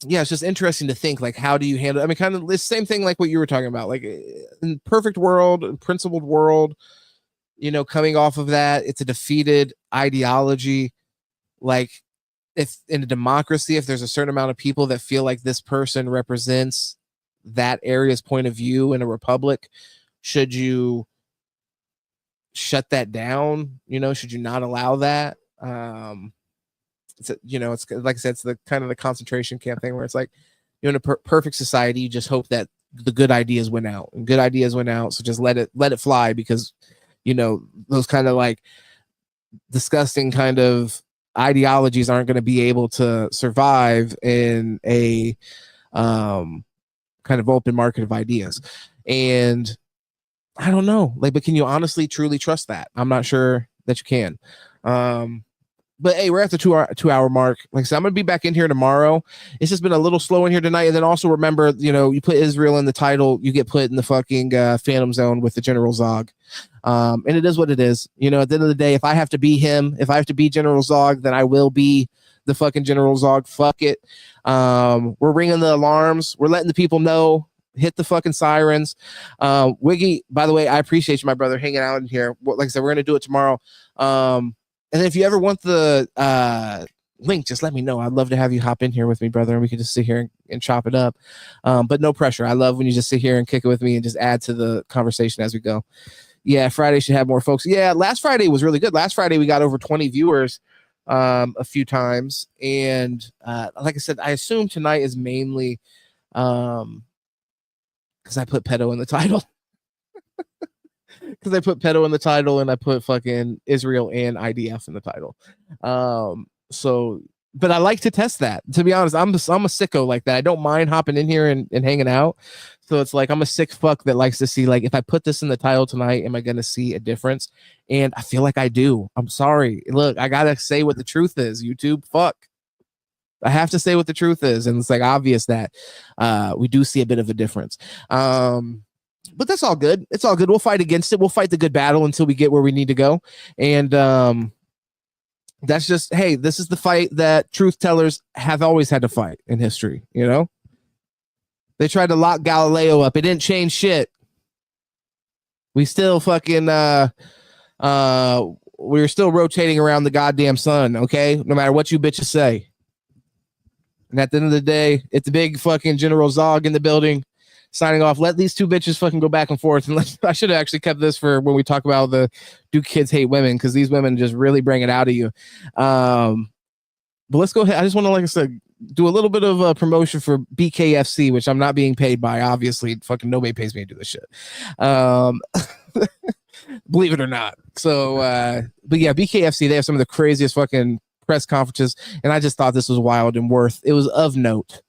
it's just interesting to think, like, how do you handle, I mean, kind of the same thing like what you were talking about, like in perfect world, principled world, coming off of that, it's a defeated ideology. Like if in a democracy, if there's a certain amount of people that feel like this person represents that area's point of view in a republic, should you shut that down? Should you not allow that? It's like I said, it's the kind of the concentration camp thing where it's like, in a perfect society, you just hope that the good ideas went out, and good ideas went out. So just let it fly, because, you know, those kind of like disgusting kind of ideologies aren't going to be able to survive in a kind of open market of ideas. And I don't know, like, but can you honestly truly trust that? I'm not sure that you can. But hey, we're at the 2 hour mark. Like I said, I'm gonna be back in here tomorrow. It's just been a little slow in here tonight. And then also remember, you know, you put Israel in the title, you get put in the fucking Phantom Zone with the General Zog. And it is what it is. You know, at the end of the day, if I have to be him, if I have to be General Zog, then I will be the fucking General Zog. Fuck it. We're ringing the alarms. We're letting the people know. Hit the fucking sirens. Wiggy, by the way, I appreciate you, my brother, hanging out in here. Like I said, we're gonna do it tomorrow. And if you ever want the link, just let me know. I'd love to have you hop in here with me, brother, and we can just sit here and chop it up. But no pressure. I love when you just sit here and kick it with me and just add to the conversation as we go. Yeah, Friday should have more folks. Yeah, last Friday was really good. Last Friday we got over 20 viewers a few times. And like I said, I assume tonight is mainly because I put pedo in the title. Because I put pedo in the title and I put fucking Israel and IDF in the title. So, but I like to test that. To be honest, I'm a sicko like that. I don't mind hopping in here and hanging out. So it's like I'm a sick fuck that likes to see, like, if I put this in the title tonight, am I going to see a difference? And I feel like I do. I'm sorry. Look, I got to say what the truth is, YouTube. Fuck. I have to say what the truth is. And it's like obvious that we do see a bit of a difference. But that's all good. It's all good. We'll fight against it. We'll fight the good battle until we get where we need to go. And that's just, hey, this is the fight that truth tellers have always had to fight in history. You know, they tried to lock Galileo up. It didn't change shit. We still fucking we're still rotating around the goddamn sun. Okay, no matter what you bitches say. And at the end of the day, it's a big fucking General Zog in the building. Signing off. Let these two bitches fucking go back and forth. And I should have actually kept this for when we talk about the do kids hate women, because these women just really bring it out of you. But let's go ahead. I just want to, like I said, do a little bit of a promotion for BKFC, which I'm not being paid by. Obviously, fucking nobody pays me to do this shit. Believe it or not. So, but yeah, BKFC, they have some of the craziest fucking press conferences, and I just thought this was wild and it was of note.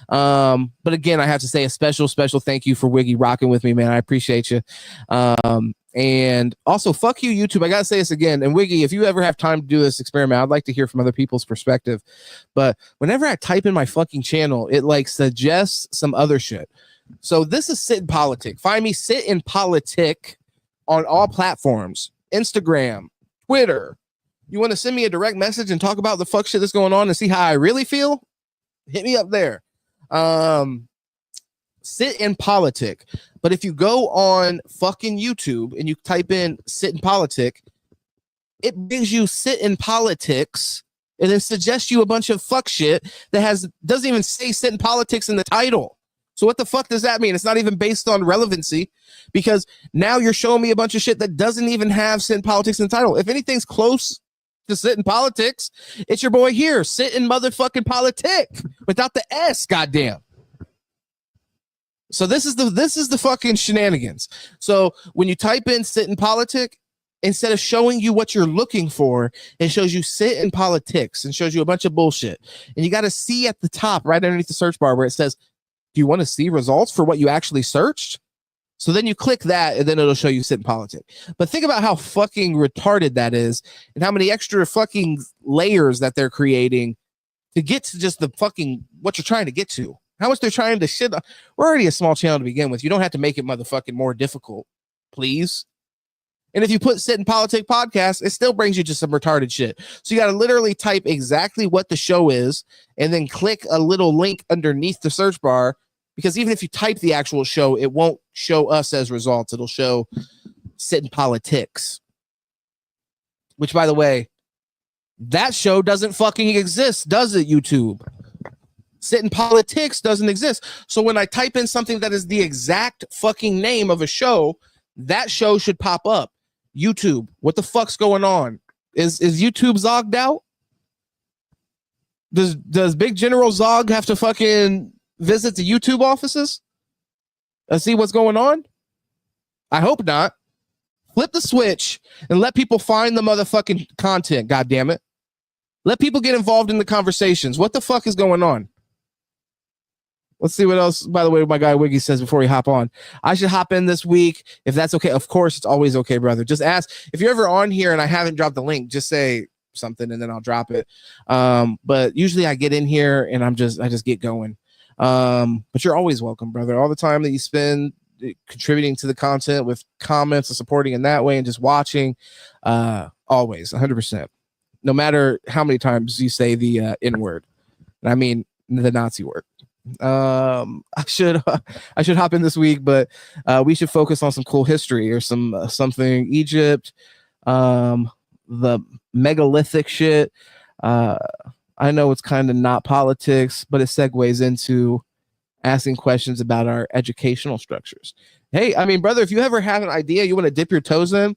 But again, I have to say a special thank you for Wiggy rocking with me, man. I appreciate you. And also fuck you, YouTube. I gotta say this again. And Wiggy, if you ever have time to do this experiment, I'd like to hear from other people's perspective. But whenever I type in my fucking channel, it like suggests some other shit. So this is Sit in Politic. Find me Sit in Politic on all platforms: Instagram, Twitter. You want to send me a direct message and talk about the fuck shit that's going on and see how I really feel? Hit me up there. Sit in Politic. But if you go on fucking YouTube and you type in Sit in Politic, it brings you Sit in Politics and then suggests you a bunch of fuck shit that doesn't even say Sit in Politics in the title. So what the fuck does that mean? It's not even based on relevancy, because now you're showing me a bunch of shit that doesn't even have Sit in Politics in the title. If anything's close to Sit in Politics, it's your boy here, Sit in motherfucking Politic without the S, goddamn. So this is the fucking shenanigans. So when you type in Sit in Politic, instead of showing you what you're looking for, it shows you Sit in Politics and shows you a bunch of bullshit. And you got to see at the top right underneath the search bar where it says, do you want to see results for what you actually searched? So then you click that and then it'll show you Sit in Politic. But think about how fucking retarded that is and how many extra fucking layers that they're creating to get to just the fucking what you're trying to get to. How much they're trying to shit. We're already a small channel to begin with. You don't have to make it motherfucking more difficult, please. And if you put Sit in Politic podcast, it still brings you to some retarded shit. So you got to literally type exactly what the show is and then click a little link underneath the search bar. Because even if you type the actual show, it won't show us as results. It'll show Sit in Politics. Which, by the way, that show doesn't fucking exist, does it, YouTube? Sit in Politics doesn't exist. So when I type in something that is the exact fucking name of a show, that show should pop up. YouTube, what the fuck's going on? Is YouTube zogged out? Does Big General Zog have to fucking visit the YouTube offices? see what's going on? I hope not. Flip the switch and let people find the motherfucking content, God damn it. Let people get involved in the conversations. What the fuck is going on? Let's see what else, by the way, my guy Wiggy says before we hop on. I should hop in this week if that's okay. Of course, it's always okay, brother. Just ask. If you're ever on here and I haven't dropped the link, just say something and then I'll drop it. But usually I get in here and I just get going. But you're always welcome, brother. All the time that you spend contributing to the content with comments and supporting in that way and just watching, always 100%. No matter how many times you say the N word, I mean the Nazi word. I should hop in this week, but we should focus on some cool history or something Egypt, the megalithic shit. I know it's kind of not politics, but it segues into asking questions about our educational structures. Hey, I mean, brother, if you ever have an idea you want to dip your toes in,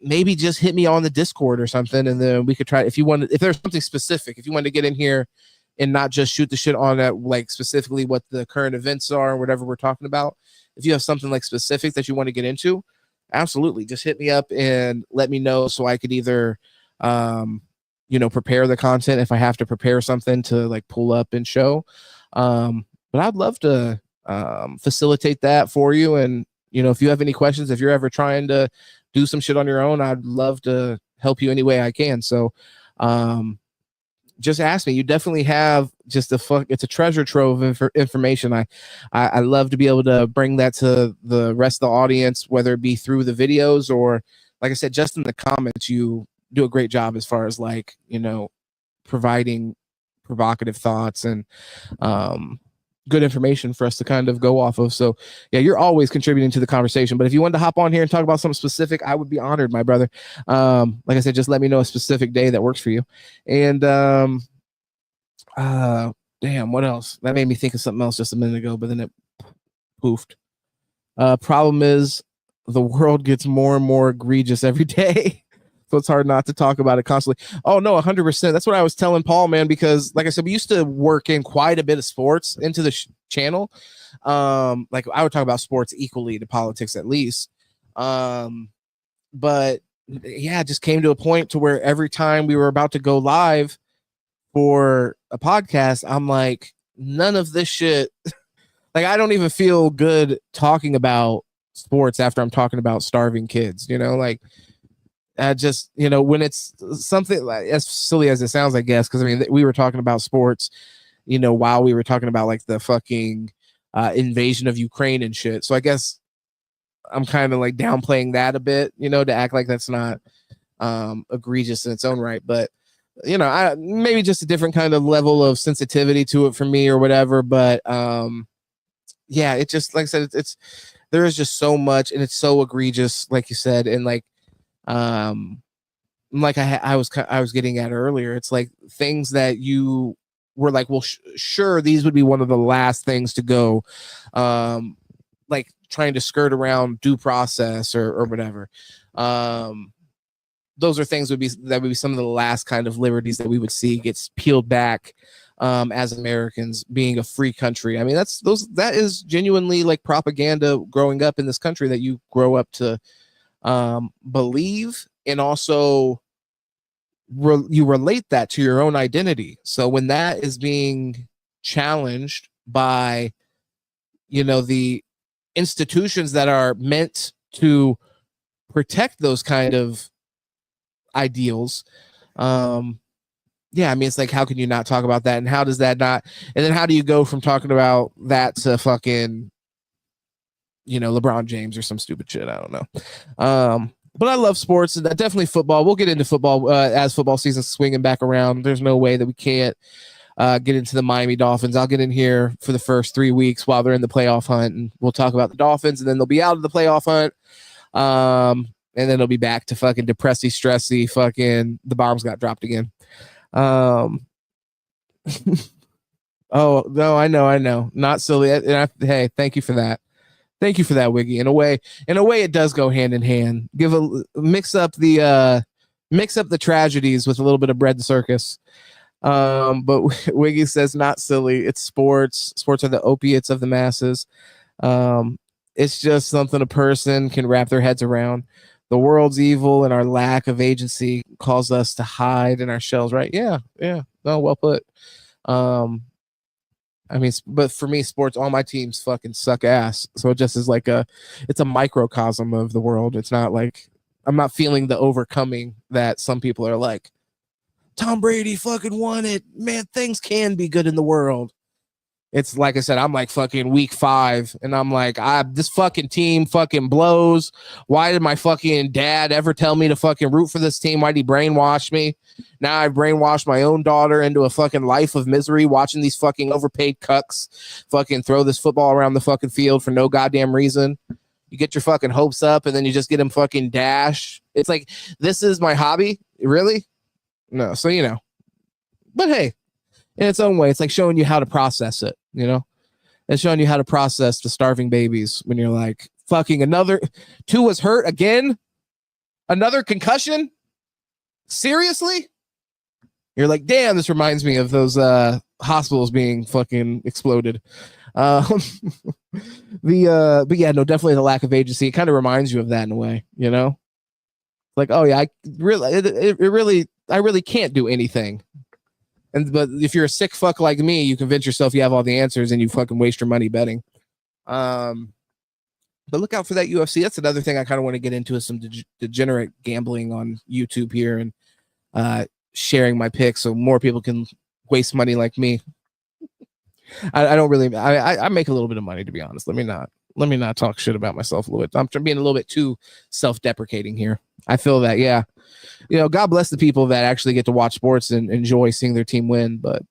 maybe just hit me on the Discord or something, and then we could try. If there's something specific, if you want to get in here and not just shoot the shit on that, like specifically what the current events are or whatever we're talking about. If you have something like specific that you want to get into, absolutely, just hit me up and let me know so I could either, prepare the content if I have to prepare something to like pull up and show. But I'd love to facilitate that for you. And, if you have any questions, if you're ever trying to do some shit on your own, I'd love to help you any way I can. So, just ask me. You definitely have it's a treasure trove of information. I love to be able to bring that to the rest of the audience, whether it be through the videos or, like I said, just in the comments. You do a great job as far as providing provocative thoughts and good information for us to kind of go off of. So yeah, you're always contributing to the conversation, but if you wanted to hop on here and talk about something specific, I would be honored, my brother. Like I said, just let me know a specific day that works for you. And damn, what else? That made me think of something else just a minute ago, but then it poofed. Problem is the world gets more and more egregious every day. So it's hard not to talk about it constantly. Oh, no, 100%. That's what I was telling Paul, man, because like I said, we used to work in quite a bit of sports into the channel. Like I would talk about sports equally to politics at least. But yeah, it just came to a point to where every time we were about to go live for a podcast, I'm like, none of this shit. Like, I don't even feel good talking about sports after I'm talking about starving kids, just, when it's something like as silly as it sounds, I guess, because I mean, we were talking about sports, while we were talking about like the fucking invasion of Ukraine and shit. So I guess I'm kind of like downplaying that a bit, to act like that's not egregious in its own right. But, maybe just a different kind of level of sensitivity to it for me or whatever. But yeah, it just, like I said, there is just so much and it's so egregious, like you said. And like I was getting at earlier, it's like things that you were like, well, sure, these would be one of the last things to go, like trying to skirt around due process or whatever. Those are things that would be some of the last kind of liberties that we would see gets peeled back as Americans being a free country. I mean, that is genuinely like propaganda growing up in this country that you grow up to believe, and also you relate that to your own identity. So when that is being challenged by, the institutions that are meant to protect those kind of ideals, yeah, I mean, it's like, how can you not talk about that? And how does that not, and then how do you go from talking about that to fucking, LeBron James or some stupid shit? I don't know. But I love sports, and definitely football. We'll get into football as football season's swinging back around. There's no way that we can't get into the Miami Dolphins. I'll get in here for the first 3 weeks while they're in the playoff hunt, and we'll talk about the Dolphins, and then they'll be out of the playoff hunt. And then they'll be back to fucking depressy, stressy, fucking the bombs got dropped again. Oh, no, I know. Not silly. Hey, thank you for that. Thank you for that, Wiggy. In a way, it does go hand in hand. Mix up the tragedies with a little bit of bread and circus. But Wiggy says, not silly. It's sports. Sports are the opiates of the masses. It's just something a person can wrap their heads around. The world's evil and our lack of agency calls us to hide in our shells, right? Yeah. No, well put. I mean, but for me, sports, all my teams fucking suck ass. So it just is like it's a microcosm of the world. It's not like I'm not feeling the overcoming that some people are like, Tom Brady fucking won it. Man, things can be good in the world. It's like I said, I'm like fucking week 5, and I'm like, this fucking team fucking blows. Why did my fucking dad ever tell me to fucking root for this team? Why did he brainwash me? Now I've brainwashed my own daughter into a fucking life of misery watching these fucking overpaid cucks fucking throw this football around the fucking field for no goddamn reason. You get your fucking hopes up, and then you just get them fucking dash. It's like, this is my hobby? Really? No. So, you know. But hey, in its own way, it's like showing you how to process it, you know? It's showing you how to process the starving babies when you're like, fucking another, Tua was hurt again? Another concussion? Seriously? You're like, damn, this reminds me of those hospitals being fucking exploded. But yeah, no, definitely the lack of agency. It kind of reminds you of that in a way, you know? Like, oh yeah, I really can't do anything. But if you're a sick fuck like me, you convince yourself you have all the answers and you fucking waste your money betting. But look out for that UFC. That's another thing I kind of want to get into, is some degenerate gambling on YouTube here, and sharing my picks so more people can waste money like me. I don't really. I make a little bit of money, to be honest. Let me not talk shit about myself a little bit. I'm being a little bit too self-deprecating here. I feel that, yeah. You know, God bless the people that actually get to watch sports and enjoy seeing their team win. But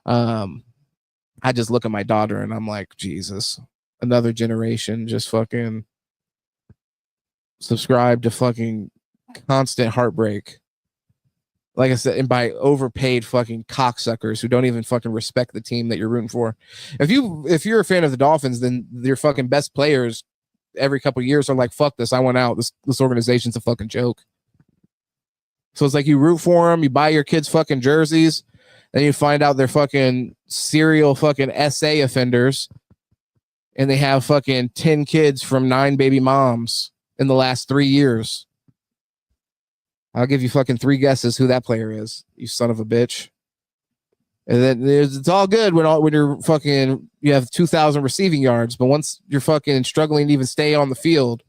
I just look at my daughter and I'm like, Jesus, another generation just fucking subscribe to fucking constant heartbreak. Like I said, and by overpaid fucking cocksuckers who don't even fucking respect the team that you're rooting for. If you're a fan of the Dolphins, then your fucking best players every couple of years are like, fuck this, I want out. This organization's a fucking joke. So it's like you root for them, you buy your kids fucking jerseys, then you find out they're fucking serial fucking SA offenders, and they have fucking 10 kids from 9 baby moms in the last 3 years. I'll give you fucking 3 guesses who that player is, you son of a bitch. And then it's all good when you're fucking, you have 2,000 receiving yards, but once you're fucking struggling to even stay on the field,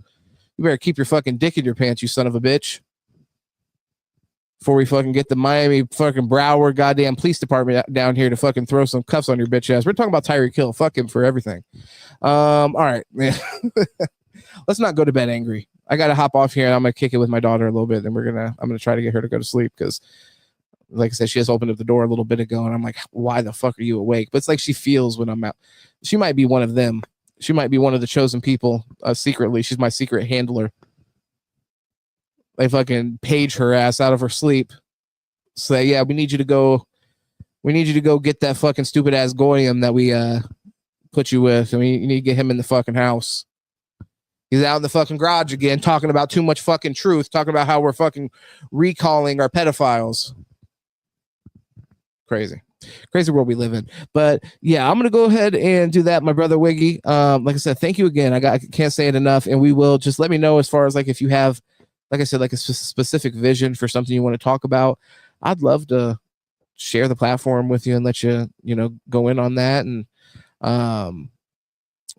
you better keep your fucking dick in your pants, you son of a bitch. Before we fucking get the Miami fucking Broward goddamn police department down here to fucking throw some cuffs on your bitch ass. We're talking about Tyreek Hill. Fuck him for everything. All right. Let's not go to bed angry. I got to hop off here and I'm going to kick it with my daughter a little bit. Then I'm going to try to get her to go to sleep because, like I said, she just opened up the door a little bit ago and I'm like, why the fuck are you awake? But it's like she feels when I'm out. She might be one of them. She might be one of the chosen people secretly. She's my secret handler. They fucking page her ass out of her sleep. Say, yeah, we need you to go get that fucking stupid ass Goyim that we put you with. I mean, you need to get him in the fucking house. He's out in the fucking garage again, talking about too much fucking truth, talking about how we're fucking recalling our pedophiles. Crazy world we live in. But yeah, I'm gonna go ahead and do that, my brother Wiggy. Like I said, thank you again. I can't say it enough, and we will just let me know as far as like if you have, like I said, like a specific vision for something you want to talk about. I'd love to share the platform with you and let you go in on that, and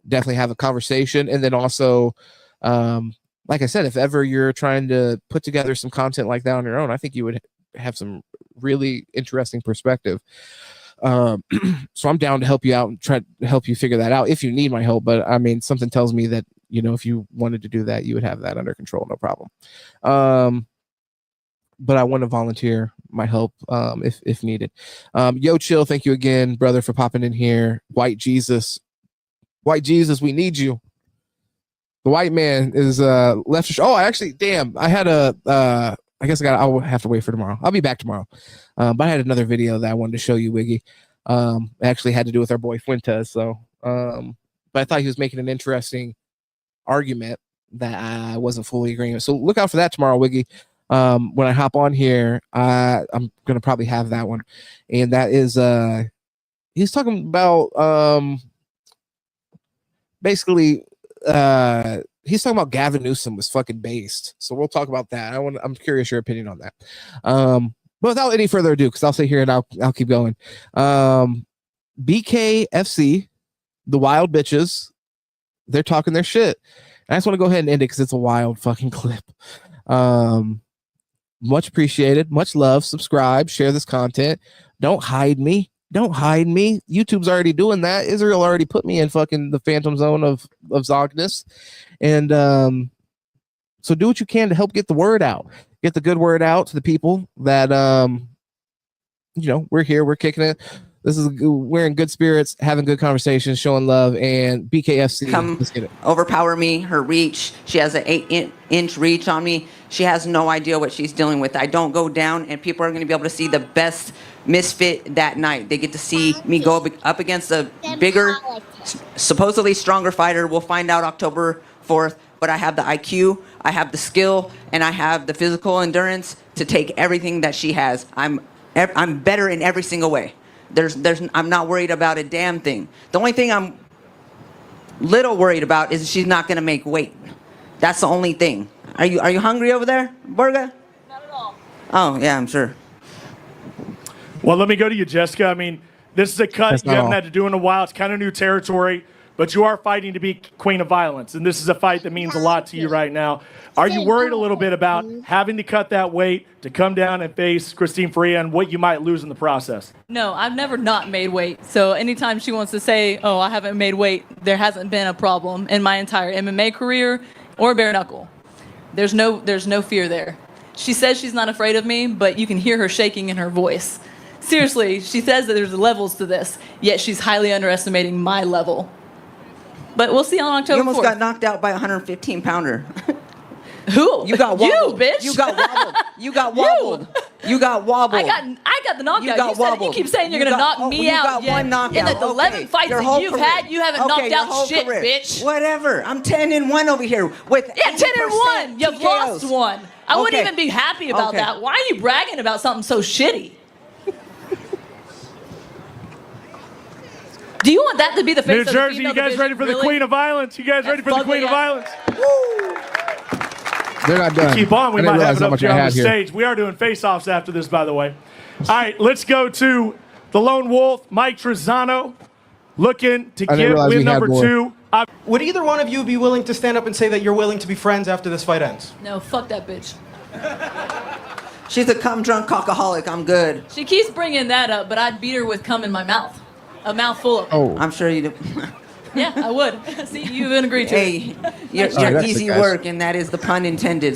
definitely have a conversation. And then also, like I said, if ever you're trying to put together some content like that on your own, I think you would have some really interesting perspective. So I'm down to help you out and try to help you figure that out if you need my help. But I mean, something tells me that, if you wanted to do that, you would have that under control, no problem. But I want to volunteer my help if needed. Yo, Chill, thank you again, brother, for popping in here. White Jesus, we need you. The white man is left. Oh, I had I guess I'll have to wait for tomorrow. I'll be back tomorrow. But I had another video that I wanted to show you, Wiggy. It actually had to do with our boy Fuentes. So, but I thought he was making an interesting argument that I wasn't fully agreeing with. So look out for that tomorrow, Wiggy. When I hop on here, I'm gonna probably have that one, and that is he's talking about basically, he's talking about Gavin Newsom was fucking based. So we'll talk about that. I'm curious your opinion on that. But without any further ado, because I'll sit here and I'll keep going. BKFC, the Wild Bitches, they're talking their shit. And I just want to go ahead and end it because it's a wild fucking clip. Much appreciated. Much love. Subscribe. Share this content. Don't hide me. Don't hide me. YouTube's already doing that. Israel already put me in fucking the phantom zone of Zogness. And so do what you can to help get the word out. Get the good word out to the people that we're here, we're kicking it. We're in good spirits, having good conversations, showing love, and BKFC. Let's get it. Overpower me, her reach. She has an 8-inch reach on me. She has no idea what she's dealing with. I don't go down, and people are going to be able to see the best misfit that night. They get to see me go up against a bigger, supposedly stronger fighter. We'll find out October 4th, but I have the IQ, I have the skill, and I have the physical endurance to take everything that she has. I'm better in every single way. I'm not worried about a damn thing. The only thing I'm little worried about is she's not going to make weight. That's the only thing. Are you hungry over there, Burga? Not at all. Oh, yeah, I'm sure. Well, let me go to you, Jessica. I mean, this is a cut you haven't had to do in a while. It's kind of new territory, but you are fighting to be Queen of Violence, and this is a fight that means a lot to you right now. Are you worried a little bit about having to cut that weight to come down and face Christine Faria and what you might lose in the process? No, I've never not made weight. So anytime she wants to say, oh, I haven't made weight, there hasn't been a problem in my entire MMA career or bare knuckle. There's no fear there. She says she's not afraid of me, but you can hear her shaking in her voice. Seriously, she says that there's levels to this, yet she's highly underestimating my level. But we'll see on October 4th. You almost got knocked out by a 115-pounder. Who? You got wobbled. You, bitch. You got wobbled. You got wobbled. You got wobbled. I got the knockout. You got wobbled. You keep saying you're going to knock me out. You got one knockout. In the 11 fights that you've had, you haven't knocked out shit, career. bitch. Whatever. I'm 10-1 over here. With 10-1. You've lost one. I wouldn't even be happy about Okay. that. Why are you bragging about something so shitty? Do you want that to be the face New of the Jersey, female you guys division? ready for the Really? Queen of Violence? You guys ready for the Queen of Violence? They're not done. Keep on. We I didn't might have realize it how up much here I on the had here. stage. We are doing face-offs after this, by the way. All right, let's go to the Lone Wolf, Mike Trezano, looking to I didn't get realize win we had number more. 2. Would either one of you be willing to stand up and say that you're willing to be friends after this fight ends? No, fuck that bitch. She's a cum-drunk cockaholic. I'm good. She keeps bringing that up, but I'd beat her with cum in my mouth. A mouthful of it. Oh, I'm sure you do. Yeah, I would. See, you even agreed to Hey, it. you're that's it, easy guys. work, and that is the pun intended.